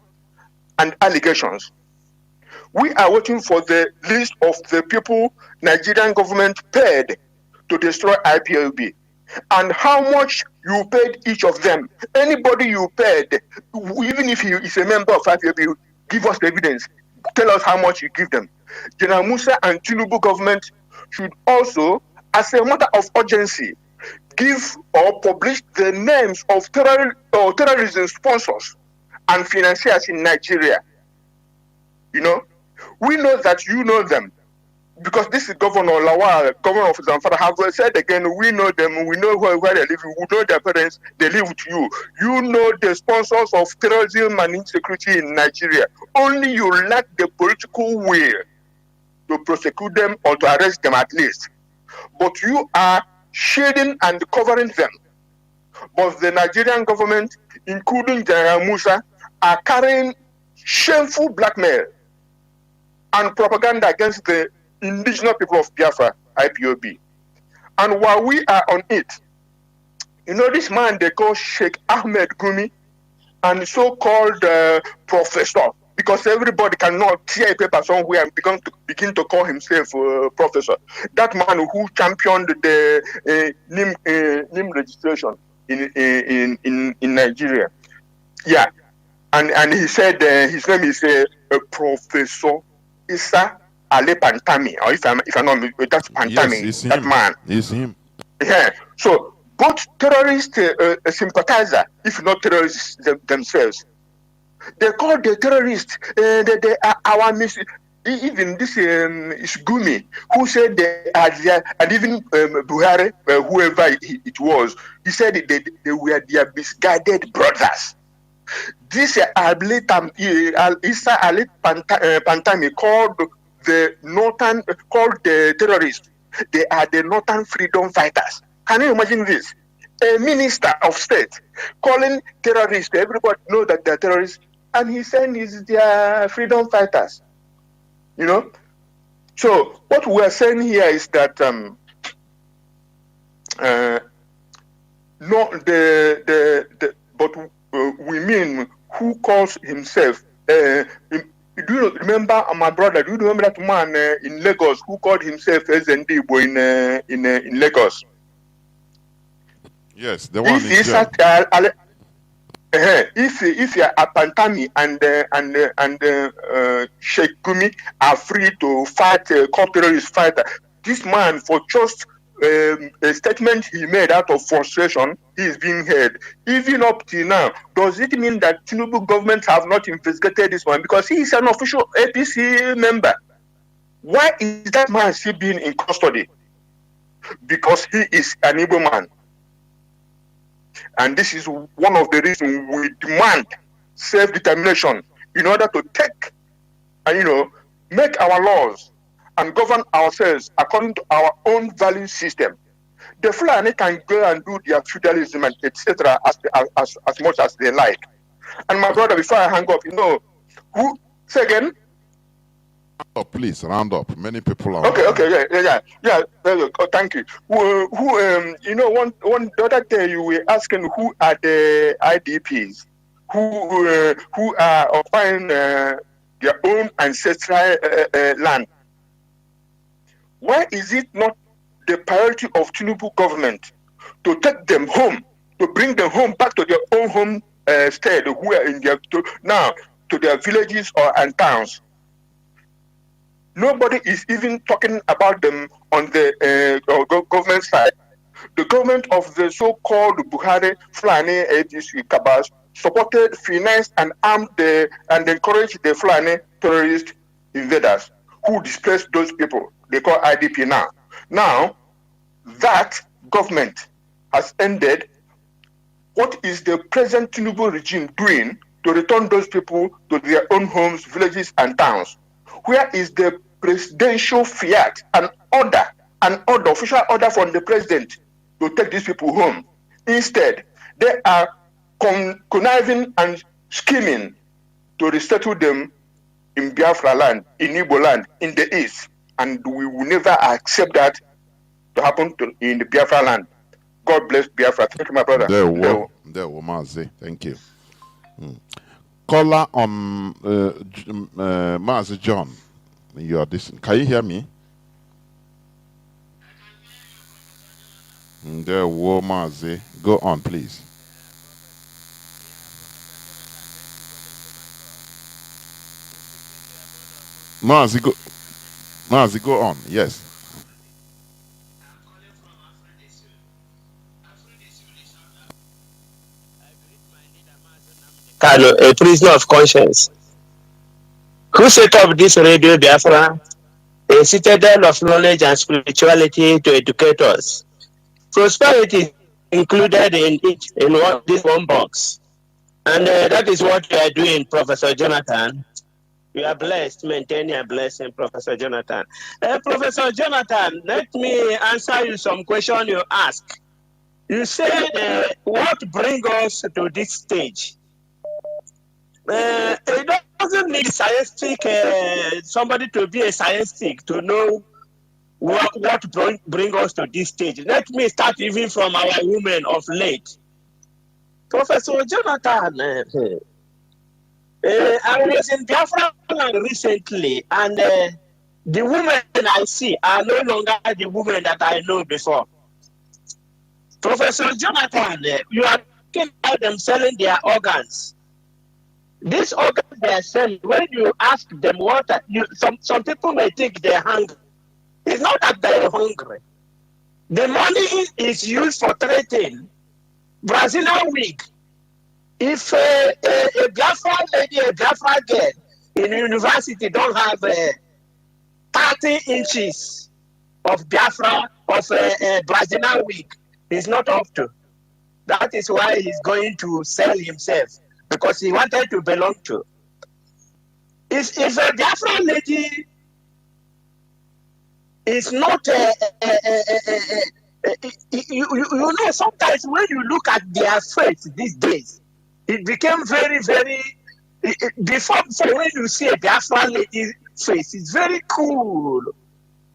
and allegations. We are waiting for the list of the people Nigerian government paid to destroy IPOB, and how much you paid each of them. Anybody you paid, even if he is a member of IPOB, give us the evidence. Tell us how much you give them. General Musa and Tinubu government should also, as a matter of urgency, give or publish the names of terrorism sponsors and financiers in Nigeria. You know, we know that you know them, because this is Governor Lawal, Governor of Zamfara, have said again, we know them, we know where they live, we know their parents, they live with you. You know the sponsors of terrorism and insecurity in Nigeria. Only you lack the political will to prosecute them or to arrest them at least. But you are shading and covering them. But the Nigerian government, including General Musa, are carrying shameful blackmail and propaganda against the indigenous people of Biafra, IPOB. And while we are on it, you know, this man they call Sheikh Ahmed Gumi and so-called professor, because everybody cannot tear a paper somewhere and begin to call himself professor. That man who championed the NIM registration in Nigeria. Yeah. And he said his name is Professor Issa Ale Pantami, or if I'm not, that's Pantami, yes, that him. man. It's him. Yeah. So both terrorist sympathizer, if not terrorists themselves, they call the terrorists. They are our even this is Gumi, who said they are there, and even Buhari, whoever it was, he said they were their misguided brothers. This Issa Ali Pantami called the terrorists. They are the Northern freedom fighters. Can you imagine this? A minister of state calling terrorists. Everybody know that they're terrorists, and he said is their freedom fighters. You know. So what we are saying here is that we mean who calls himself. Do you remember my brother? Do you remember that man in Lagos who called himself SND in Lagos? Yes, the one in jail. If Apantami and Sheikh Gumi are free to fight terrorist fighter, this man, for just a statement he made out of frustration, he is being held. Even up till now, does it mean that Tinubu government have not investigated this one? Because he is an official APC member. Why is that man still being in custody? Because he is an Igbo man. And this is one of the reasons we demand self-determination in order to take and, make our laws and govern ourselves according to our own value system. The Fulani can go and do their feudalism and etc. as much as they like. And my brother, before I hang up, who say again? Oh, please round up. Many people are. Okay, yeah. Oh, thank you. One the other day you were asking who are the IDPs who are occupying their own ancestral land. Why is it not the priority of Tinubu government to take them home, to bring them home back to their own home state, who are in their to their villages and towns? Nobody is even talking about them on the government side. The government of the so-called Buhari, Fulani, APC, Kabas supported, financed, and armed and encouraged the Fulani terrorist invaders who displaced those people. They call IDP now. Now, that government has ended. What is the present Tinubu regime doing to return those people to their own homes, villages, and towns? Where is the presidential fiat, an official order from the president to take these people home? Instead, they are conniving and scheming to resettle them in Biafra land, in Igbo land, in the east. And we will never accept that to happen in the Biafra land. God bless Biafra. Thank you, my brother. There were Mazi. Thank you. Caller on Mazi John. You are listening. Can you hear me? There were Mazi. Go on, please. Mazi, go on. Yes. Kano, a prisoner of conscience, who set up this Radio Biafra, a citadel of knowledge and spirituality to educate us. Prosperity included in it, in this one box. And that is what we are doing, Professor Jonathan. You are blessed, maintain your blessing, Professor Jonathan. Professor Jonathan, let me answer you some question you asked. You said, what brings us to this stage? It doesn't need somebody to be a scientific to know what bring us to this stage. Let me start even from our women of late. Professor Jonathan, I was in Biafra recently, and the women I see are no longer the women that I know before. Professor Jonathan, you are talking about them selling their organs. These organs they are selling, when you ask them what, some people may think they're hungry. It's not that they're hungry. The money is used for trading Brazilian wig. If a Biafra lady, a Biafra girl in university don't have 30 inches of Biafra, of Brazilian wig, he's not up to. That is why he's going to sell himself, because he wanted to belong to. If a Biafra lady is not, you know, sometimes when you look at their face these days, it became very, very, before when you see a Biafra lady face, it's very cool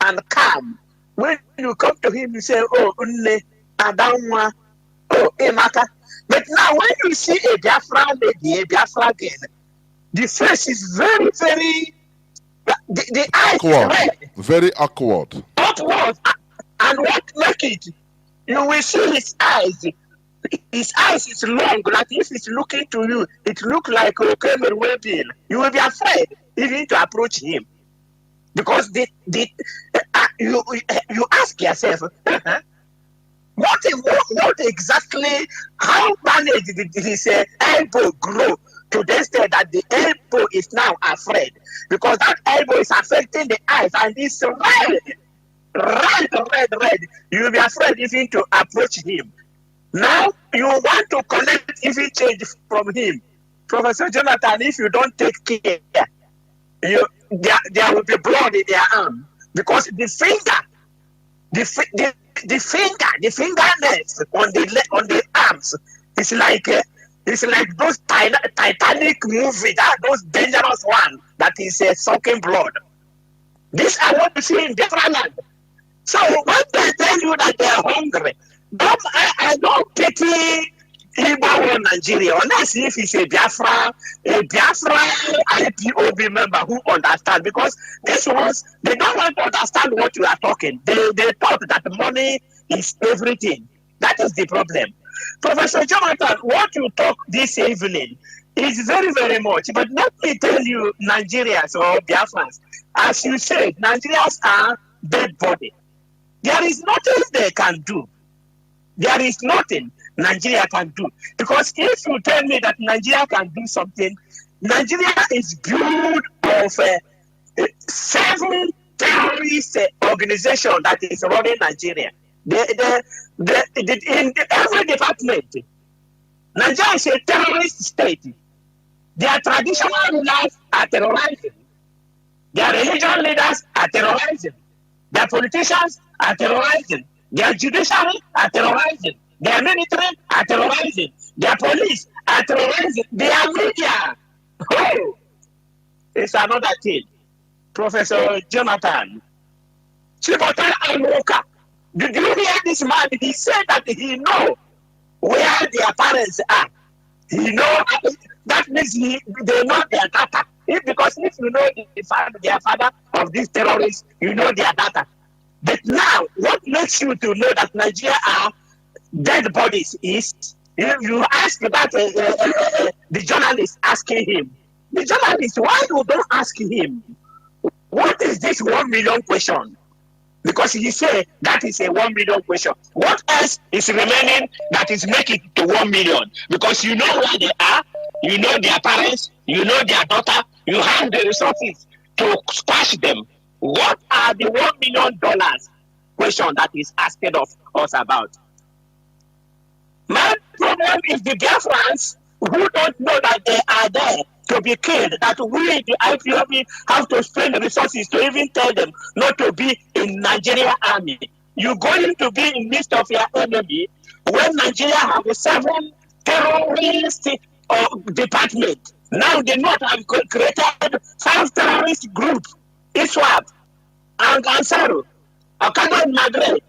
and calm. When you come to him, you say, oh, Unne, Adamwa, oh, Emaka. But now when you see a Biafra lady, a Biafra girl, the face is very, very, the eyes is red. Very awkward. Awkward. And what make it? You will see his eyes. His eyes is long, like if it's looking to you, it look like a camera weapon. You will be afraid even to approach him. Because you ask yourself, what exactly, how managed did his elbow grow to the extent that the elbow is now afraid? Because that elbow is affecting the eyes and it's red. You will be afraid even to approach him. Now you want to collect even change from him. Professor Jonathan, if you don't take care, there will be blood in their arm, because the fingernails on the arms is like those Titanic movie, those dangerous one that is sucking blood. This I want to see in different land. So when they tell you that they are hungry, I don't pity Igbo or Nigeria, unless if it's a Biafra IPOB member who understand, because these ones, they don't want to understand what you are talking. They thought that money is everything. That is the problem. Professor Jonathan, what you talk this evening is very, very much. But let me tell you, Nigerians or Biafrans, as you said, Nigerians are dead body. There is nothing they can do. There is nothing Nigeria can do. Because if you tell me that Nigeria can do something, Nigeria is built of 7 terrorist organizations that is running Nigeria. In every department, Nigeria is a terrorist state. Their traditional rulers are terrorizing. Their religious leaders are terrorizing. Their politicians are terrorizing. Their judiciary are terrorizing. Their military are terrorizing. Their police are terrorizing. Their media. Oh, it's another thing. Professor Jonathan, Chibotan and Walker. Did you hear this man? He said that he know where their parents are. He know that means they know their data. Because if you know their father of these terrorists, you know their data. But now, what makes you to know that Nigeria are dead bodies is, if you ask that the journalist asking him, the journalist, why you don't ask him, what is this 1 million question? Because he said that is a 1 million question. What else is remaining that is making it to 1 million? Because you know where they are, you know their parents, you know their daughter, you have the resources to squash them. What are the $1 million question that is asked of us about? My problem is the Biafrans who don't know that they are there to be killed, that we, the IPOB, have to spend resources to even tell them not to be in Nigeria army. You're going to be in midst of your enemy when Nigeria have 7 terrorist department. Now the North have created 5 terrorist groups, ISWAP, and Ansaro, Okada Maghreb,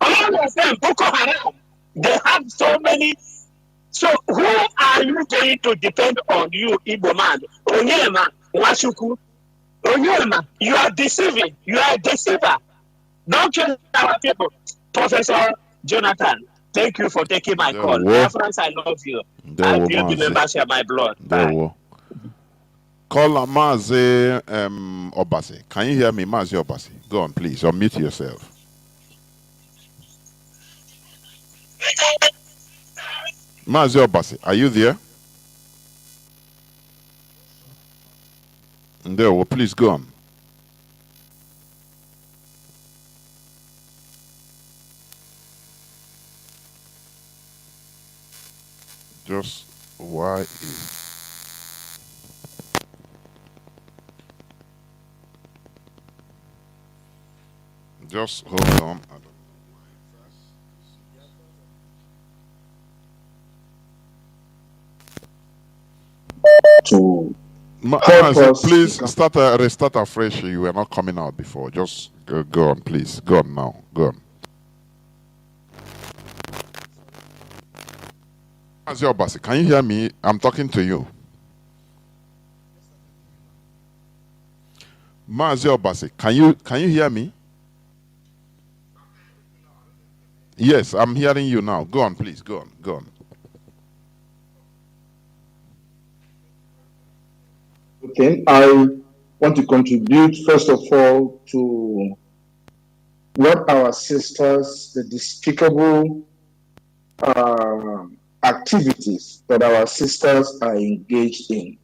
all of them, Boko Haram. They have so many. So who are you going to depend on, you Igbo man? Onyema, Washuku. Onyema, you are deceiving. You are a deceiver. Don't kill our people. Professor Jonathan, thank you for taking my call. My friends, I love you. I feel the members share my blood. Bye. Call Mazi Obasi. Can you hear me, Mazi Obasi? Go on, please. Unmute yourself. Mazi Obasi, are you there? There, well, please go on. Just why just hold on. To Mazi, please restart afresh. You were not coming out before. Just go on, please. Go on now. Go on. Mazi Obasi, can you hear me? I'm talking to you. Mazi Obasi, can you hear me? Yes, I'm hearing you now. Go on, please. Go on. Go on. Okay, I want to contribute first of all to what our sisters, the despicable activities that our sisters are engaged in.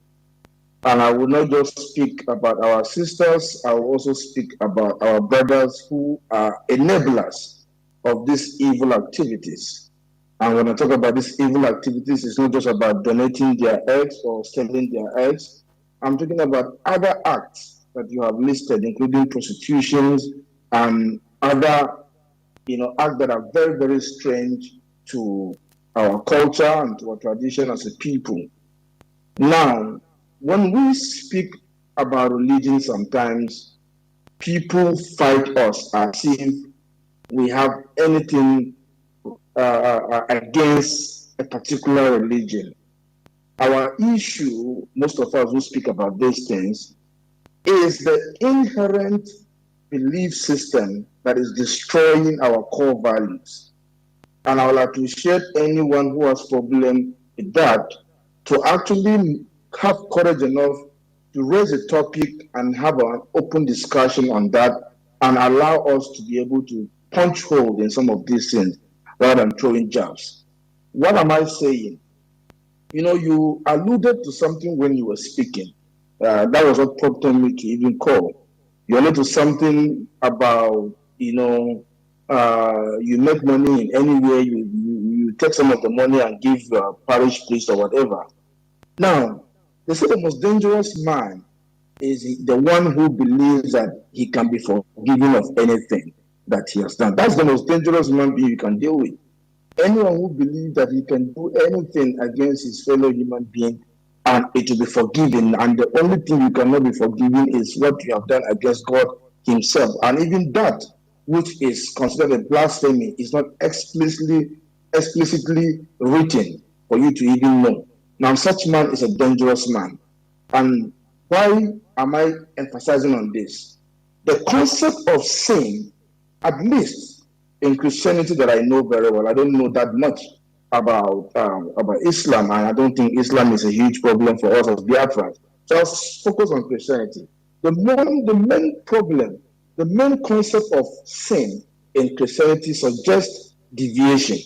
And I will not just speak about our sisters, I will also speak about our brothers who are enablers of these evil activities. And when I talk about these evil activities, it's not just about donating their eggs or selling their eggs. I'm talking about other acts that you have listed, including prostitutions and other, acts that are very, very strange to our culture and to our tradition as a people. Now, when we speak about religion, sometimes people fight us as if we have anything against a particular religion. Our issue, most of us who speak about these things, is the inherent belief system that is destroying our core values. And I will appreciate anyone who has problem with that to actually have courage enough to raise a topic and have an open discussion on that and allow us to be able to punch hole in some of these things rather than throwing jabs. What am I saying? You alluded to something when you were speaking. That was what prompted me to even call. You alluded to something about, you make money in anywhere, you take some of the money and give your parish priest or whatever. Now, they say the most dangerous man is the one who believes that he can be forgiven of anything that he has done. That's the most dangerous man being you can deal with. Anyone who believes that he can do anything against his fellow human being and it will be forgiven, and the only thing you cannot be forgiven is what you have done against God himself. And even that, which is considered a blasphemy, is not explicitly written for you to even know. Now, such man is a dangerous man. And why am I emphasizing on this? The concept of sin, at least in Christianity that I know very well, I don't know that much about Islam, and I don't think Islam is a huge problem for us as Biafrans. So I'll focus on Christianity. The main problem, the main concept of sin in Christianity suggests deviation,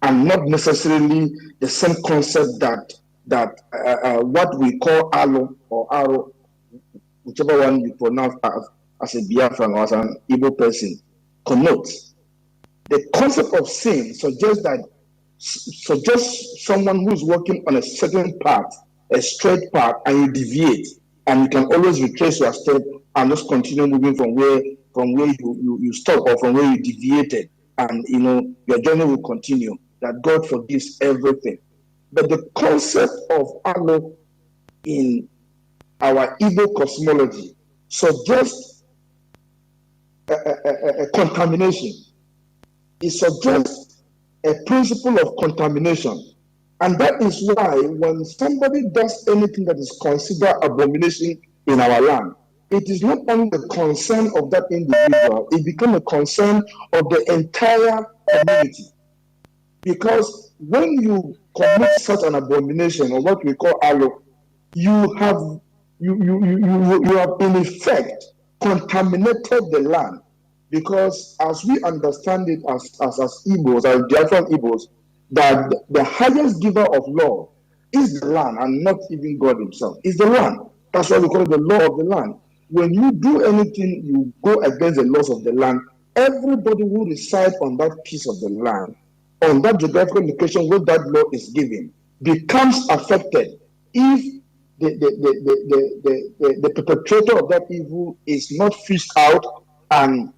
and not necessarily the same concept that what we call alo or aro, whichever one you pronounce as a Biafran or as an Igbo person, connotes. The concept of sin suggests someone who's working on a certain path, a straight path, and you deviate, and you can always retrace your step and just continue moving from where you stop or from where you deviated, and your journey will continue. That God forgives everything. But the concept of alo in our Igbo cosmology suggests a contamination. It suggests a principle of contamination. And that is why when somebody does anything that is considered abomination in our land, it is not only the concern of that individual, it becomes a concern of the entire community. Because when you commit such an abomination, or what we call alo, you have in effect contaminated the land. Because as we understand it as Igbos, as Biafran Igbos, that the highest giver of law is the land and not even God himself. It's the land. That's why we call it the law of the land. When you do anything, you go against the laws of the land. Everybody who resides on that piece of the land, on that geographical location where that law is given, becomes affected if the perpetrator of that evil is not fished out and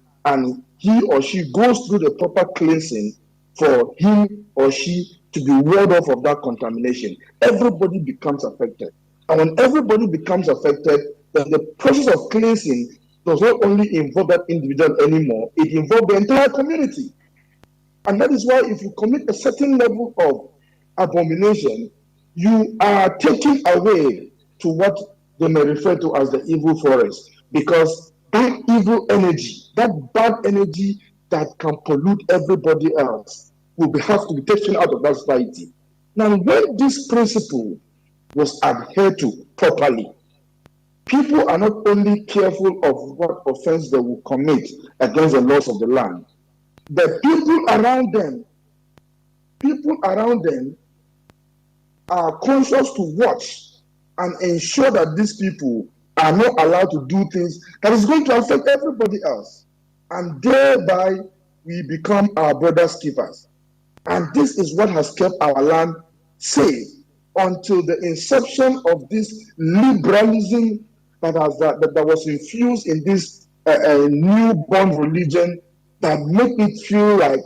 he or she goes through the proper cleansing for him or she to be warded off of that contamination. Everybody becomes affected. And when everybody becomes affected, then the process of cleansing does not only involve that individual anymore, it involves the entire community. And that is why if you commit a certain level of abomination, you are taking away to what they may refer to as the evil forest. Because that evil energy, that bad energy that can pollute everybody else, will have to be taken out of that society. Now, when this principle was adhered to properly, people are not only careful of what offense they will commit against the laws of the land, the people around them are conscious to watch and ensure that these people are not allowed to do things that is going to affect everybody else. And thereby, we become our brother's keepers. And this is what has kept our land safe until the inception of this liberalism that was infused in this newborn religion that make it feel like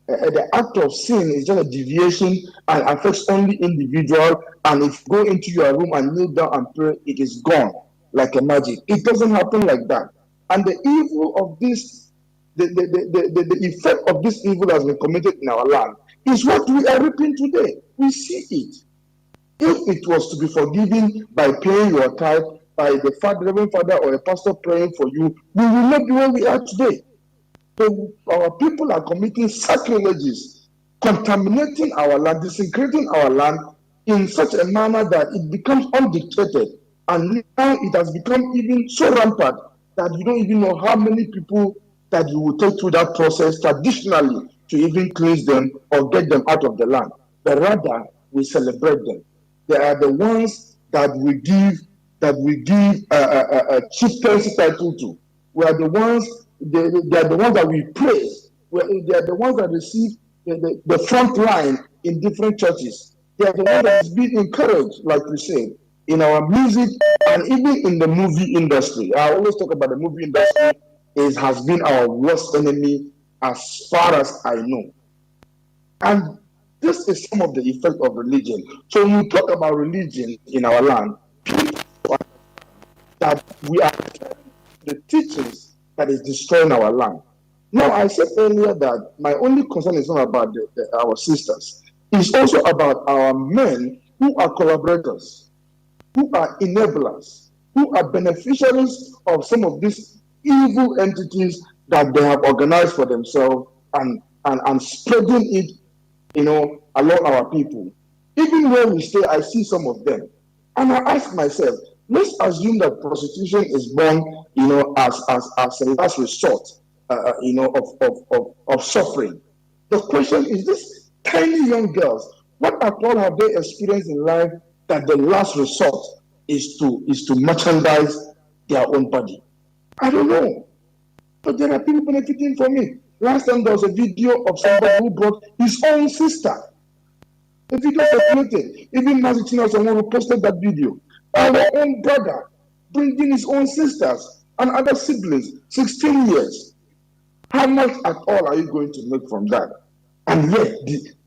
the act of sin is just a deviation and affects only individual. And if you go into your room and kneel down and pray, it is gone like a magic. It doesn't happen like that. And the evil of this, the effect of this evil has been committed in our land is what we are reaping today. We see it. If it was to be forgiven by paying your tithe, by the Reverend Father or a pastor praying for you, we will not be where we are today. So our people are committing sacrileges, contaminating our land, desecrating our land in such a manner that it becomes undictated. And now it has become even so rampant that you don't even know how many people that you will take through that process traditionally to even cleanse them or get them out of the land. But rather, we celebrate them. They are the ones that we give a chieftaincy title to. We are the ones. They are the ones that we praise. They are the ones that receive the front line in different churches. They are the ones that is being encouraged, like we said, in our music and even in the movie industry. I always talk about the movie industry. It has been our worst enemy as far as I know. And this is some of the effect of religion. So when you talk about religion in our land, that we are the teachings that is destroying our land. Now, I said earlier that my only concern is not about our sisters. It's also about our men who are collaborators, who are enablers, who are beneficiaries of some of these evil entities that they have organized for themselves and spreading it, along our people. Even where we stay, I see some of them. And I ask myself, let's assume that prostitution is born, as a last resort, of suffering. The question is, these tiny young girls, what at all have they experienced in life that the last resort is to merchandise their own body? I don't know. But there are people benefiting from it. Last time there was a video of somebody who brought his own sister. The video circulated. Even Mazi who posted that video. Our own brother bringing his own sisters and other siblings, 16 years. How much at all are you going to make from that? And yet,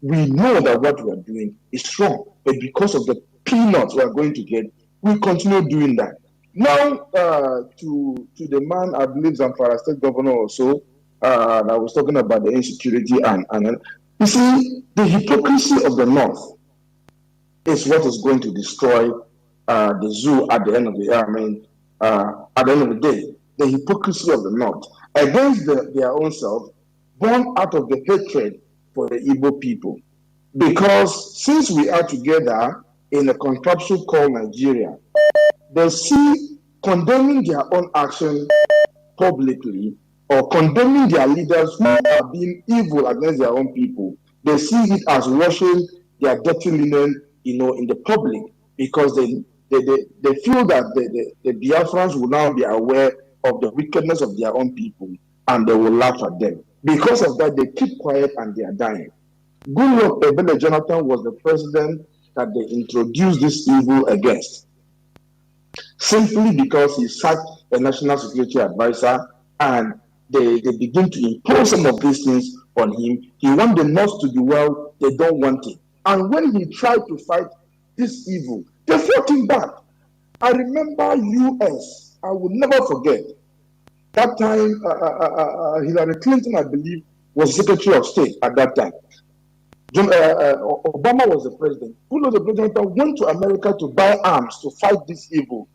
we know that what we are doing is wrong. But because of the peanuts we are going to get, we continue doing that. Now, to the man, I believe Zamfara State Governor also, I was talking about the insecurity and you see, the hypocrisy of the North is what is going to destroy the zoo at the end of the year. At the end of the day, the hypocrisy of the North against their own self, born out of the hatred for the Igbo people. Because since we are together in a contraption called Nigeria, they see condemning their own action publicly or condemning their leaders who are being evil against their own people. They see it as washing their dirty linen, in the public, because they feel that the Biafrans will now be aware of the wickedness of their own people and they will laugh at them. Because of that, they keep quiet and they are dying. Goodluck Ebele Jonathan was the president that they introduced this evil against, simply because he sacked a national security advisor and they begin to impose some of these things on him. He wants the North to be well, they don't want it. And when he tried to fight this evil, they fought him back. I remember US, I will never forget, that time Hillary Clinton, I believe, was Secretary of State at that time. Obama was the president. Goodluck the president went to America to buy arms to fight this evil.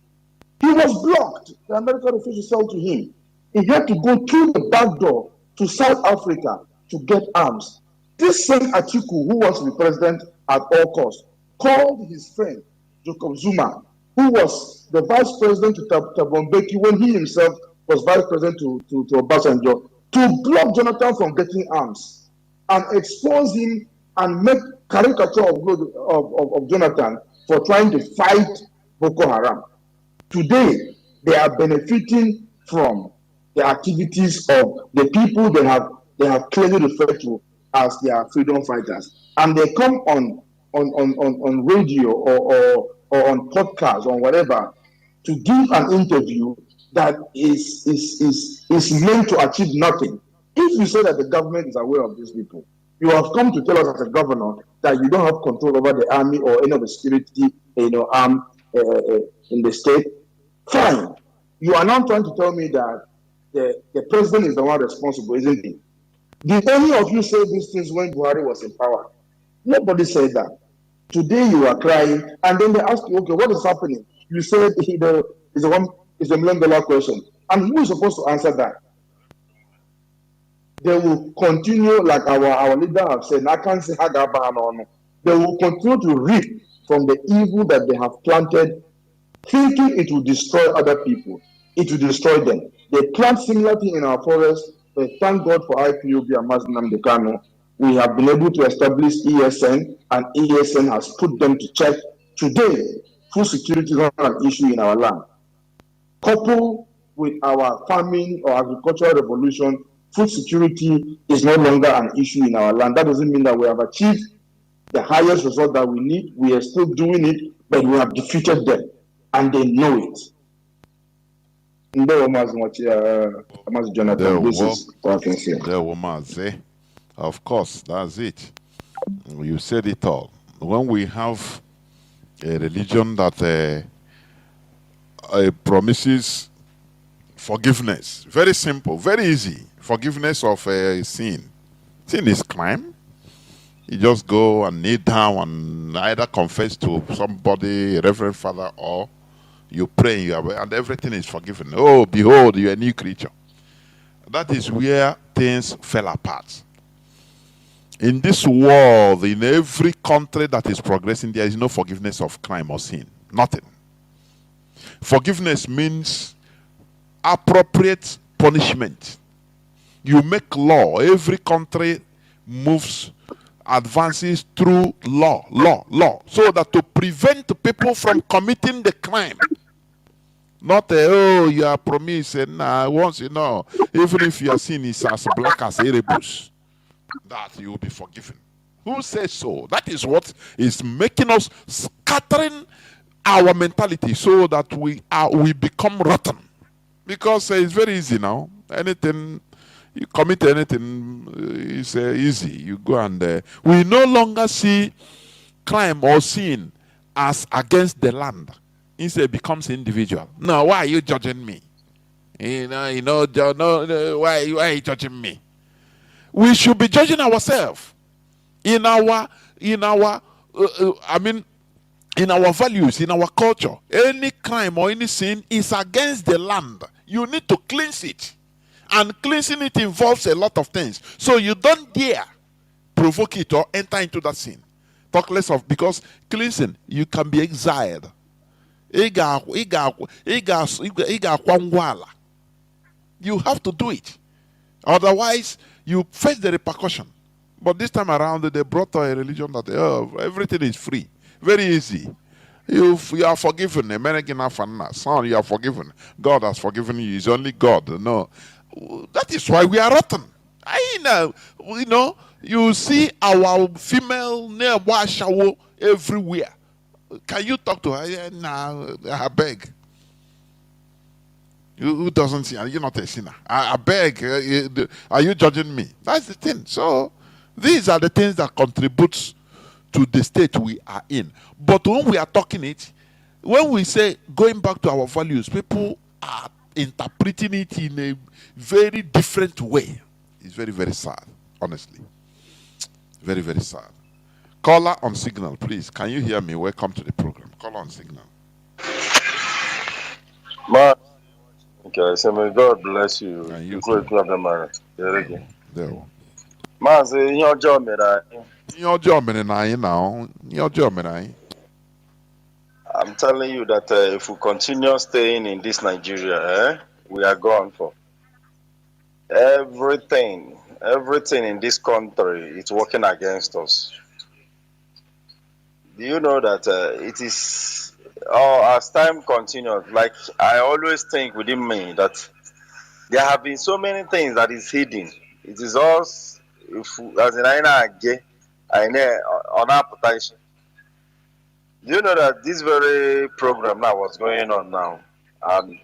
He was blocked. The American officials sold to him. He had to go through the back door to South Africa to get arms. This same Atiku, who was the president at all costs, called his friend Jacob Zuma, who was the vice president to Thabo Mbeki when he himself was vice president to Obasanjo, to block Jonathan from getting arms and expose him and make caricature of Jonathan for trying to fight Boko Haram. Today, they are benefiting from the activities of the people they have clearly referred to as their freedom fighters, and they come on radio or on podcast or whatever to give an interview that is meant to achieve nothing. If you say that the government is aware of these people, you have come to tell us as a governor that you don't have control over the army or any of the security arm in the state. Fine. You are now trying to tell me that the president is the one responsible, isn't he? Did any of you say these things when Buhari was in power? Nobody said that. Today you are crying, and then they ask you, okay, what is happening? You said it's a $1 million question. And who is supposed to answer that? They will continue, like our leader have said, I can't say Hagaba. They will continue to reap from the evil that they have planted, thinking it will destroy other people. It will destroy them. They plant similar thing in our forest, but thank God for IPOB and Mazi Nnamdi. We have been able to establish ESN, and ESN has put them to check. Today, food security is not an issue in our land. Coupled with our farming or agricultural revolution, food security is no longer an issue in our land. That doesn't mean that we have achieved the highest result that we need. We are still doing it, but we have defeated them, and they know it. Jonathan, this is what I can say. Mazi. Of course, that's it. You said it all. When we have a religion that promises forgiveness, very simple, very easy, forgiveness of sin. Sin is crime. You just go and kneel down and either confess to somebody, a reverend father, or you pray and everything is forgiven. Oh, behold, you're a new creature. That is where things fell apart. In this world, in every country that is progressing, there is no forgiveness of crime or sin. Nothing. Forgiveness means appropriate punishment. You make law. Every country advances through law, so that to prevent people from committing the crime. Not you are promising once even if your sin is as black as Erebus, that you will be forgiven. Who says so? That is what is making us scattering our mentality so that we become rotten. Because it's very easy now. Anything you commit, anything is easy. You go and we no longer see crime or sin as against the land. Instead, it becomes individual. Now, why are you judging me? Why are you judging me? We should be judging ourselves in our values, in our culture. Any crime or any sin is against the land. You need to cleanse it. And cleansing it involves a lot of things. So you don't dare provoke it or enter into that sin. Talk less of, because cleansing, you can be exiled. You have to do it. Otherwise, you face the repercussion. But this time around, they brought a religion that everything is free. Very easy. You are forgiven. Son, you are forgiven. God has forgiven you. It's only God. No. That is why we are rotten. You see our female everywhere. Can you talk to her? Yeah, nah, I beg. Who doesn't see? You're not a sinner. I beg. Are you judging me? That's the thing. So these are the things that contributes to the state we are in. But when we are talking it, when we say going back to our values, people are interpreting it in a very different way. It's very, very sad, honestly. Very, very sad. Caller on signal, please. Can you hear me? Welcome to the program. Caller on signal. Okay, so may God bless you. And you Go too. to the man. There. Mazi, your job, Your job now. Your job, I'm telling you that if we continue staying in this Nigeria, we are gone for everything. Everything in this country is working against us. Do you know that it is, as time continues, like I always think within me that there have been so many things that is hidden. It is us, if as in I know on our potential. Do you know that this very program now was going on now, and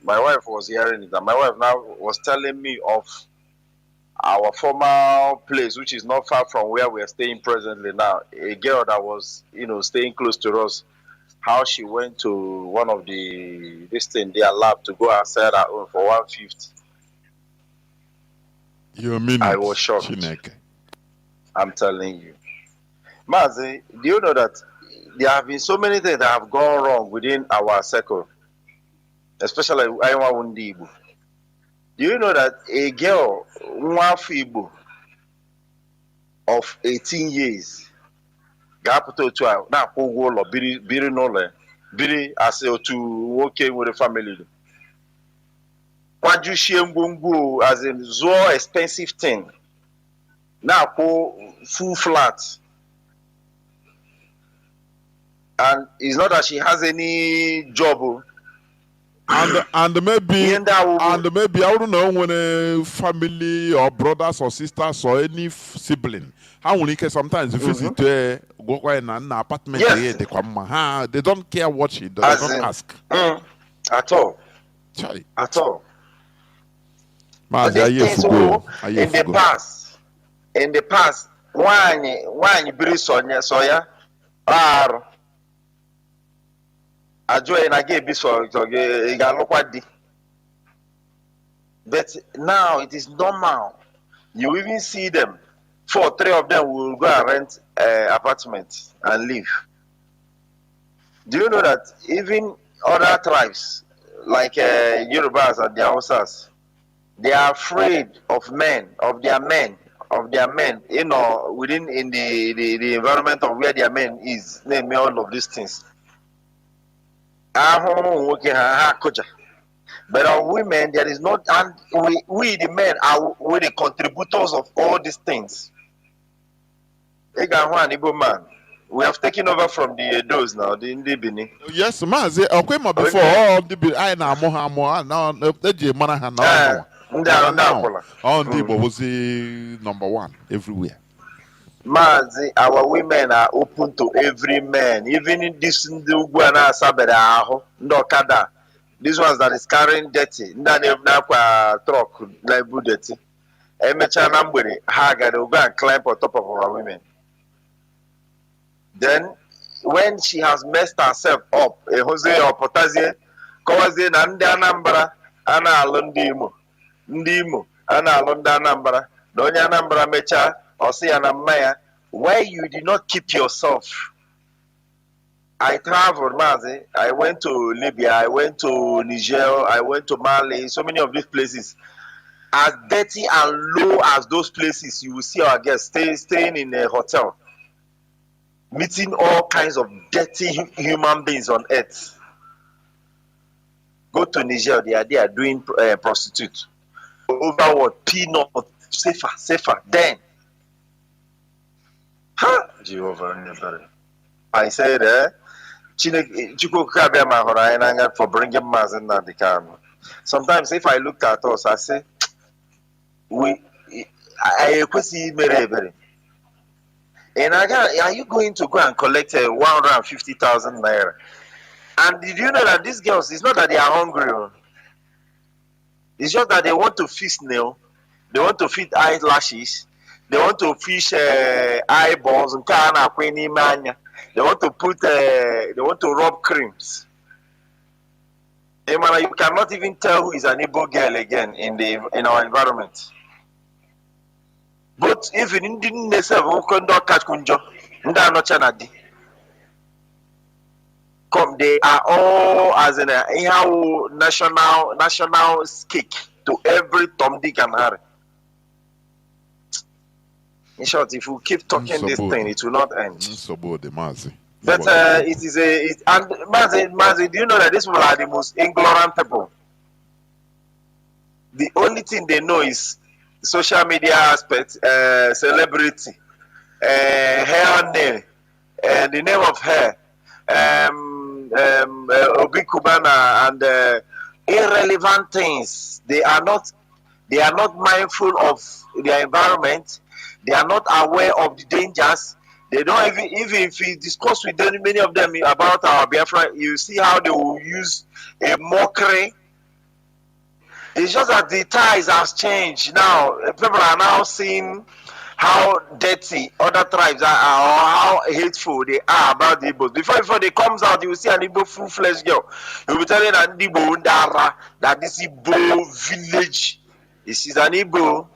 my wife was hearing it, and my wife now was telling me of our former place, which is not far from where we are staying presently now. A girl that was, staying close to us, how she went to one of their lab to go and sell her own for 150. You mean I was shocked. Chineke. I'm telling you. Mazi, do you know that there have been so many things that have gone wrong within our circle, especially Aiwa Wundi Igbo. Do you know that a girl, Nwafu Igbo, of 18 years, ga-apụta otu a na-akwụ ụgwọ ụlọ biri n'ụlọ biri as otu nwoke nwere family, kwajuchie ngwongwo as in zụọ expensive thing, na-akwụ full flat, and it's not that she has any job. And maybe I don't know when a family or brothers or sisters or any sibling. How will you sometimes visit go in an apartment? Yes. They don't care what she does. They don't ask at all. Charlie. At all. But in the past, one biri soya but now it is normal. You even see them. 3 of them will go and rent an apartment and live. Do you know that even other tribes, like Yorubas and the Hausas, they are afraid of their men, within in the environment of where their men is, name all of these things. But our women, there is not, and we the men are the contributors of all these things. Igbo man, we have taken over from the Edos now, the Indibini. Yes, Mazi. Okay, before all the I now Igbo was the number one everywhere. Mazi, our women are open to every man, even in this Ndugwana Sabeda, Ndokada. These ones that is carrying dirty, truck like dirty. They'll go and climb on top of our women. Then, when she has messed herself up, Jose or Potasie, Kawazi and Anambra, Ana Alundimo, Ndimo, Ana Alunda Anambra, Donya Anambra Mecha, or say Anamaya, why you did not keep yourself? I traveled, Mazi. I went to Libya, I went to Niger, I went to Mali, so many of these places. As dirty and low as those places, you will see our guests staying in a hotel, meeting all kinds of dirty human beings on earth. Go to Niger, they are doing prostitute. Over what? Peanut, safer. Then, Jehovah, I said, for bringing Mazi na the camera. Sometimes if I look at us, I say, And again, are you going to go and collect 150,000 naira? And did you know that these girls, it's not that they are hungry. It's just that they want to feast nail. They want to feed eyelashes. They want to fish eyeballs. They want to put, they want to rub creams. You cannot even tell who is an Igbo girl again in our environment. But even in the catch kunjo, come, they are all as in a national cake to every Tom, Dick, and Harry. In short, if we keep talking this thing, it will not end. Mazi. But it is and Mazi, do you know that these people are the most ignorant people? The only thing they know is social media aspect, celebrity, hair nail, the name of hair, Obi Kubana, and irrelevant things. They are not mindful of their environment. They are not aware of the dangers. They don't even if we discuss with them, many of them about our Biafra, you see how they will use a mockery. It's just that the ties has changed now. People are now seeing how dirty other tribes are, or how hateful they are about the Igbos. Before they comes out, you will see an Igbo full-fledged girl. You will be telling an Igbo Ndara that this Igbo village is an Igbo.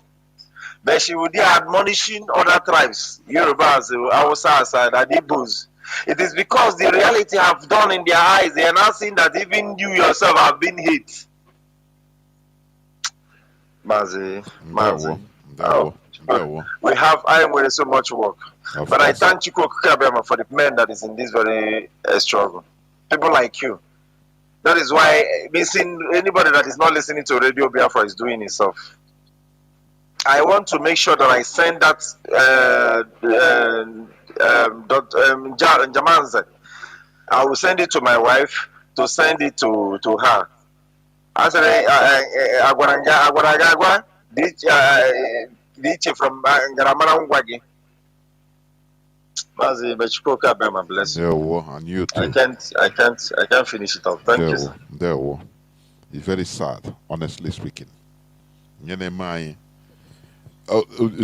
But she would be admonishing other tribes, Yorubas, Hausas, and Igbos. It is because the reality have done in their eyes. They are now seeing that even you yourself have been hit. Mazi. We have with so much work. But I thank Chiko Kukabema for the men that is in this very struggle. People like you. That is why missing anybody that is not listening to Radio Biafra is doing itself. I want to make sure that I send that Jamanze. I will send it to my wife to send it to her. I said, Agwaragagwa, from Garamana Wagi. Mazi, Bechikoka, Bema, bless you. And you too. I can't finish it off. Thank you, sir. It's very sad, honestly speaking. You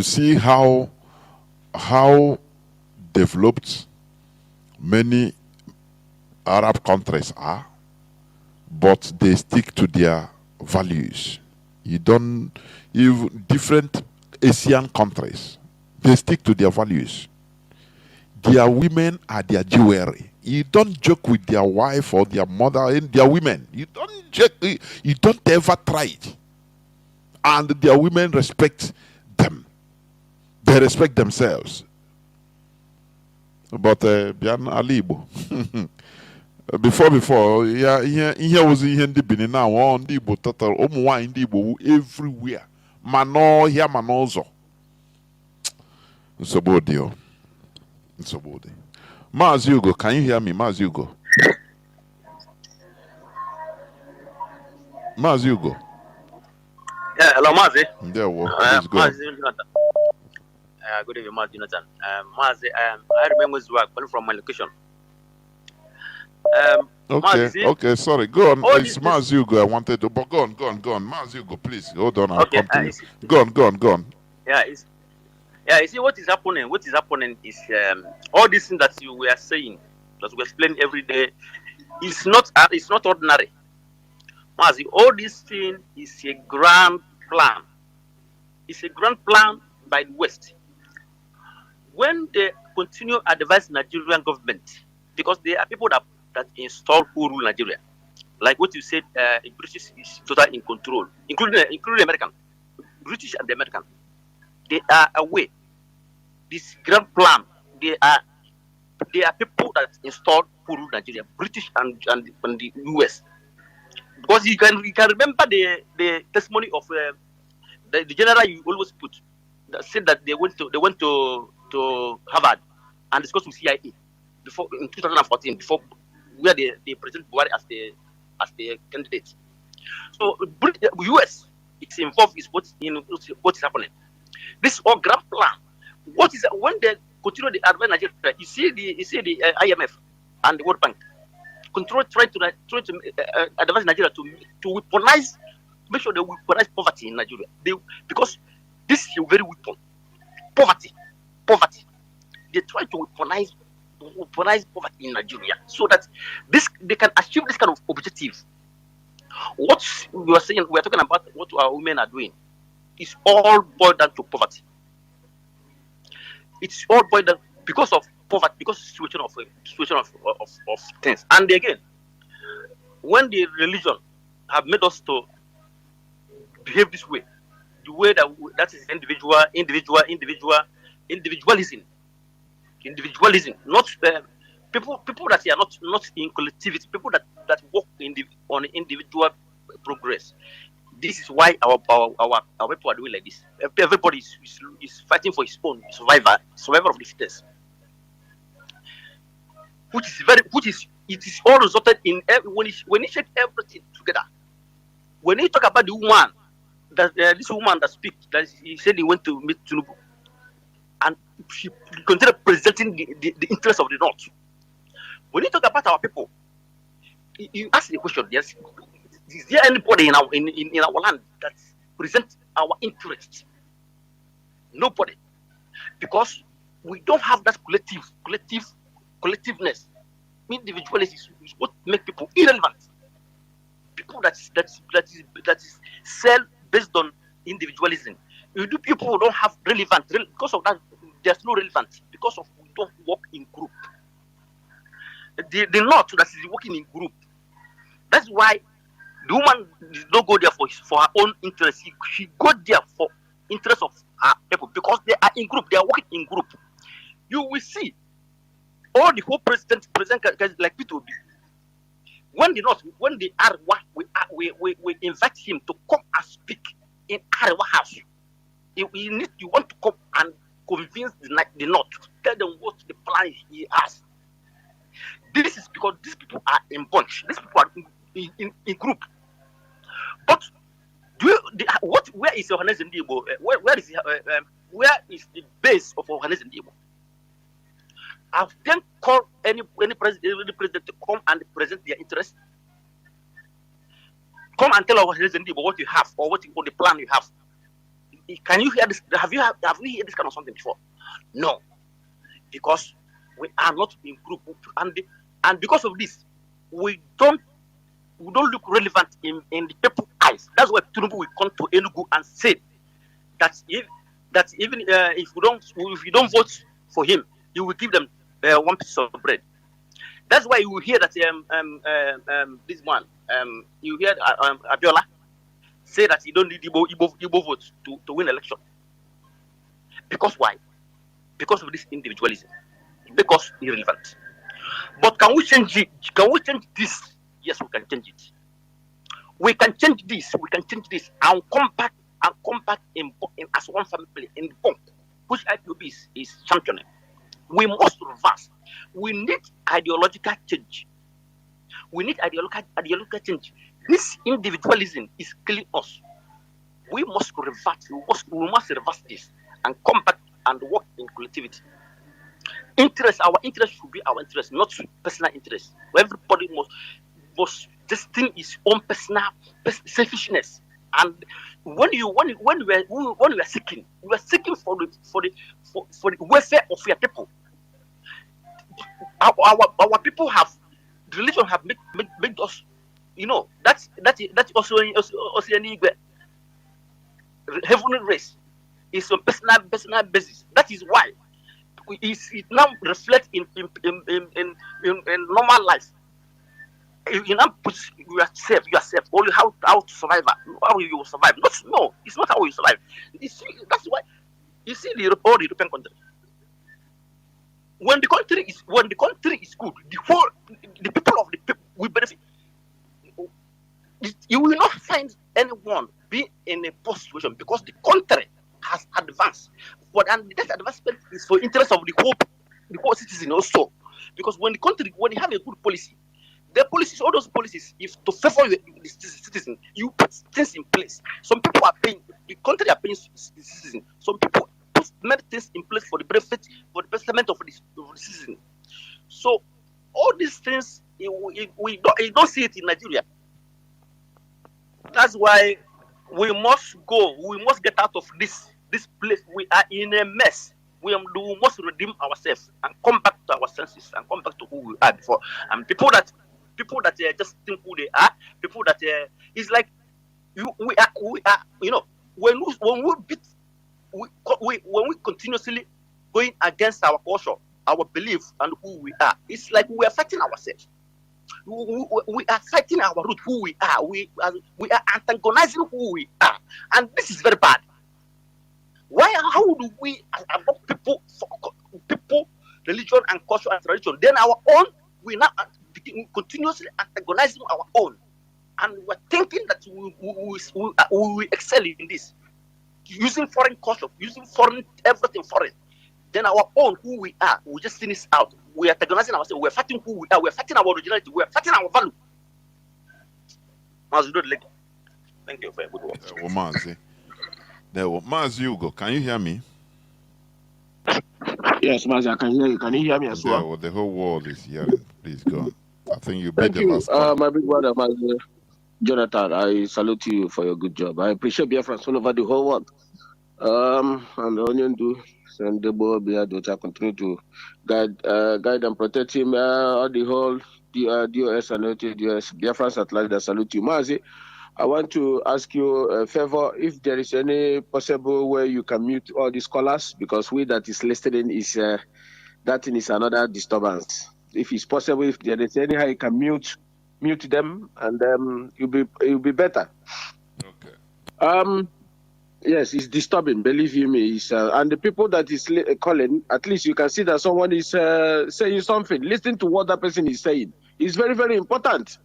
see how developed many Arab countries are, but they stick to their values. Even different Asian countries, they stick to their values. Their women are their jewelry. You don't joke with their wife or their mother and their women. You don't joke. You don't ever try it. And their women respect them. They respect themselves. But Bian Alibo. Before, here was in the Benin now on the Igbo total in the Igbo everywhere. Mano here manozo. Sobodio. Sobodi. Mazi Ugo, can you hear me? Mazi Ugo. Mazi Ugo. Yeah, hello, Mazi. There we go. Mazi Jonathan. Good evening, Mazi Jonathan. Mazi, I remember this work from my location. Okay, sorry. Go on. It's Mazi Ugo. I wanted to, but go on. Mazi Ugo, please. Hold on, I'll come to you. Go on. Yeah, you see what is happening? What is happening is all these things that you were saying, that we explain every day, it's not ordinary. Mazi, all this thing is a grand plan. It's a grand plan by the West. When they continue advising Nigerian government, because there are people that install who rule Nigeria, like what you said, British is totally in control, including American, British and the American. They are aware. This grand plan, they are people that installed who rule Nigeria, British and the US. Because you can remember the testimony of the general you always put that said that they went to Harvard and discussed with CIA before in 2014 before where they present Buhari as the candidate. So the US is involved is what is happening. This is all grand plan. What is when continue to advance Nigeria. You see the IMF and the World Bank try to advance Nigeria to weaponize, make sure they weaponize poverty in Nigeria. Because this is a very weapon. Poverty. They try to weaponize poverty in Nigeria so that they can achieve this kind of objective. What we are saying, we are talking about what our women are doing. It's all boiled down to poverty. It's all boiled down because of poverty, because of the situation of things. And again, when the religion have made us to behave this way, the way that is individualism, not people that are not in collectivity, people that work on individual progress. This is why our people are doing like this. Everybody is fighting for his own survival of the fittest, it is all resulted in when you check everything together. When you talk about the woman, this woman that speaks, that he said he went to meet Chinedu, and she continued presenting the interest of the North. When you talk about our people, you ask the question: yes, is there anybody in our land that presents our interest? Nobody, because we don't have that collectiveness. Individualism is what make people irrelevant. People that is sell based on individualism. You do people who don't have relevant because of that. There's no relevance because of we don't work in group. The North that is working in group. That's why the woman did not go there for her own interest. She go there for interest of her people because they are in group. They are working in group. You will see all the whole president like IPOB. When the Arewa, we invite him to come and speak in Arewa House. You want to come and convince the North, tell them what the plan he has. This is because these people are in bunch. These people are in group. But where is Organizing Igbo? Where is the base of Organizing Igbo? I've then called any president to come and present their interest. Come and tell Organizing Igbo what you have or what the plan you have. Can you hear this? Have we heard this kind of something before? No, because we are not in group, and because of this, we don't look relevant in the people's eyes. That's why Chinedu will come to Enugu and say that even if you don't vote for him, you will give them one piece of bread. That's why you will hear that this one you hear Abiola say that you don't need Igbo votes to win election. Because why? Because of this individualism. Because irrelevant. But can we change it? Can we change this? Yes, we can change it. We can change this. We can change this and come back in as one family in the pump, which IPOB is championing. We must reverse. We need ideological change. We need ideological change. This individualism is killing us. We must revert. We must reverse this and come back and work in collectivity. Our interest should be our interest, not personal interest. Everybody must destine his own personal selfishness. And when we are seeking, we are seeking for the welfare of your people. Our people have religion have made us, that's also an Igbo heavenly race. It's on personal basis. That is why it now reflects in normal life. You now put yourself only how to survive. How you will survive? No, it's not how you survive. That's why you see all the European countries. When the country is good, the people will benefit. You will not find anyone be in a poor situation because the country has advanced. And that advancement is for interest of the whole citizen also. Because when you have a good policy, all those policies, if to favor the citizen, you put things in place. Some people are paying, the country are paying the citizen. Some people put many things in place for the benefit, for the betterment of the citizen. So all these things, we don't see it in Nigeria. That's why we must go. We must get out of this place. We are in a mess. We must redeem ourselves and come back to our senses and come back to who we are before. And people that just think who they are, people that it's like we are. You know, when we continuously going against our culture, our belief, and who we are, it's like we are fighting ourselves. We are fighting our root, who we are. We are antagonizing who we are, and this is very bad. Why? How do we adopt people, religion and culture and tradition? Then our own, we now continuously antagonizing our own, and we're thinking that we will excel in this, using foreign culture, using foreign everything foreign. Then our own, who we are, we just finish out. We are antagonizing ourselves. We're fighting who we are. We're fighting our originality. We're fighting our value. Thank you for a good one. Mazi. Mazi Hugo, can you hear me? Yes, Mazi, I can hear you. Can you hear me as well? The whole world is hearing. Please go on. I think you made the last call. My big brother, Mazi. Jonathan, I salute you for your good job. I appreciate Biafrans all over the whole world. And Onion do send the boy to continue to guide and protect him. The whole DOS and DOS Biafrans at large. I salute you, Mazi. I want to ask you a favor. If there is any possible way you can mute all the scholars, because we that is listening is that thing is another disturbance. If it's possible, if there is any how you can mute them, and it'll be better. Okay. Yes, it's disturbing. Believe you me. And the people that is calling, at least you can see that someone is saying something. Listen to what that person is saying. It's very, very important.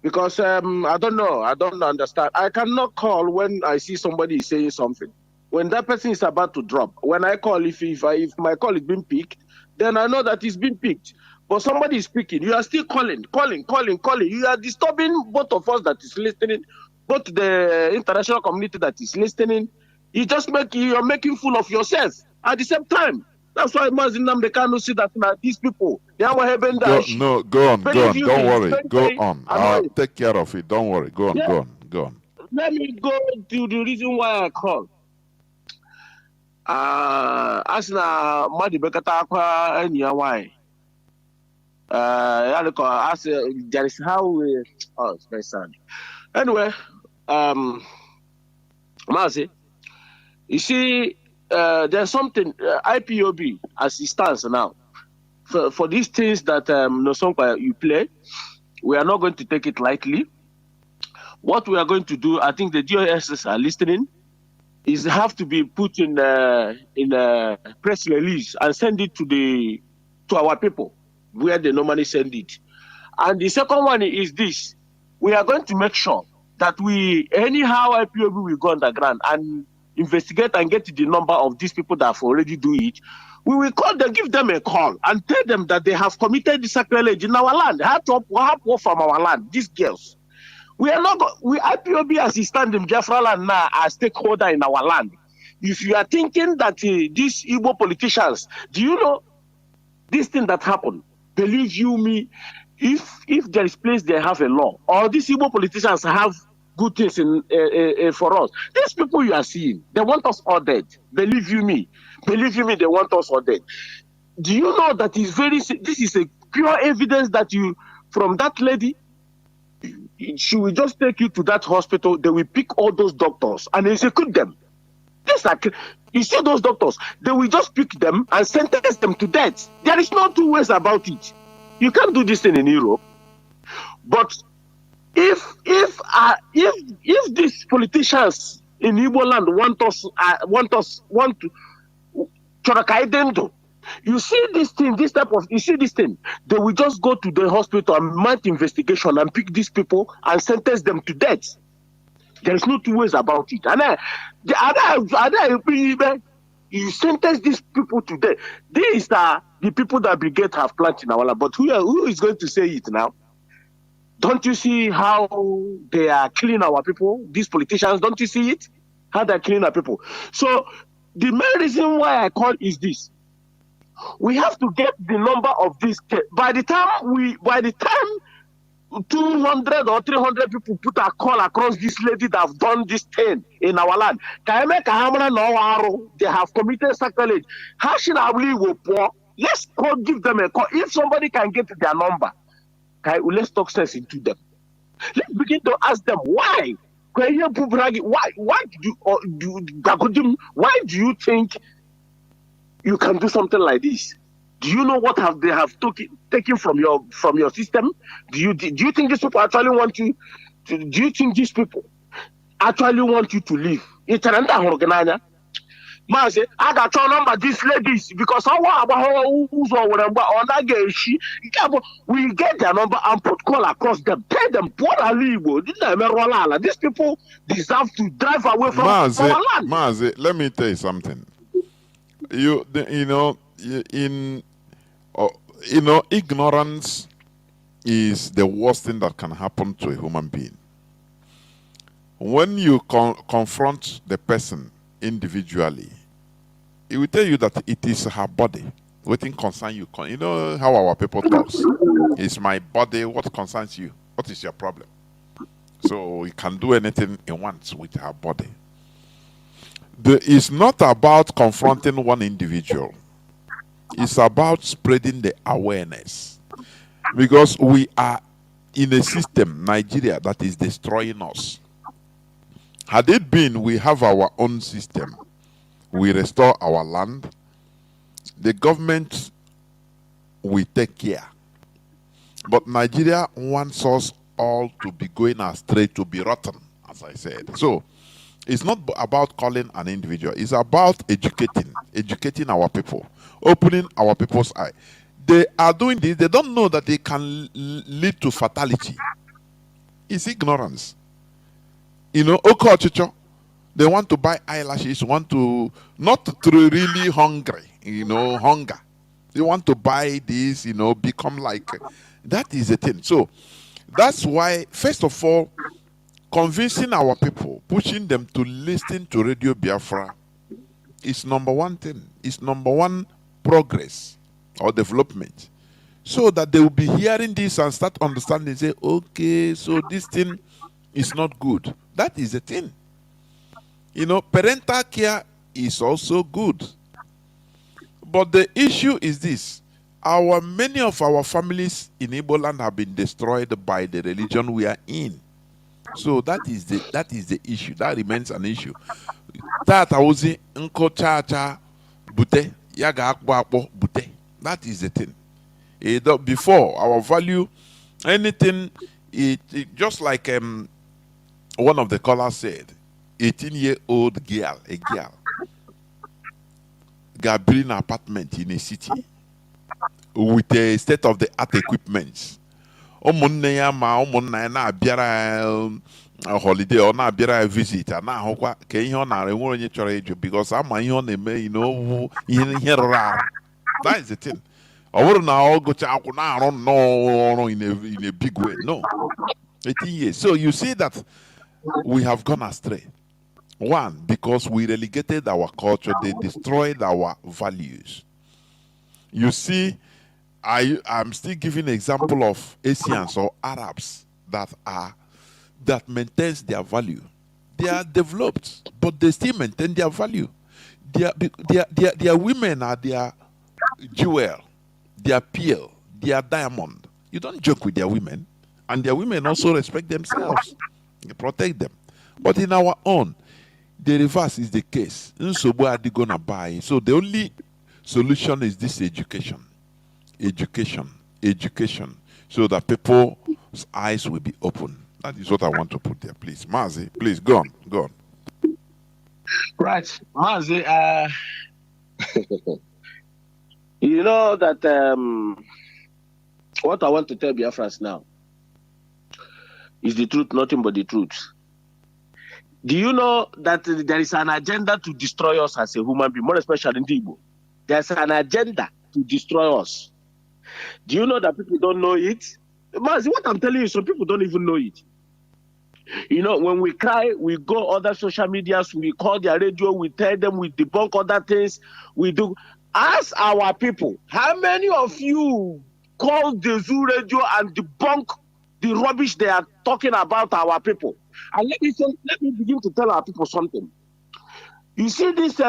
Because I don't know. I don't understand. I cannot call when I see somebody saying something. When that person is about to drop. When I call, if my call is being picked, then I know that it's being picked. But somebody is speaking. You are still calling. You are disturbing both of us that is listening, both the international community that is listening. You are making fool of yourself at the same time. That's why Mazi Nnamdi Kanu see that these people, they are having that. Go on. Don't worry. Go on. I'll take care of it. Don't worry. Go on. Yeah. Go on. Let me go to the reason why I called. As na Madi Bekata Akwa Enya why. There is how we. Oh, it's very sad. Anyway, Mazi, you see. There's something IPOB as it stands now for these things that Nosonka you play. We are not going to take it lightly. What we are going to do, I think the DOSs are listening, is have to be put in a press release and send it to our people where they normally send it. And the second one is this: we are going to make sure that anyhow IPOB will go underground and investigate and get the number of these people that have already do it. We will call them, give them a call, and tell them that they have committed the sacrilege in our land. Have to walk from our land. These girls, we are not. We IPOB as it stands in Biafra land now as stakeholder in our land. If you are thinking that these Igbo politicians, do you know this thing that happened? Believe you me, if there is place they have a law, or these Igbo politicians have good things for us. These people you are seeing, they want us all dead. Believe you me, they want us all dead. Do you know that this is a pure evidence that from that lady, she will just take you to that hospital, they will pick all those doctors and execute them. You see those doctors, they will just pick them and sentence them to death. There is no two ways about it. You can't do this thing in Europe. But if these politicians in Igbo land want to you see this thing, they will just go to the hospital and mount investigation and pick these people and sentence them to death. There is no two ways about it. And you sentence these people to death. These are the people that brigade have planted in our land. But who is going to say it now? Don't you see how they are killing our people? These politicians, don't you see it? How they're killing our people? So the main reason why I call is this. We have to get the number of this. By the time 200 or 300 people put a call across this lady that have done this thing in our land, they have committed sacrilege. How should I believe we poor? Let's give them a call. If somebody can get their number, let's talk sense into them. Let's begin to ask them why. Why do you think you can do something like this? Do you know what they have taken from your system? Do you think these people actually want you to? Do you think these people actually want you to leave? Mazi, I got your number, these ladies, because we get their number and put call across them. Tell them, these people deserve to drive away from our land. Mazi, let me tell you something. Ignorance is the worst thing that can happen to a human being. When you confront the person individually, it will tell you that it is her body. What concern you? You know how our people talk. It's my body. What concerns you? What is your problem? So you can do anything he wants with her body. It's not about confronting one individual. It's about spreading the awareness. Because we are in a system, Nigeria, that is destroying us. Had it been we have our own system, we restore our land, the government will take care. But Nigeria wants us all to be going astray, to be rotten, as I said. So it's not about calling an individual. It's about educating our people, opening our people's eye. They are doing this. They don't know that they can lead to fatality. It's ignorance. Okochicho, they want to buy eyelashes, not to really hungry, hunger. They want to buy this, become like, that is the thing. So that's why, first of all, convincing our people, pushing them to listen to Radio Biafra is number one thing. It's number one progress or development. So that they will be hearing this and start understanding, say, okay, so this thing is not good. That is the thing. Parental care is also good. But the issue is this. Many of our families in Igbo land have been destroyed by the religion we are in. So that is the issue. That remains an issue. That is the thing. Before, our value, anything, just like one of the callers said, 18-year-old girl, got built an apartment in a city with a state-of-the-art equipment. A holiday or not a visit and now because I'm my own that is the thing. I wouldn't now go to in a big way. No. 18 years. So you see that we have gone astray. One, because we relegated our culture, they destroyed our values. You see, I'm still giving an example of Asians or Arabs that maintains their value. They are developed, but they still maintain their value. Their women are their jewel, their pearl, their diamond. You don't joke with their women, and their women also respect themselves. You protect them. But in our own, the reverse is the case. So where are they gonna buy? So the only solution is this education, so that people's eyes will be open. That is what I want to put there, please. Mazi, please go on. Right, Mazi. You know that what I want to tell Biafrans now is the truth, nothing but the truth. Do you know that there is an agenda to destroy us as a human being, more especially in Igbo? There's an agenda to destroy us. Do you know that people don't know it? Mazi, what I'm telling you, some people don't even know it. You know, when we cry, we go other social medias, we call their radio, we tell them, we debunk other things, we do. Ask our people, how many of you call the Zoo radio and debunk the rubbish they are talking about our people? And let me begin to tell our people something. You see this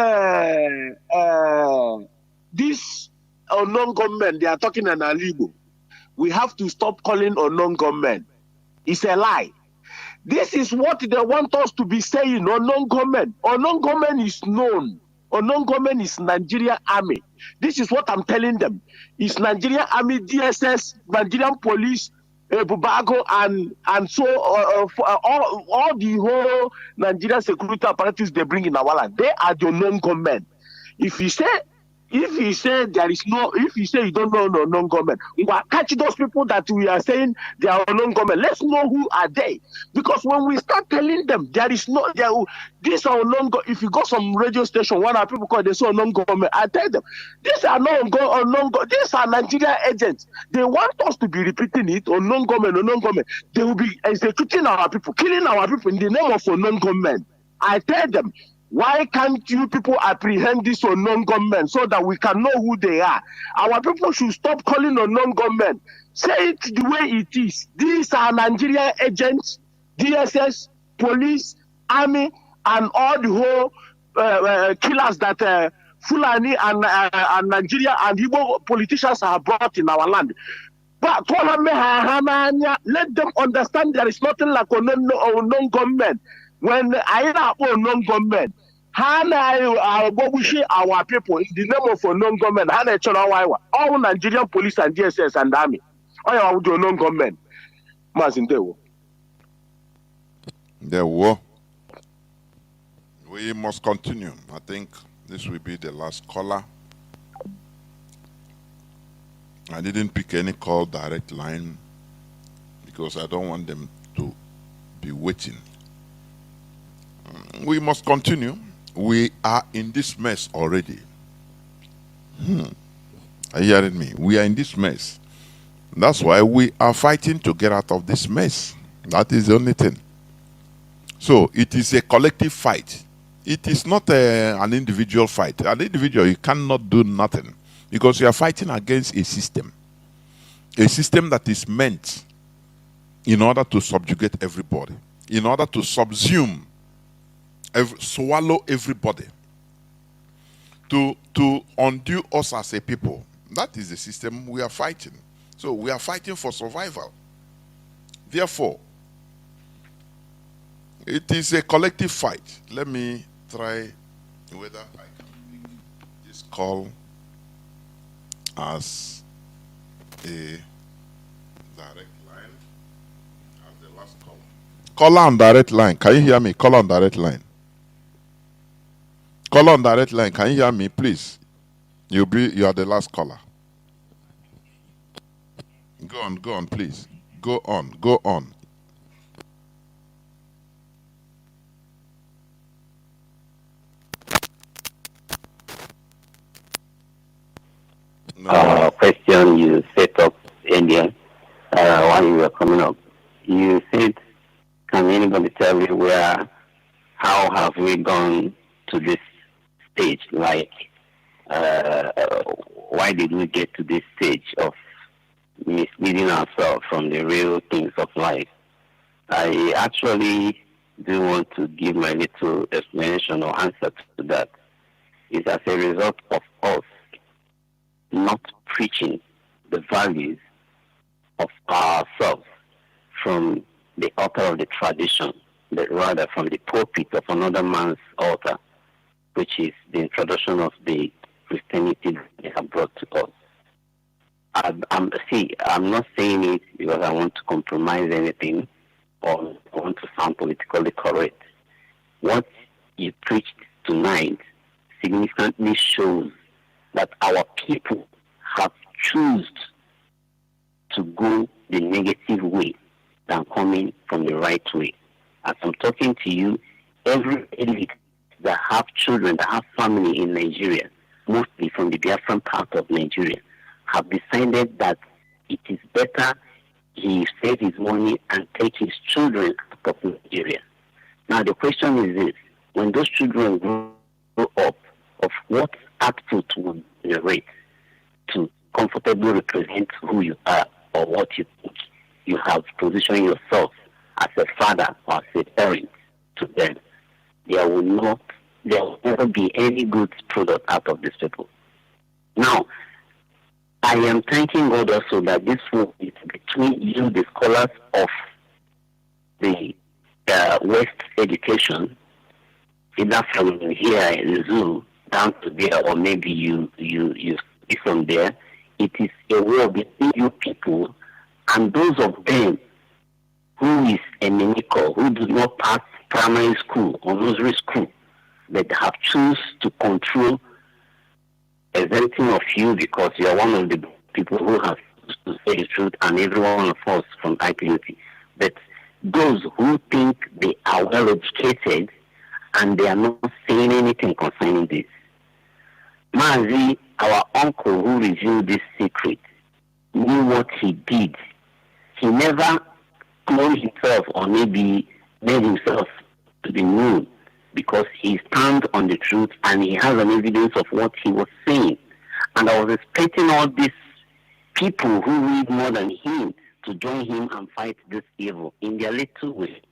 unknown government they are talking in Igbo. We have to stop calling unknown government. It's a lie. This is what they want us to be saying. Unknown government. Unknown government is known. Unknown government is Nigerian army. This is what I'm telling them. It's Nigerian army, DSS, Nigerian police, Bubago, and so all the whole Nigerian security apparatus they bring in our land. They are the unknown government. If you say there is no, if you say you don't know no unknown government, we will catch those people that we are saying they are unknown government. Let's know who are they, because when we start telling them there is no, these are unknown. If you go some radio station, one of people call they say unknown government, I tell them these are not unknown. These are Nigerian agents. They want us to be repeating it. Unknown government, unknown government. They will be executing our people, killing our people in the name of unknown government. I tell them, why can't you people apprehend this unknown government so that we can know who they are? Our people should stop calling unknown government. Say it the way it is. These are Nigerian agents, DSS, police, army, and all the whole killers that Fulani and Nigeria and Igbo politicians have brought in our land. But let them understand there is nothing like unknown government. When I have unknown government, our people in the name of unknown government, all Nigerian police and DSS and army, all the unknown government. There were. We must continue. I think this will be the last caller. I didn't pick any call direct line because I don't want them to be waiting. We must continue. We are in this mess already. Are you hearing me? We are in this mess. That's why we are fighting to get out of this mess. That is the only thing. So it is a collective fight. It is not an individual fight. An individual, you cannot do nothing because you are fighting against a system that is meant in order to subjugate everybody, in order to subsume, swallow everybody, to undo us as a people. That is the system we are fighting. So we are fighting for survival. Therefore, it is a collective fight. Let me try whether I can pick this call as a direct line as the last caller. Caller on direct line. Can you hear me? Caller on direct line. Caller on direct line. Can you hear me, please? You are the last caller. Go on, please. Go on. Question you set up earlier while you were coming up. You said, can anybody tell me how have we gone to this stage? Like, why did we get to this stage of misleading ourselves from the real things of life? I actually do want to give my little explanation or answer to that. It's as a result of us not preaching the values of ourselves from the author of the tradition, but rather from the pulpit of another man's author, which is the introduction of the Christianity they have brought to us. I'm not saying it because I want to compromise anything or I want to sound politically correct. What you preached tonight significantly shows that our people have chosen to go the negative way than coming from the right way. As I'm talking to you, every elite that have children, that have family in Nigeria, mostly from the Biafran part of Nigeria, have decided that it is better he save his money and take his children of Nigeria. Now the question is this: when those children grow up, of what output would generate to comfortably represent who you are or what you think you have positioned yourself as a father or as a parent to them? There will never be any good product out of these people. Now, I am thanking God also that this will be between you, the scholars of the West education, either from here in the zoo down to there, or maybe you see from there. It is a war between you people and those of them who is a minico, who do not pass primary school or nursery school, but have choose to control exempting of you because you are one of the people who have to say the truth, and every one of us from IPOB. But those who think they are well educated and they are not saying anything concerning this. Mazi, our uncle who revealed this secret, knew what he did. He never cloned himself or maybe made himself to be known, because he stands on the truth and he has an evidence of what he was saying. And I was expecting all these people who read more than him to join him and fight this evil in their little way.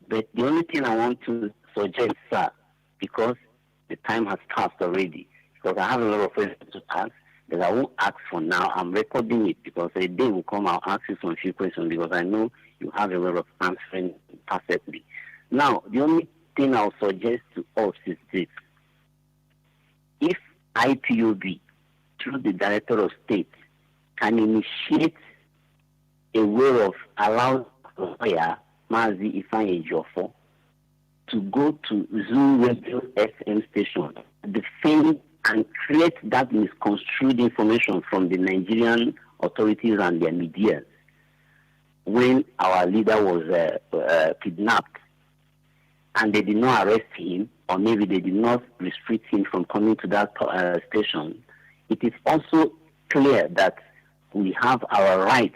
But the only thing I want to suggest, sir, because the time has passed already, because I have a lot of questions to ask that I won't ask for now. I'm recording it because a day will come, I'll ask you some few questions because I know you have a lot of answering perfectly. Now, the only thing I'll suggest to us is this. If IPOB, through the Director of State, can initiate a way of allowing lawyer Mazi Ifeanyi Ejiofor to go to Zoo Radio FM station, defend and create that misconstrued information from the Nigerian authorities and their media when our leader was kidnapped, and they did not arrest him, or maybe they did not restrict him from coming to that station, it is also clear that we have our right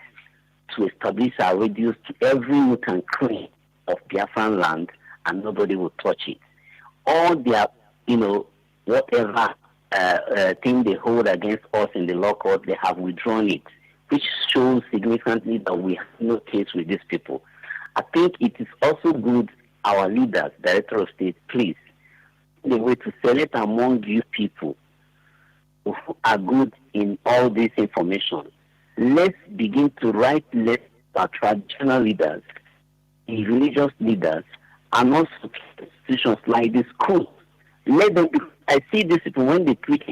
to establish our radios to every nook and cranny of Biafran land, and nobody will touch it. All their, whatever thing they hold against us in the law court, they have withdrawn it, which shows significantly that we have no case with these people. I think it is also good, our leaders, Director of State, please, the way to select among you people who are good in all this information. Let's begin to write letters to our traditional leaders, the religious leaders, and also institutions like the schools. Let them, I see these people when they preach,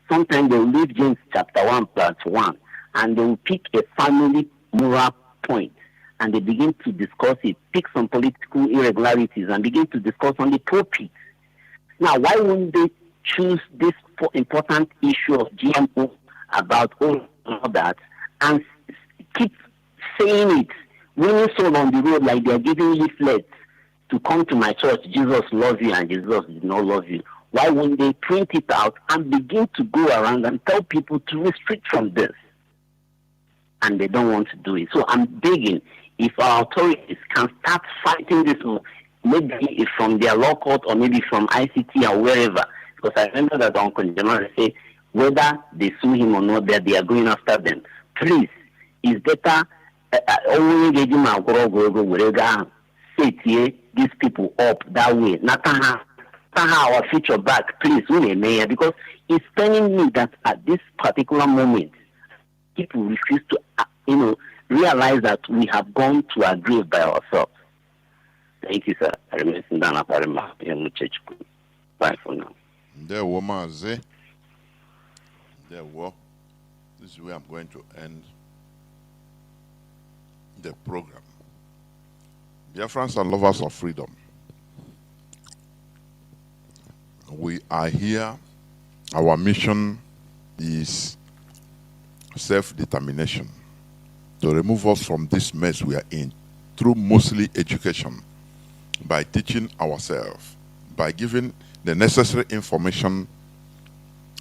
sometimes they will leave James chapter 1 verse 1, and they will pick a family moral point, and they begin to discuss it, pick some political irregularities, and begin to discuss on the pulpit. Now, why wouldn't they choose this important issue of GMO about all that and keep saying it, winning soul on the road like they're giving leaflets to come to my church, Jesus loves you and Jesus did not love you? Why wouldn't they print it out and begin to go around and tell people to restrict from this? And they don't want to do it. So I'm begging, if our authorities can start fighting this, maybe if from their law court or maybe from ICT or wherever, because I remember that Uncle Jamal said whether they sue him or not, that they are going after them. Please, it's better set these people up that way. Not our future back, please, mayor, because it's telling me that at this particular moment, people refuse to, realize that we have gone to our grave by ourselves. Thank you, sir. I remain Sindana Parima. Bye for now. There were Mazi. There were. This is where I'm going to end the program. Dear friends and lovers of freedom, we are here. Our mission is self-determination, to remove us from this mess we are in through mostly education, by teaching ourselves, by giving the necessary information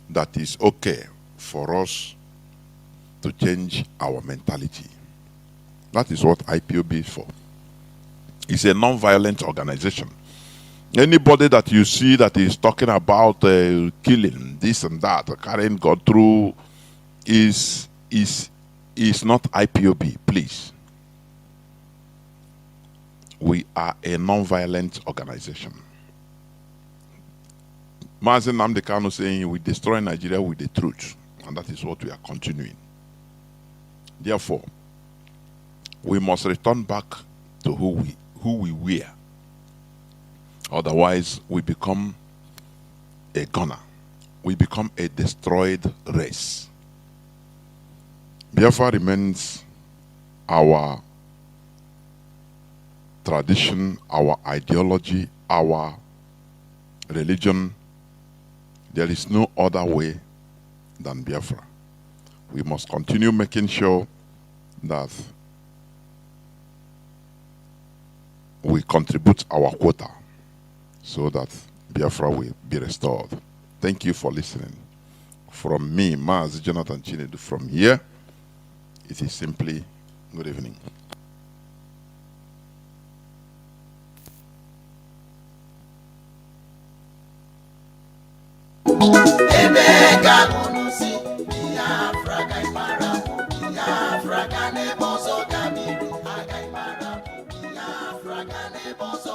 that is okay for us to change our mentality. That is what IPOB is for. It's a non-violent organization. Anybody that you see that is talking about killing, this and that, carrying God through, is not IPOB, please. We are a non-violent organization. Mazi Nnamdi Kanu saying we destroy Nigeria with the truth, and that is what we are continuing. Therefore, we must return back to who we were. Otherwise, we become a gunner. We become a destroyed race. Biafra remains our tradition, our ideology, our religion. There is no other way than Biafra. We must continue making sure that we contribute our quota so that Biafra will be restored. Thank you for listening. From me, Mazi Jonathan Chinedu, from here, it is simply good evening. Biafra